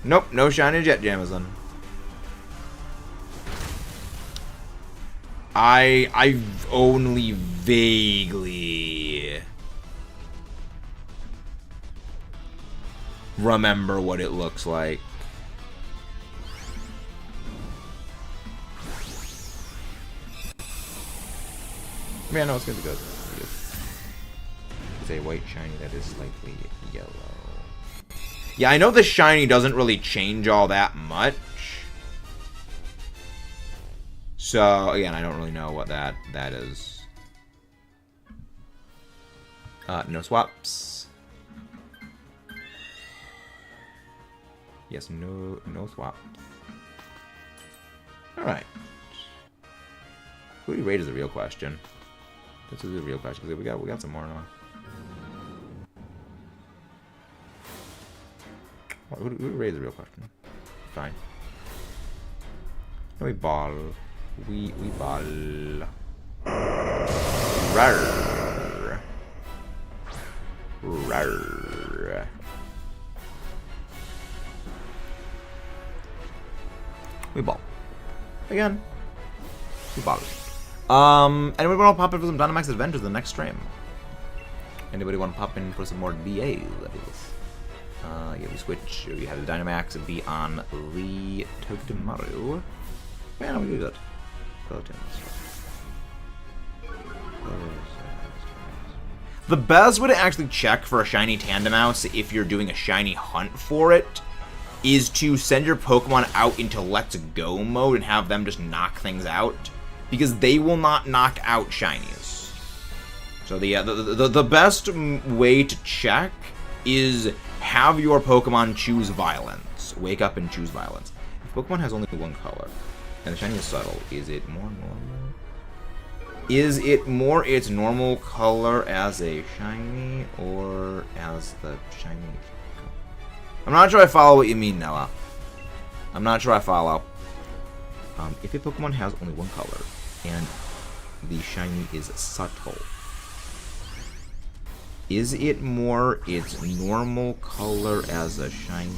Nope, no shiny Jet Jamazon. I only vaguely remember what it looks like. Yeah, no, it's gonna be good. It's a white shiny that is slightly yellow. Yeah, I know the shiny doesn't really change all that much. So, again, I don't really know what that is. No swaps. Yes, no swaps. Alright. Who do you rate is a real question. This is a real question, because we got some more now. Who raised the real question? Fine. We ball. We ball. Rawr. Rawr. We ball. Again. We ball. Anybody want to pop in for some Dynamax Adventure the next stream? Anybody want to pop in for some more DA levels? Yeah, we switch. We have the Dynamax be on the Togedemaru. Yeah, we do that. The best way to actually check for a shiny Tandemaus if you're doing a shiny hunt for it is to send your Pokemon out into Let's Go mode and have them just knock things out, because they will not knock out shinies. So the best way to check is have your Pokemon choose violence. Wake up and choose violence. If Pokemon has only one color and the shiny is subtle, is it more normal? Is it more its normal color as a shiny or as the shiny? I'm not sure I follow what you mean, Noah. I'm not sure I follow. If a Pokemon has only one color and the shiny is subtle, is it more its normal color as a shiny?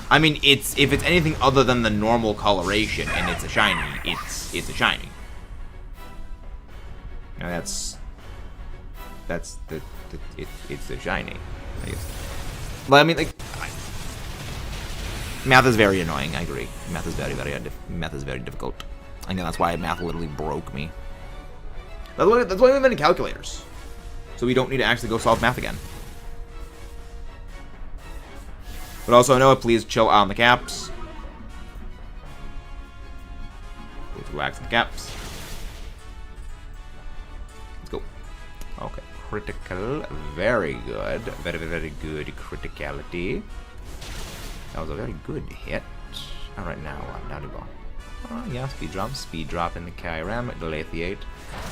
I mean, if it's anything other than the normal coloration and it's a shiny, it's a shiny. Now it's a shiny, I guess. But I mean, like, math is very annoying. I agree. Math is very difficult. I know that's why math literally broke me. That's why we invented calculators, so we don't need to actually go solve math again. But also, Noah, please chill on the caps. Please relax on the caps. Let's go. Okay. Critical. Very good. Very good criticality. That was a very good hit. Alright, now to go. Yeah, speed drop in the Kyurem, Delathiate.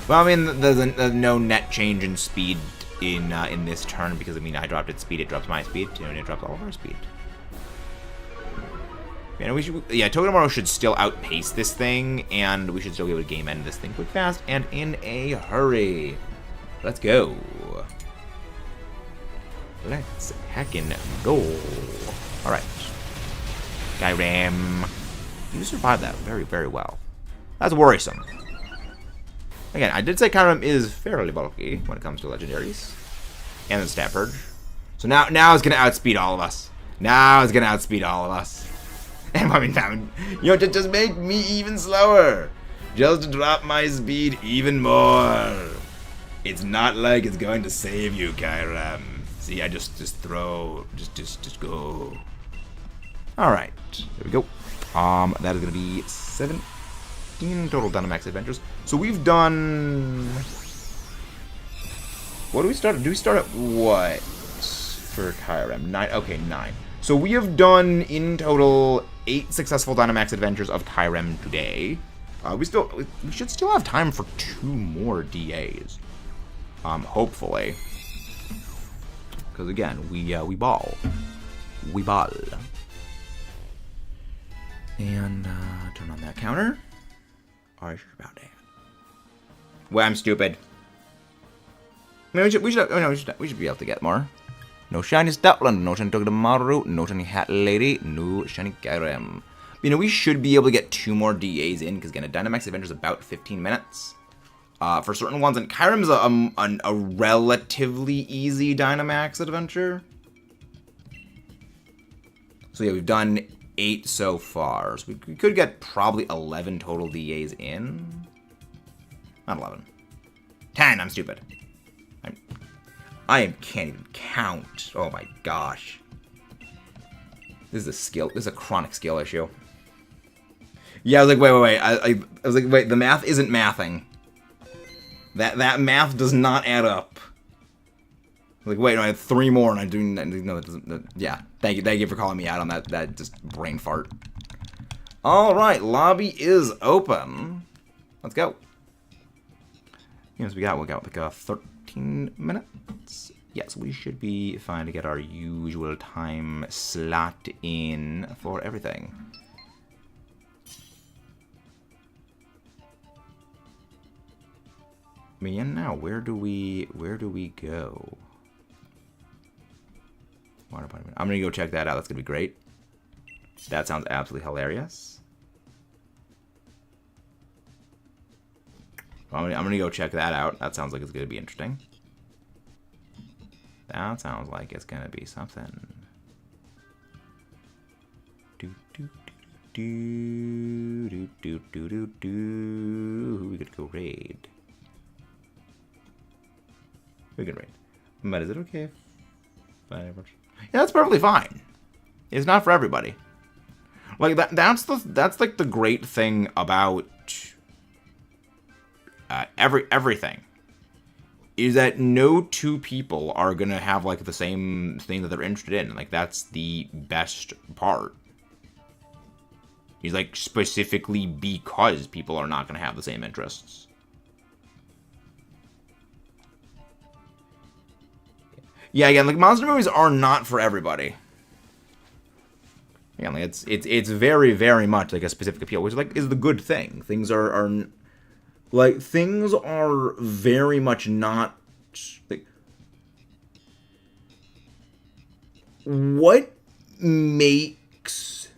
Well, I mean, there's no net change in speed in this turn, because I mean, I dropped its speed, it drops my speed, and it drops all of our speed. Yeah, Togedemaru should still outpace this thing, and we should still be able to game end this thing quick, fast, and in a hurry. Let's go. Let's heckin' go. Alright. Kyurem. You survived that very, very well. That's worrisome. Again, I did say Kyurem is fairly bulky when it comes to legendaries. And the stat purge. So now it's gonna outspeed all of us. Now it's gonna outspeed all of us. And I mean, you know, just make me even slower. Just drop my speed even more. It's not like it's going to save you, Kyurem. See, I just throw, just go. All right, there we go. That is gonna be 17 total Dynamax Adventures. So we've done. What do we start? Do we start at what for Kyurem? 9. Okay, 9. So we have done in total 8 successful Dynamax Adventures of Kyurem today. We should still have time for 2 more DAs. Hopefully. Because again, we ball. We ball. And turn on that counter. Alright, sure about that. Well, I'm stupid. I mean, we should be able to get more. No shiny Stoutland, no shiny Togedemaru, no shiny Hat Lady, no shiny Kyurem. You know, we should be able to get 2 more DAs in, because again, a Dynamax Adventure is about 15 minutes. For certain ones, and Kyurem's a relatively easy Dynamax Adventure. So yeah, we've done 8 so far. So we could get probably 11 total DAs in. Not 11. 10, I'm stupid. I can't even count. Oh my gosh. This is a skill. This is a chronic skill issue. Yeah, I was like, wait. I was like, wait, the math isn't mathing. That math does not add up. Like, wait, no, I have 3 more, and I'm doing that. No, it doesn't. Yeah, thank you for calling me out on that just brain fart. All right, lobby is open. Let's go. Yes, we got like 13 minutes. yes, we should be fine to get our usual time slot in for everything. I mean, yeah, now, where do we go? Water Party. I'm gonna go check that out. That's gonna be great. That sounds absolutely hilarious. I'm gonna go check that out. That sounds like it's gonna be interesting. That sounds like it's gonna be something. Do do do do do do do do. We could go raid. We can raid. But is it okay if yeah, that's perfectly fine. It's not for everybody. Like that's like the great thing about everything is that no two people are gonna have like the same thing that they're interested in. Like that's the best part. Is like specifically because people are not gonna have the same interests. Yeah, again, like monster movies are not for everybody. Again, like it's very, very much like a specific appeal, which like is the good thing. Things are like things are very much not like what makes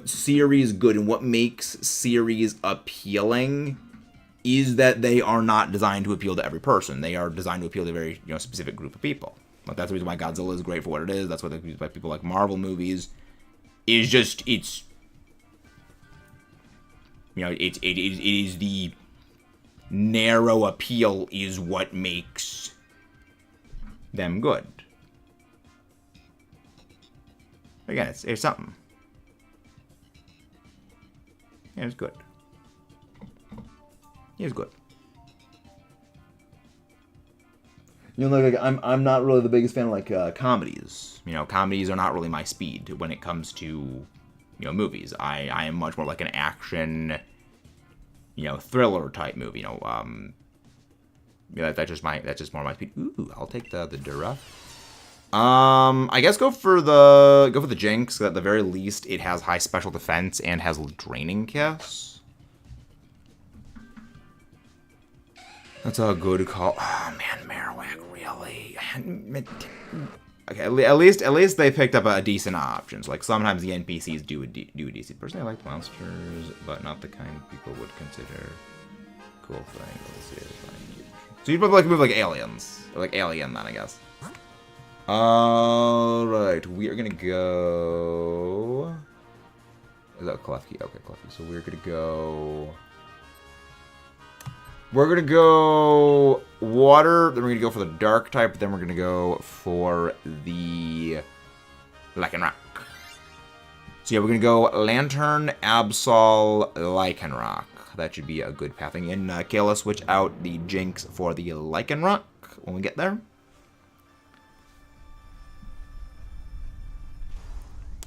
series good and what makes series appealing is that they are not designed to appeal to every person. They are designed to appeal to a very specific group of people. Like that's the reason why Godzilla is great for what it is. That's why people like Marvel movies. Is just it is the narrow appeal is what makes them good. Again, it's something. Yeah, it's good. It's good. Like I'm not really the biggest fan of like comedies. Comedies are not really my speed when it comes to movies. I am much more like an action, thriller type movie. That's just more my speed. Ooh, I'll take the Dura. I guess go for the Jinx. At the very least, it has high special defense and has draining kiss. That's a good call. Oh man, Marowak, really? Okay, at least they picked up a decent options. Like sometimes the NPCs do a decent. Personally, I like monsters, but not the kind people would consider cool things. So you'd probably like move like aliens, or like Alien, then I guess. All right, we are gonna go. Is that Klefki? Okay, Klefki. So we're gonna go. We're going to go water, then we're going to go for the dark type, then we're going to go for the Lycanroc. So yeah, we're going to go Lantern, Absol, Lycanroc. That should be a good pathing. And Kayla, switch out the Jinx for the Lycanroc when we get there.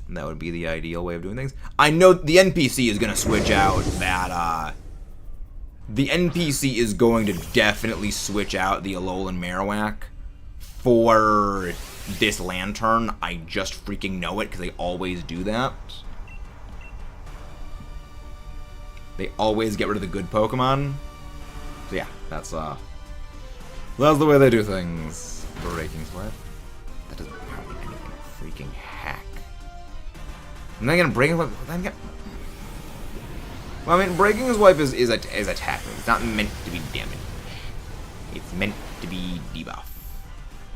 And that would be the ideal way of doing things. I know the NPC is going to switch out that, the NPC is going to definitely switch out the Alolan Marowak for this Lantern. I just freaking know it because they always do that. They always get rid of the good Pokemon. So yeah, that's the way they do things. Breaking Swipe. That doesn't apparently anything. Freaking heck. I'm not gonna break Swipe. Well, I mean, Breaking Swipe is attack move. It's not meant to be damage. It's meant to be debuff.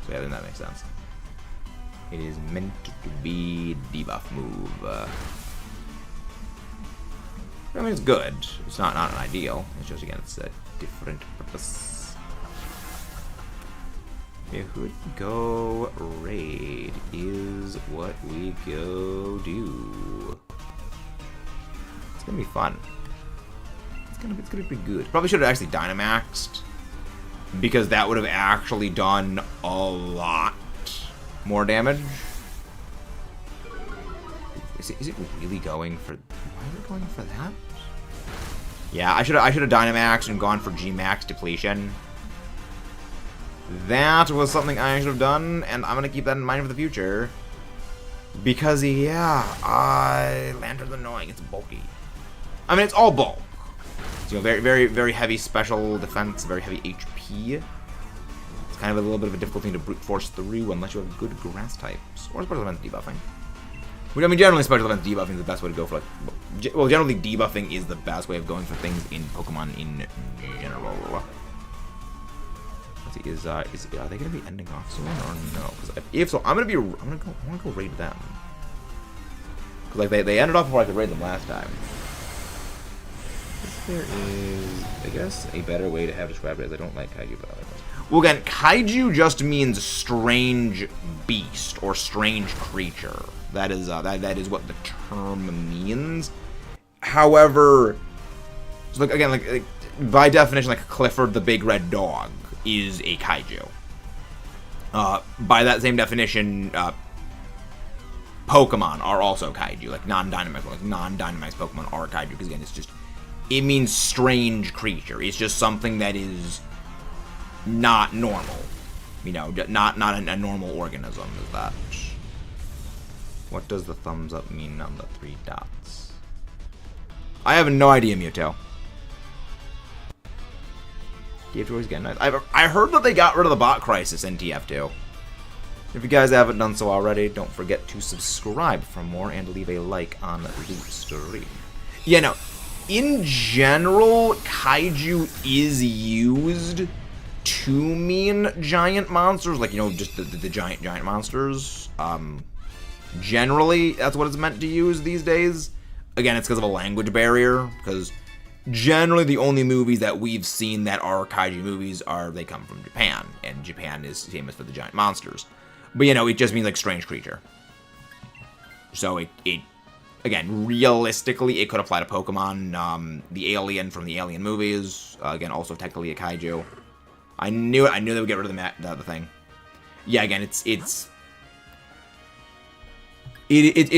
So yeah, then that makes sense. It is meant to be debuff move. I mean, it's good. It's not an ideal. It's just, again, it's a different purpose. Okay, who would go raid is what we go do. It's gonna be fun. It's gonna be good. Probably should have actually Dynamaxed, because that would have actually done a lot more damage. Is it really going for? Why is it going for that? Yeah, I should have Dynamaxed and gone for G-Max depletion. That was something I should have done, and I'm going to keep that in mind for the future. Because, yeah, Lantern's annoying. It's bulky. I mean, it's all bulk. It's, you know, very, very, very heavy special defense, very heavy HP. It's kind of a little bit of a difficult thing to brute force through unless you have good grass types. Or special defense debuffing. Which, I mean, generally special defense debuffing is the best way to go for, like... Well, generally debuffing is the best way of going for things in Pokemon in general. Let's see, are they gonna be ending off soon or no? Because if so, I wanna go raid them. Cause like they ended off before I could raid them last time. There is, I guess, a better way to have described it as I don't like kaiju, but other ones. Well, again, kaiju just means strange beast or strange creature. That is that is what the term means. However, so like again, like by definition, like Clifford the Big Red Dog is a kaiju. By that same definition, Pokemon are also kaiju, like non-Dynamax Pokemon are kaiju, because again, it means strange creature. It's just something that is not normal. You know, not a normal organism, is that. What does the thumbs up mean on the 3 dots? I have no idea, Mewtwo. TF2 is getting nice. I heard that they got rid of the bot crisis in TF2. If you guys haven't done so already, don't forget to subscribe for more and leave a like on the stream. Yeah, no. In general, kaiju is used to mean giant monsters, like, you know, just the giant monsters. Generally, that's what it's meant to use these days. Again, it's because of a language barrier, because generally the only movies that we've seen that are kaiju movies they come from Japan, and Japan is famous for the giant monsters. But, you know, it just means, like, strange creature. So it again, realistically, it could apply to Pokemon. The alien from the Alien movies, again, also technically a kaiju. I knew they would get rid of the thing. Yeah, again, it's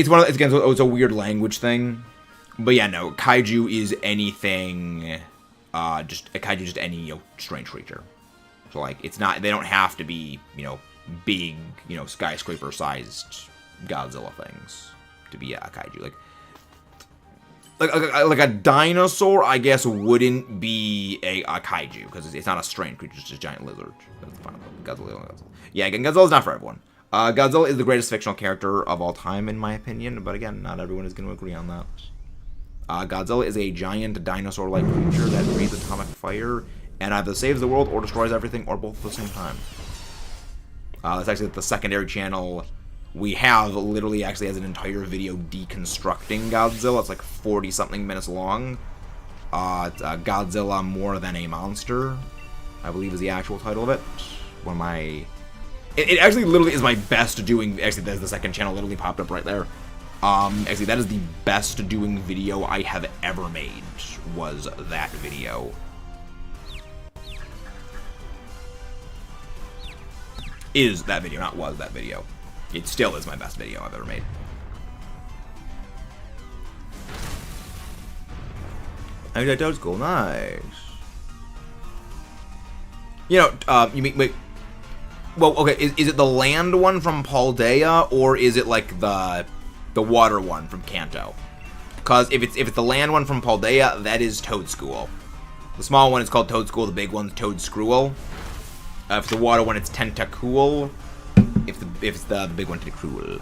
one of, again, it's a weird language thing. But yeah, no, kaiju is anything, just any, you know, strange creature. So, like, it's not, they don't have to be, you know, big, you know, skyscraper-sized Godzilla things to be a kaiju. Like a dinosaur, I guess, wouldn't be a kaiju, because it's not a strange creature, it's just a giant lizard. That's fine. Godzilla. Yeah, again, Godzilla's not for everyone. Godzilla is the greatest fictional character of all time, in my opinion, but again, not everyone is going to agree on that. Godzilla is a giant dinosaur-like creature that breathes atomic fire and either saves the world or destroys everything, or both at the same time. That's actually the secondary channel we have. Literally actually has an entire video deconstructing Godzilla. It's like 40-something minutes long. It's Godzilla More Than a Monster, I believe is the actual title of it. One of my... It actually literally is my best doing... Actually, there's the second channel literally popped up right there. Actually, that is the best doing video I have ever made, was that video. Is that video, not was that video. It still is my best video I've ever made. I think that was cool. Nice. You know, you mean... Wait. Well, okay, is it the land one from Paldea, or is it like the water one from Kanto? Because if it's the land one from Paldea, that is Toad School. The small one is called Toad School, the big one's Toad Screwel. If the water one, it's Tentacool. If it's the big one, Tentacruel.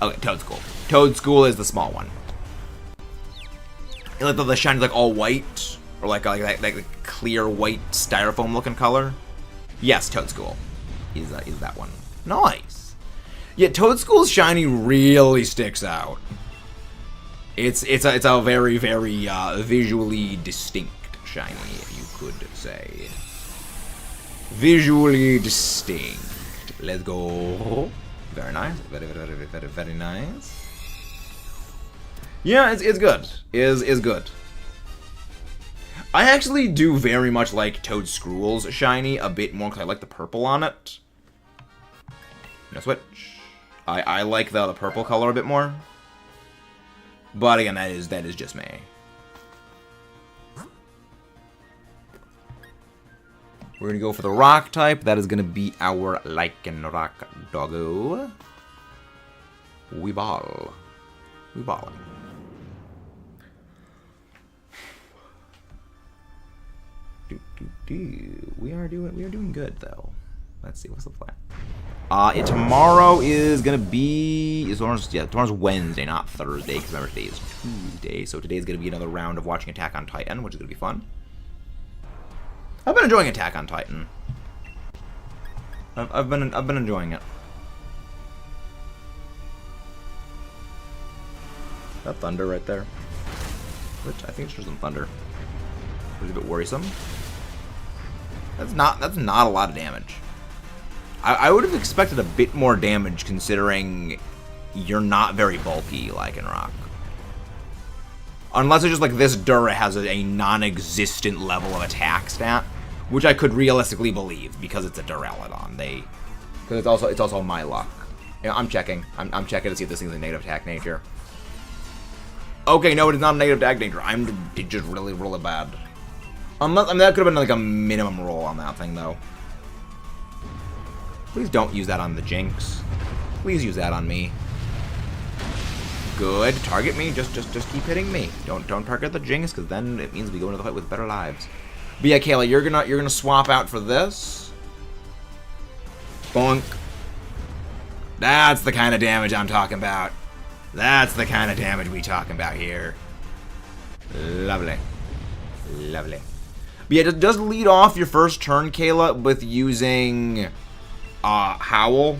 Okay, Toad School. Toad School is the small one. Like the shiny's like all white, or like that clear white styrofoam looking color. Yes, Toad School is that one. Nice. Yeah, Toad School's shiny really sticks out. It's a very, very visually distinct shiny, you could say. Visually distinct. Let's go. Very nice. Very, very, very, very nice. Yeah, it's good. Is good. I actually do very much like Toad Screwel's shiny a bit more because I like the purple on it. No switch. I like the purple color a bit more. But again, that is just me. We're gonna go for the rock type. That is gonna be our Lycanroc doggo. Weeball. Weeballing. We are doing good though. Let's see, what's the plan? Tomorrow is gonna be tomorrow's Wednesday, not Thursday, because remember today is Tuesday. So today is gonna be another round of watching Attack on Titan, which is gonna be fun. I've been enjoying Attack on Titan. I've been enjoying it. That thunder right there. Which I think it's just some thunder. It's a bit worrisome. That's not a lot of damage. I would have expected a bit more damage considering you're not very bulky Lycanroc. Unless it's just like this Dura has a non-existent level of attack stat, which I could realistically believe because it's a Duraludon. Because it's also my luck. You know, I'm checking. I'm checking to see if this thing's a negative attack nature. Okay, no, it is not a negative attack nature. It's just really, really bad. Unless, I mean, that could have been like a minimum roll on that thing, though. Please don't use that on the Jinx. Please use that on me. Good. Target me. Just keep hitting me. Don't target the Jinx, because then it means we go into the fight with better lives. But yeah, Kayla, you're gonna swap out for this. Bonk. That's the kind of damage I'm talking about. That's the kind of damage we talking about here. Lovely. Lovely. But yeah, just lead off your first turn, Kayla, with using Howl.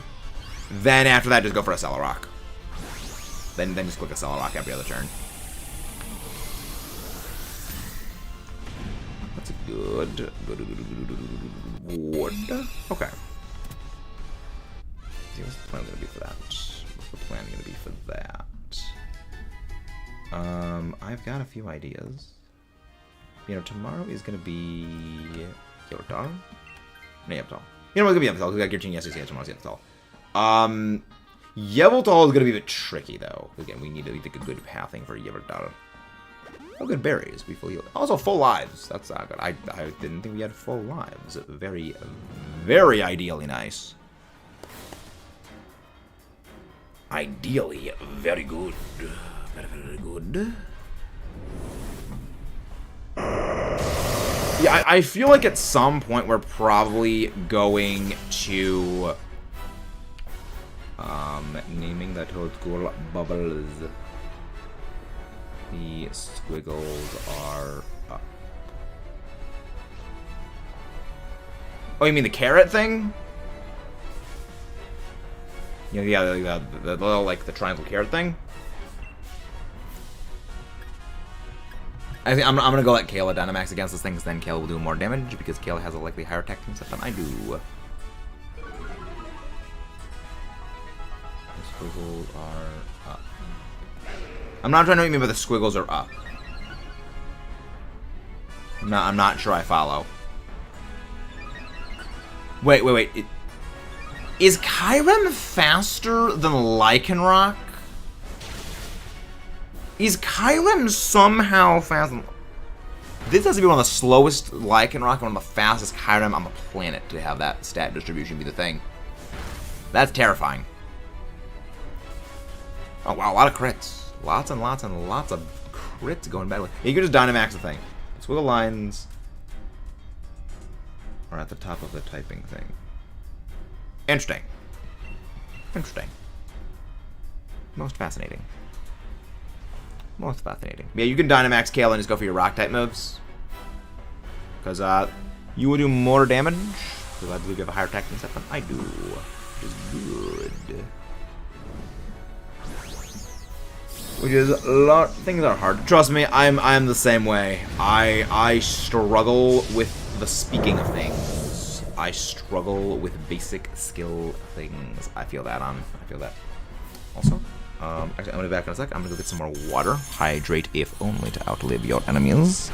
Then after that, just go for a Celerock. Then just click a Celerock every other turn. That's good. Okay. See, what's the plan going to be for that? What's the plan going to be for that? I've got a few ideas. You know, tomorrow is going to be Yveltal. No, Yveltal. You know, it's going to be Yveltal. We got Giratina yesterday. Tomorrow's Yveltal. Yveltal is going to be a bit tricky, though. Again, we need to think a good pathing for Yveltal. Oh, good berries. We fully healed. Also, full lives. That's not good. I didn't think we had full lives. Very, very ideally nice. Ideally, very good. Very, very good. Yeah, I feel like at some point we're probably going to naming that whole school Bubbles. The squiggles are up. Oh, you mean the carrot thing? Yeah, the little, like, the triangle carrot thing? I think I'm gonna go let Kayla Dynamax against this thing, because then Kayla will do more damage, because Kayla has a likely higher attack team set than I do. The squiggles are up. I'm not trying to know what you mean by the squiggles are up. I'm not sure I follow. Wait. Is Kyurem faster than Lycanroc? Is Kyurem somehow faster? This has to be one of the slowest Lycanroc and one of the fastest Kyurem on the planet to have that stat distribution be the thing. That's terrifying. Oh wow, a lot of crits. Lots and lots and lots of crits going badly. You can just Dynamax the thing. Squiggle lines are at the top of the typing thing. Interesting. Interesting. Most fascinating. Most fascinating. Yeah, you can Dynamax Kale and just go for your Rock-type moves. Because you will do more damage. Because I believe you have a higher attack than Septum. I do. Which is good. Which is a lot. Things are hard. Trust me, I'm the same way. I struggle with the speaking of things. I struggle with basic skill things. I feel that I feel that. Also, actually, I'm gonna be back in a sec. I'm gonna go get some more water. Hydrate, if only to outlive your enemies.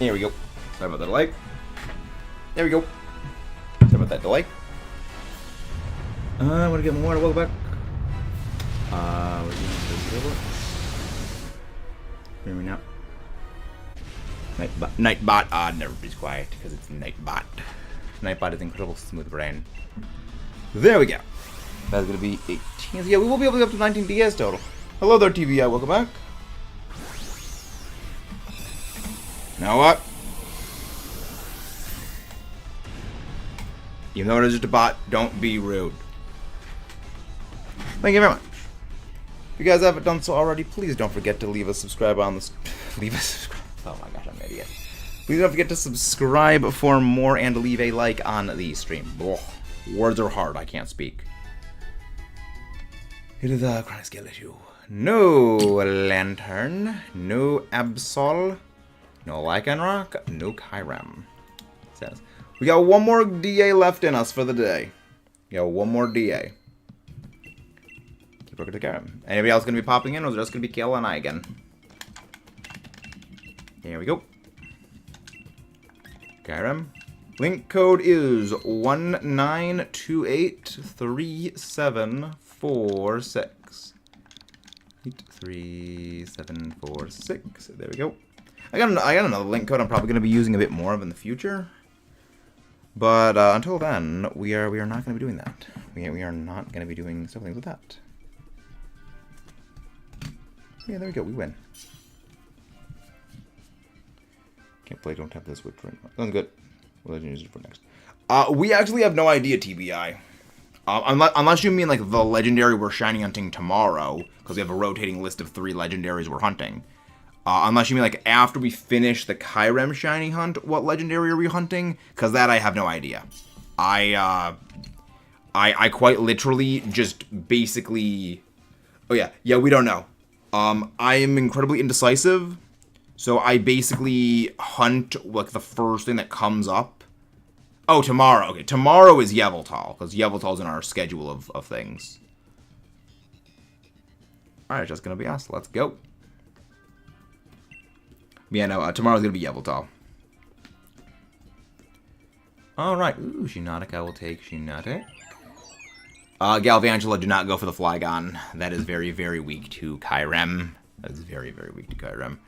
Here we go. Sorry about the delay. There we go. Sorry about that delay. I want to get more. Welcome back. Hear me now. Nightbot. Never be quiet because it's Nightbot. Nightbot is incredible smooth brain. There we go. That's gonna be 18. So yeah, we will be able to get up to 19 DS total. Hello there, TVI. Welcome back. Now what? Even though it is just a bot, don't be rude. Thank you very much. If you guys haven't done so already, please don't forget to leave a subscribe on this. Leave a subscribe. Oh my gosh, I'm an idiot. Please don't forget to subscribe for more and leave a like on the stream. Ugh. Words are hard. I can't speak. It is a chronic skill issue. No Lantern. No Absol. No Lycanroc. No Kyurem. Says we got one more DA left in us for the day. We got one more DA. Keep working to Kyurem. Anybody else gonna be popping in, or is it just gonna be Kale and I again? Here we go. Kyurem. Link code is 19283746. 83746. There we go. I got another link code I'm probably going to be using a bit more of in the future. But until then, we are not going to be doing that. We are not going to be doing something with that. Yeah, there we go. We win. Can't play. Don't tap this switch right now. Sounds good. What legend is it for next? We actually have no idea, TBI. Unless you mean like the legendary we're shiny hunting tomorrow, because we have a rotating list of 3 legendaries we're hunting. Unless you mean like after we finish the Kyurem shiny hunt, what legendary are we hunting? Because that I have no idea. I quite literally just basically. Oh yeah, we don't know. I am incredibly indecisive. So I basically hunt like the first thing that comes up. Oh, tomorrow. Okay, tomorrow is Yveltal, because Yveltal's in our schedule of things. Alright, just gonna be us. Let's go. Yeah, no, tomorrow's gonna be Yveltal. Alright. Ooh, Shiinotic, I will take Shiinotic. Galvantula, do not go for the Flygon. That is very, very weak to Kyurem. That is very, very weak to Kyurem.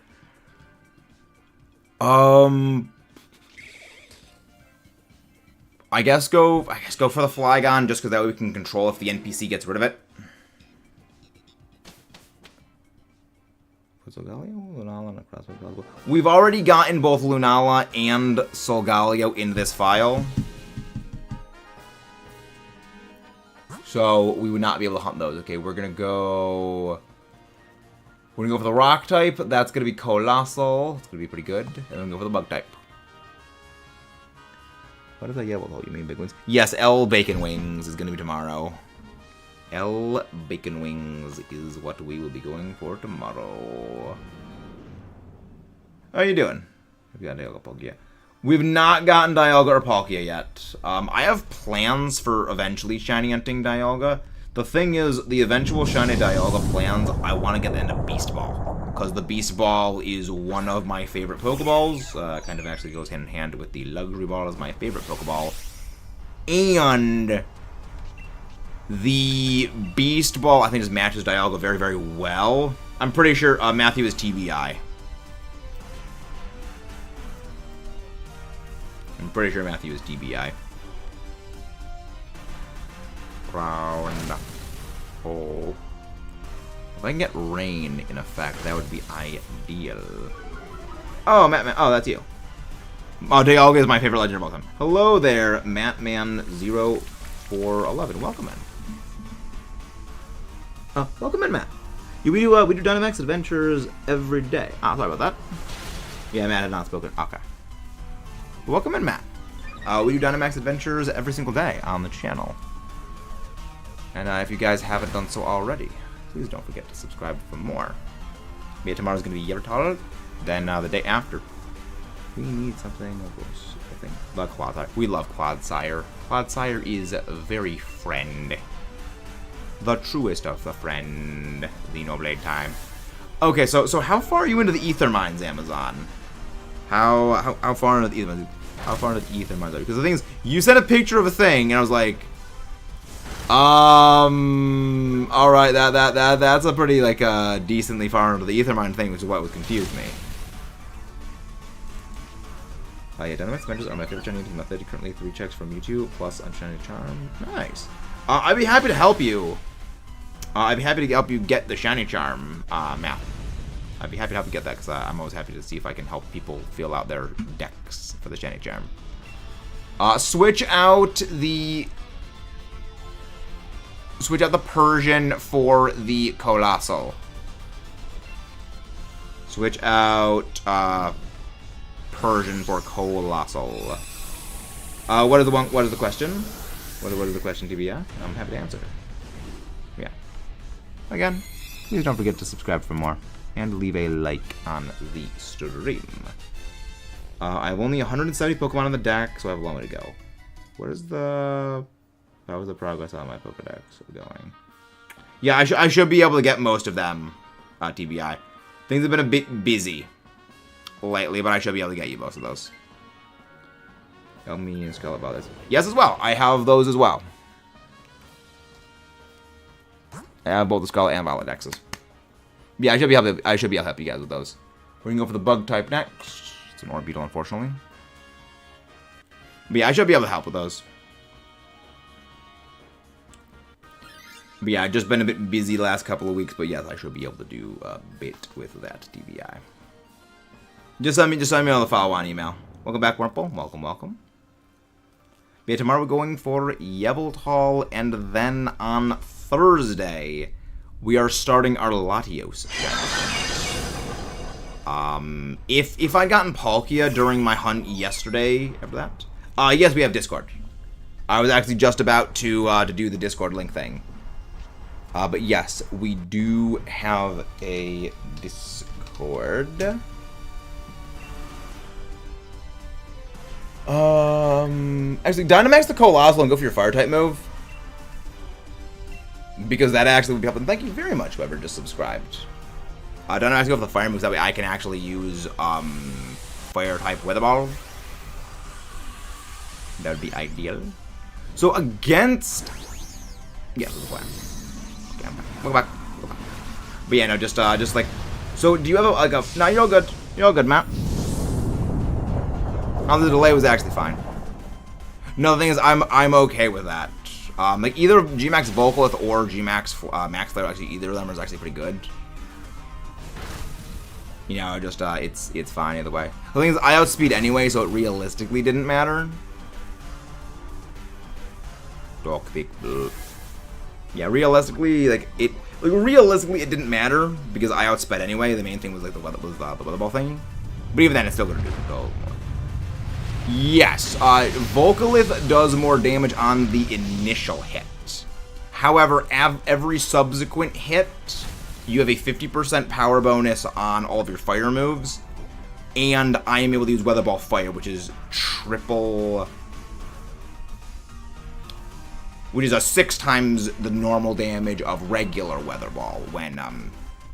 I guess go for the Flygon, just because that way we can control if the NPC gets rid of it. We've already gotten both Lunala and Solgaleo in this file. So we would not be able to hunt those. Okay, we're gonna go for the rock type. That's gonna be Colossal. It's gonna be pretty good. And then go for the bug type. What is that yellow? Oh, you mean big wings? Yes, L Bacon Wings is gonna be tomorrow. L Bacon Wings is what we will be going for tomorrow. How are you doing? Have you got Dialga Palkia? We've not gotten Dialga or Palkia yet. I have plans for eventually shiny hunting Dialga. The thing is, the eventual shiny Dialga plans, I want to get into Beast Ball. Because the Beast Ball is one of my favorite Pokeballs. Kind of actually goes hand in hand with the Luxury Ball as my favorite Pokeball. And the Beast Ball, I think, just matches Dialga very, very well. I'm pretty sure Matthew is TBI. I'm pretty sure Matthew is TBI. Round. Oh. If I can get rain in effect, that would be ideal. Oh, Mattman. Oh, that's you. Oh, Dialga is my favorite legend of all time. Hello there, Mattman0411. Welcome in. Welcome in, Matt. We do Dynamax Adventures every day. Ah, sorry about that. Yeah, Matt had not spoken. Okay. Welcome in, Matt. We do Dynamax Adventures every single day on the channel. And if you guys haven't done so already, please don't forget to subscribe for more. Maybe tomorrow's going to be Yveltal. Then the day after, we need something of course. I think the Clodsire. We love Clodsire. Clodsire is a very friend. The truest of the friend. Xenoblade time. Okay, so how far are you into the Ether Mines, Amazon? How far into the ether? How far into the ether am I? Because the thing is, you sent a picture of a thing, and I was like, all right, that's a pretty like decently far into the ether mine thing, which is what would confuse me. Yeah, Dynamax Adventures are my favorite shiny method. Currently 3 checks from YouTube plus on Shiny Charm. Nice. I'd be happy to help you. I'd be happy to help you get the Shiny Charm map. I'd be happy to help you get that because I'm always happy to see if I can help people fill out their decks for the Shiny Charm. Switch out the Persian for the Colossal. Switch out Persian for Colossal. What is the question? What is the question, TBI? I'm happy to answer. Yeah. Again, please don't forget to subscribe for more and leave a like on the stream. I have only 170 Pokemon on the deck, so I have a long way to go. What is the... How is the progress on my Pokedex going? Yeah, I should be able to get most of them, TBI. Things have been a bit busy lately, but I should be able to get you most of those. Tell me and Skull about this. Yes, as well. I have those as well. I have both the Skull and Violet Dexes. Yeah, I should be able to help you guys with those. We're gonna go for the Bug type next. It's an Orbeetle, unfortunately. But yeah, I should be able to help with those. But yeah, I've just been a bit busy the last couple of weeks, but yes, I should be able to do a bit with that, DBI. Just send me the follow-on email. Welcome back, Wurmple. Welcome, welcome. But yeah, tomorrow we're going for Yveltal, and then on Thursday, we are starting our Latios challenge. If I'd gotten Palkia during my hunt yesterday, after that, yes, we have Discord. I was actually just about to do the Discord link thing. But yes, we do have a Discord. Actually, Dynamax the Colossal and go for your Fire-type move. Because that actually would be helpful. Thank you very much, whoever just subscribed. Dynamax go for the Fire moves, that way I can actually use, Fire-type Weather Ball. That would be ideal. So, against... Yeah, that's the plan. Welcome back. But yeah, no, just like... So, do you have a... No, you're all good. You're all good, Matt. Oh, the delay was actually fine. No, the thing is, I'm okay with that. Like, either Gmax Volcalith or Gmax Max Flare, actually, either of them is actually pretty good. You know, just, it's fine either way. The thing is, I outspeed anyway, so it realistically didn't matter. Dog big. Yeah, realistically, realistically, it didn't matter because I outsped anyway. The main thing was like the weather ball thing. But even then, it's still gonna do more. Yes, Volcalith does more damage on the initial hit. However, every subsequent hit, you have a 50% power bonus on all of your fire moves, and I am able to use Weather Ball Fire, which is triple. Which is 6 times the normal damage of regular Weather Ball when,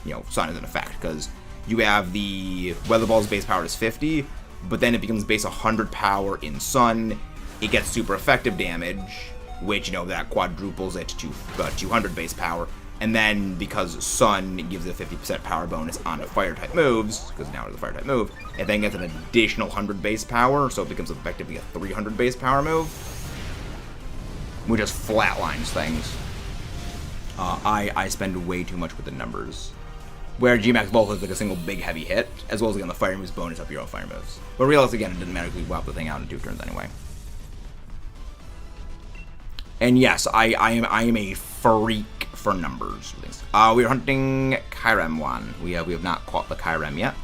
you know, Sun is in effect. Because you have the Weather Ball's base power is 50, but then it becomes base 100 power in Sun. It gets super effective damage, which, you know, that quadruples it to 200 base power. And then, because Sun gives it a 50% power bonus on the Fire-type moves, because now it's a Fire-type move, it then gets an additional 100 base power, so it becomes effectively a 300 base power move. Which just flatlines things. I spend way too much with the numbers. Where Gmax Volcalith is like a single big heavy hit, as well as again the fire moves bonus up your own fire moves. But realistically, again, it didn't matter because we wiped the thing out in 2 turns anyway. And yes, I am a freak for numbers. We are hunting Kyurem one. We have not caught the Kyurem yet.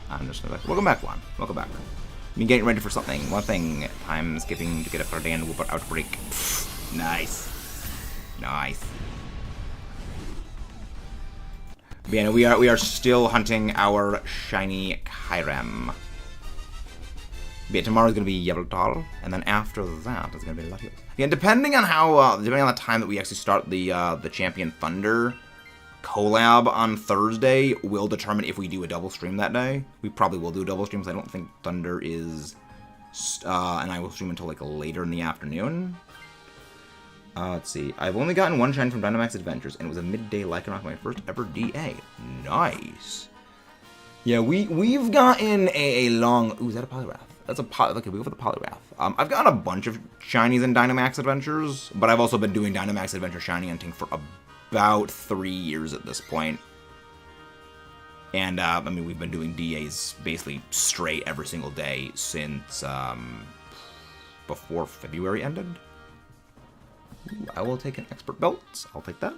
I'm just gonna welcome back one. Welcome back. Been getting ready for something. One thing. Time skipping to get a Ferdinand Whooper Outbreak. Nice. Nice. But yeah, we are still hunting our shiny Kyurem. But yeah, tomorrow's gonna be Yveltal, and then after that it's gonna be Latios. Yeah, depending on how depending on the time that we actually start the Champion Thunder collab on Thursday will determine if we do a double stream that day. We probably will do a double stream because I don't think Thunder is... and I will stream until, like, later in the afternoon. Let's see. I've only gotten one shine from Dynamax Adventures, and it was a midday Lycanroc, my first ever DA. Nice. Yeah, we've gotten a long... Ooh, is that a Poliwrath? That's a okay, we go for the Poliwrath. I've gotten a bunch of shinies in Dynamax Adventures, but I've also been doing Dynamax Adventure shiny hunting for about 3 years at this point. And, I mean, we've been doing DAs basically straight every single day since, before February ended. Ooh, I will take an expert belt. I'll take that.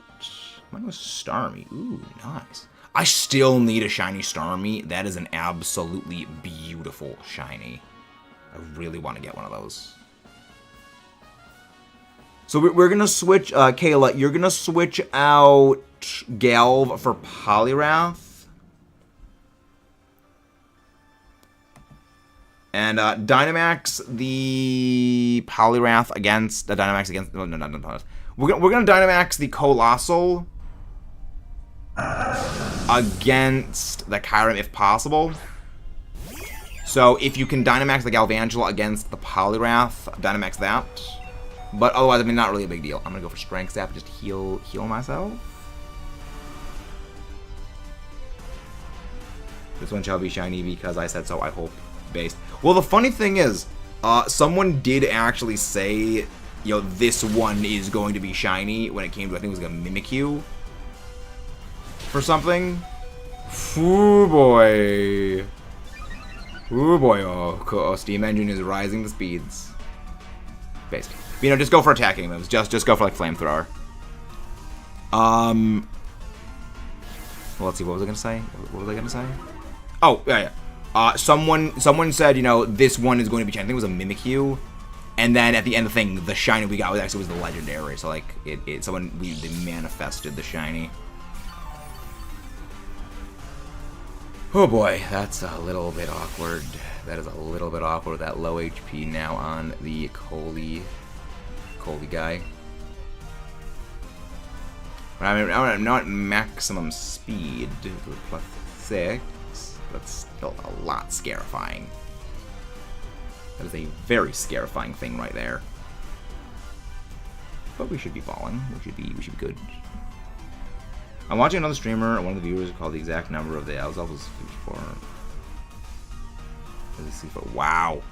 Mine was Starmie. Ooh, nice. I still need a shiny Starmie. That is an absolutely beautiful shiny. I really want to get one of those. So we're going to switch, Kayla, you're going to switch out Galv for Poliwrath. And Dynamax the Poliwrath against the Dynamax against no. We're gonna Dynamax the Colossal against the Kyurem if possible. So if you can Dynamax the Galvantula against the Poliwrath, Dynamax that. But otherwise, I mean, not really a big deal. I'm gonna go for Strength Sap and just heal myself. This one shall be shiny because I said so. I hope. Based. Well, the funny thing is, someone did actually say, you know, this one is going to be shiny when it came to, I think it was like a Mimikyu for something. Ooh boy. Ooh boy, oh, Steam Engine is rising the speeds. Basically. You know, just go for attacking moves. Just go for, like, Flamethrower. Well, let's see, what was I gonna say? What was I gonna say? Oh, yeah. Someone said, you know, this one is going to be shiny. I think it was a Mimikyu. And then at the end of the thing, the shiny we got was the legendary. So, like, they manifested the shiny. Oh boy, that's a little bit awkward. That is a little bit awkward. That low HP now on the Coley guy. I mean, I'm not maximum speed. Plus 6. That's still a lot scarifying. That is a very scarifying thing right there. But we should be falling. We should be good. I'm watching another streamer, one of the viewers called the exact number of the levels for. Let's see. Wow.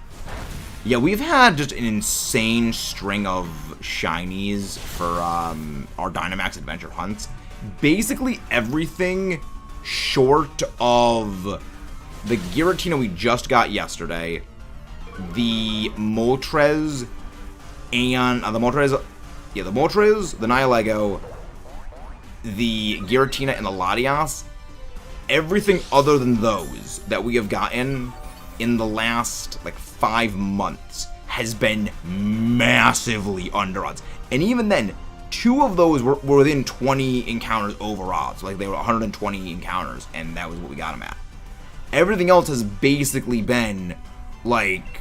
Yeah, we've had just an insane string of shinies for our Dynamax Adventure hunts. Basically everything short of the Giratina we just got yesterday, the Moltres, and the Moltres, the Nihilego, the Giratina, and the Latias. Everything other than those that we have gotten in the last, like, 5 months has been massively under odds. And even then, 2 of those were within 20 encounters over odds. Like, they were 120 encounters, and that was what we got them at. Everything else has basically been, like,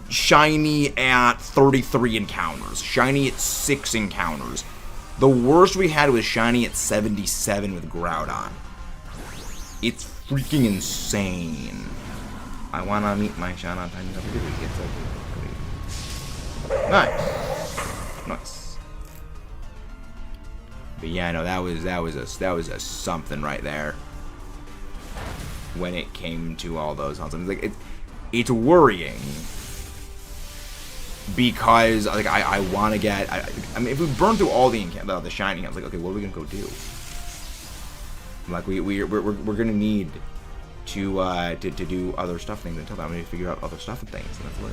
shiny at 33 encounters, shiny at 6 encounters. The worst we had was shiny at 77 with Groudon. It's freaking insane. I wanna meet my Shana Tiny. Nice. Nice. But yeah, no, that was a something right there. When it came to all those hunts, like it's worrying because like I want to get. I mean, if we burn through all the shiny, I was like, okay, what are we gonna go do? Like we're gonna need to do other stuff things until then. I'm gonna figure out other stuff and things. And that's what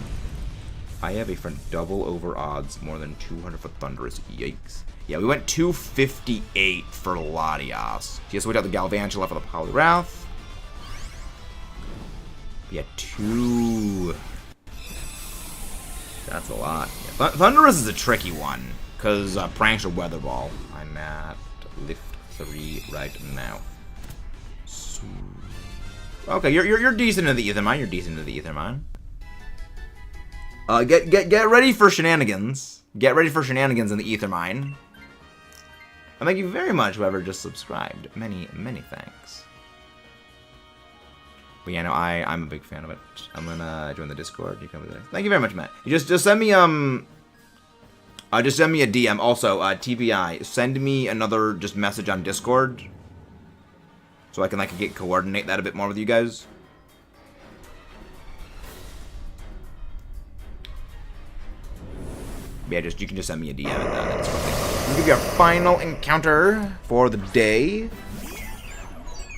I have a friend double over odds more than 200 for Thunderous. Yikes. Yeah, we went 258 for Latias. She has switched out the Galvantula for the Poliwrath. Yeah, 2. That's a lot. Yeah, Thunderous is a tricky one because Prankster Weather Ball. I'm at lift 3 right now. So, okay, you're decent in the Ether Mine. You're decent in the Ether Mine. Get ready for shenanigans. Get ready for shenanigans in the Ether Mine. And thank you very much, whoever just subscribed. Many, many thanks. But yeah, no, I'm a big fan of it. I'm gonna join the Discord. You come with it. Thank you very much, Matt. You just send me just send me a DM. Also, TBI, send me another just message on Discord, so I can coordinate that a bit more with you guys. But yeah, you can just send me a DM and that's what we'll give you our final encounter for the day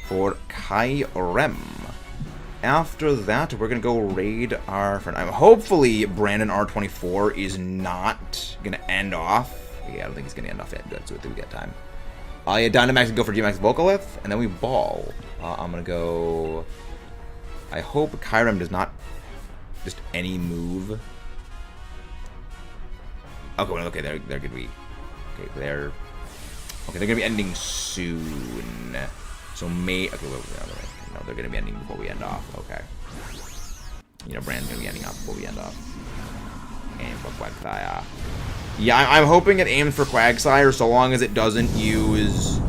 for Kyurem. After that, we're gonna go raid our friend. Hopefully, Brandon R24 is not gonna end off. Yeah, I don't think he's gonna end off yet. Good, so I think we got time. Yeah, Dynamax can go for Gmax Vocalith, and then we ball. I'm gonna go. I hope Kyurem does not just any move. Okay, well, okay, they're gonna be. Okay, they're gonna be ending soon. So okay, no, they're gonna be ending before we end off. Okay. You know, Brandon's gonna be ending off before we end off. Aim for Quagsire. Yeah, I'm hoping it aims for Quagsire so long as it doesn't use.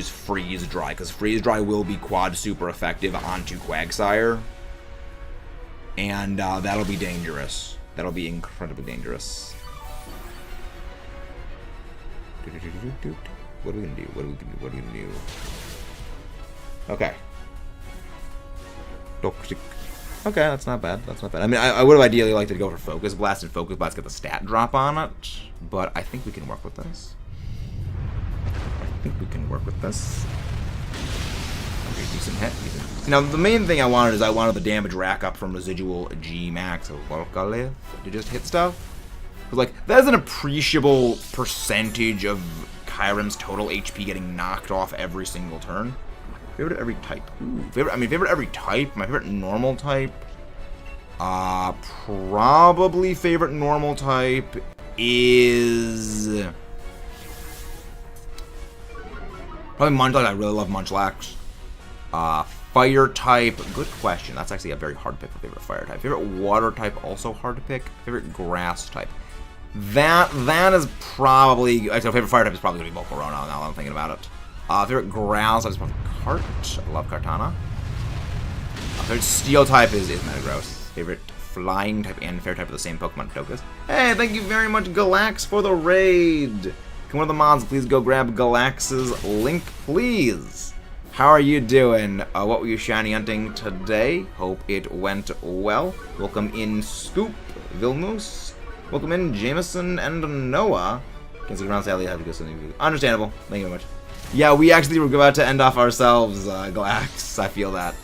Freeze Dry, because Freeze Dry will be quad super effective onto Quagsire. And that'll be dangerous. That'll be incredibly dangerous. What are we gonna do? What are we gonna do? Okay. Okay, that's not bad. That's not bad. I mean, I would have ideally liked to go for Focus Blast, and Focus Blast get the stat drop on it, but I think we can work with this. Okay, decent hit. Now, the main thing I wanted the damage rack up from residual G-Max or Vocalith to just hit stuff. Because, like, that is an appreciable percentage of Kyurem's total HP getting knocked off every single turn. Favorite every type. Ooh, favorite every type. My favorite normal type. Probably favorite normal type is probably Munchlax. I really love Munchlax. Fire type. Good question. That's actually a very hard pick for favorite fire type. Favorite water type, also hard to pick. Favorite grass type. That is probably. So favorite fire type is probably gonna be Volcarona. Now that I'm thinking about it. Favorite ground type is probably Cart. I love Kartana. Favorite steel type is Metagross. Favorite flying type and fair type of the same Pokemon, Tokus. Hey, thank you very much, Galax, for the raid. Can one of the mods please go grab Galax's link, please? How are you doing? What were you shiny hunting today? Hope it went well. Welcome in, Scoop, Vilmoose. Welcome in, Jameson and Noah. Can't see around, sadly, I have to go something. Understandable. Thank you very much. Yeah, we actually were about to end off ourselves, Galax. I feel that.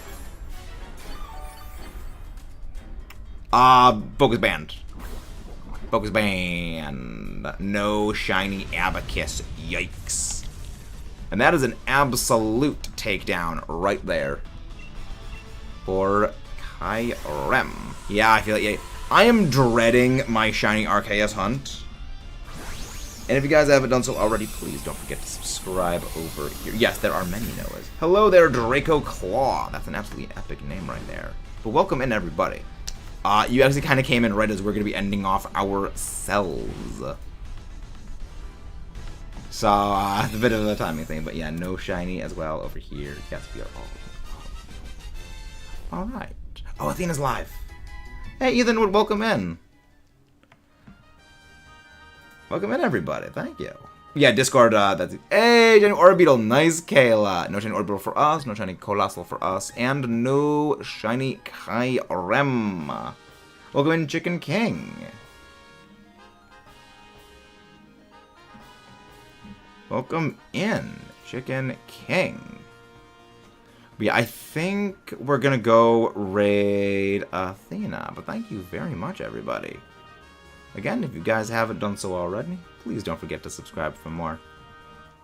Focus Band. Focus Band. No shiny Abacus. Yikes. And that is an absolute takedown right there. For Kyurem. Yeah, I feel like, yeah. I am dreading my shiny Arceus hunt. And if you guys haven't done so already, please don't forget to subscribe over here. Yes, there are many Noahs. Hello there, Draco Claw. That's an absolutely epic name right there. But welcome in, everybody. You actually kind of came in right as we're going to be ending off our cells. So, it's a bit of a timing thing. But yeah, no shiny as well over here. Yes, we are all. Alright. Oh, Athena's live. Hey, Ethan would welcome in. Welcome in, everybody. Thank you. Yeah, Discord, that's it. Hey, shiny Orbeetle. Nice, Kayla. No shiny Orbeetle for us. No shiny Colossal for us. And no shiny Kyurem. Welcome in, Chicken King. Welcome in, Chicken King. But yeah, I think we're going to go raid Athena. But thank you very much, everybody. Again, if you guys haven't done so already, please don't forget to subscribe for more.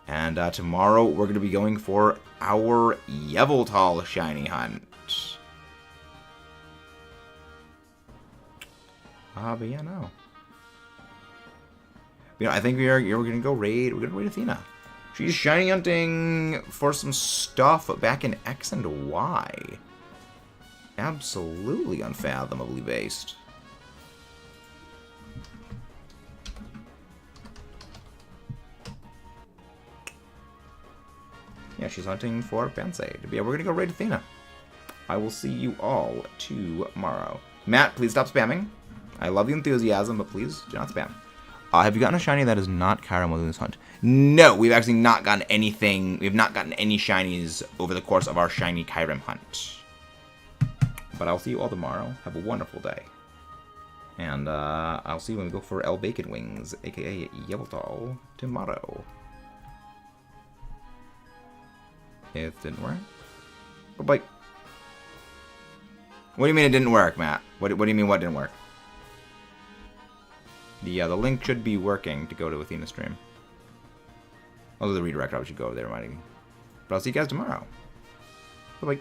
And tomorrow, we're going to be going for our Yveltal shiny hunt. But yeah, no. You know, I think we're going to go raid. We're going to raid Athena. She's shiny hunting for some stuff back in X and Y. Absolutely unfathomably based. Yeah, she's hunting for Pansage. But yeah, we're gonna go raid Athena. I will see you all tomorrow. Matt, please stop spamming. I love the enthusiasm, but please do not spam. Have you gotten a shiny that is not Kyurem while doing this hunt? No, we've actually not gotten anything. We have not gotten any shinies over the course of our shiny Kyurem hunt. But I'll see you all tomorrow. Have a wonderful day. And I'll see you when we go for El Bacon Wings, aka Yveltal, tomorrow. It didn't work. Bye-bye. What do you mean it didn't work, Matt? What do you mean what didn't work? The link should be working to go to Athena stream. Although the redirect route should go over there, reminding me. But I'll see you guys tomorrow. Bye-bye.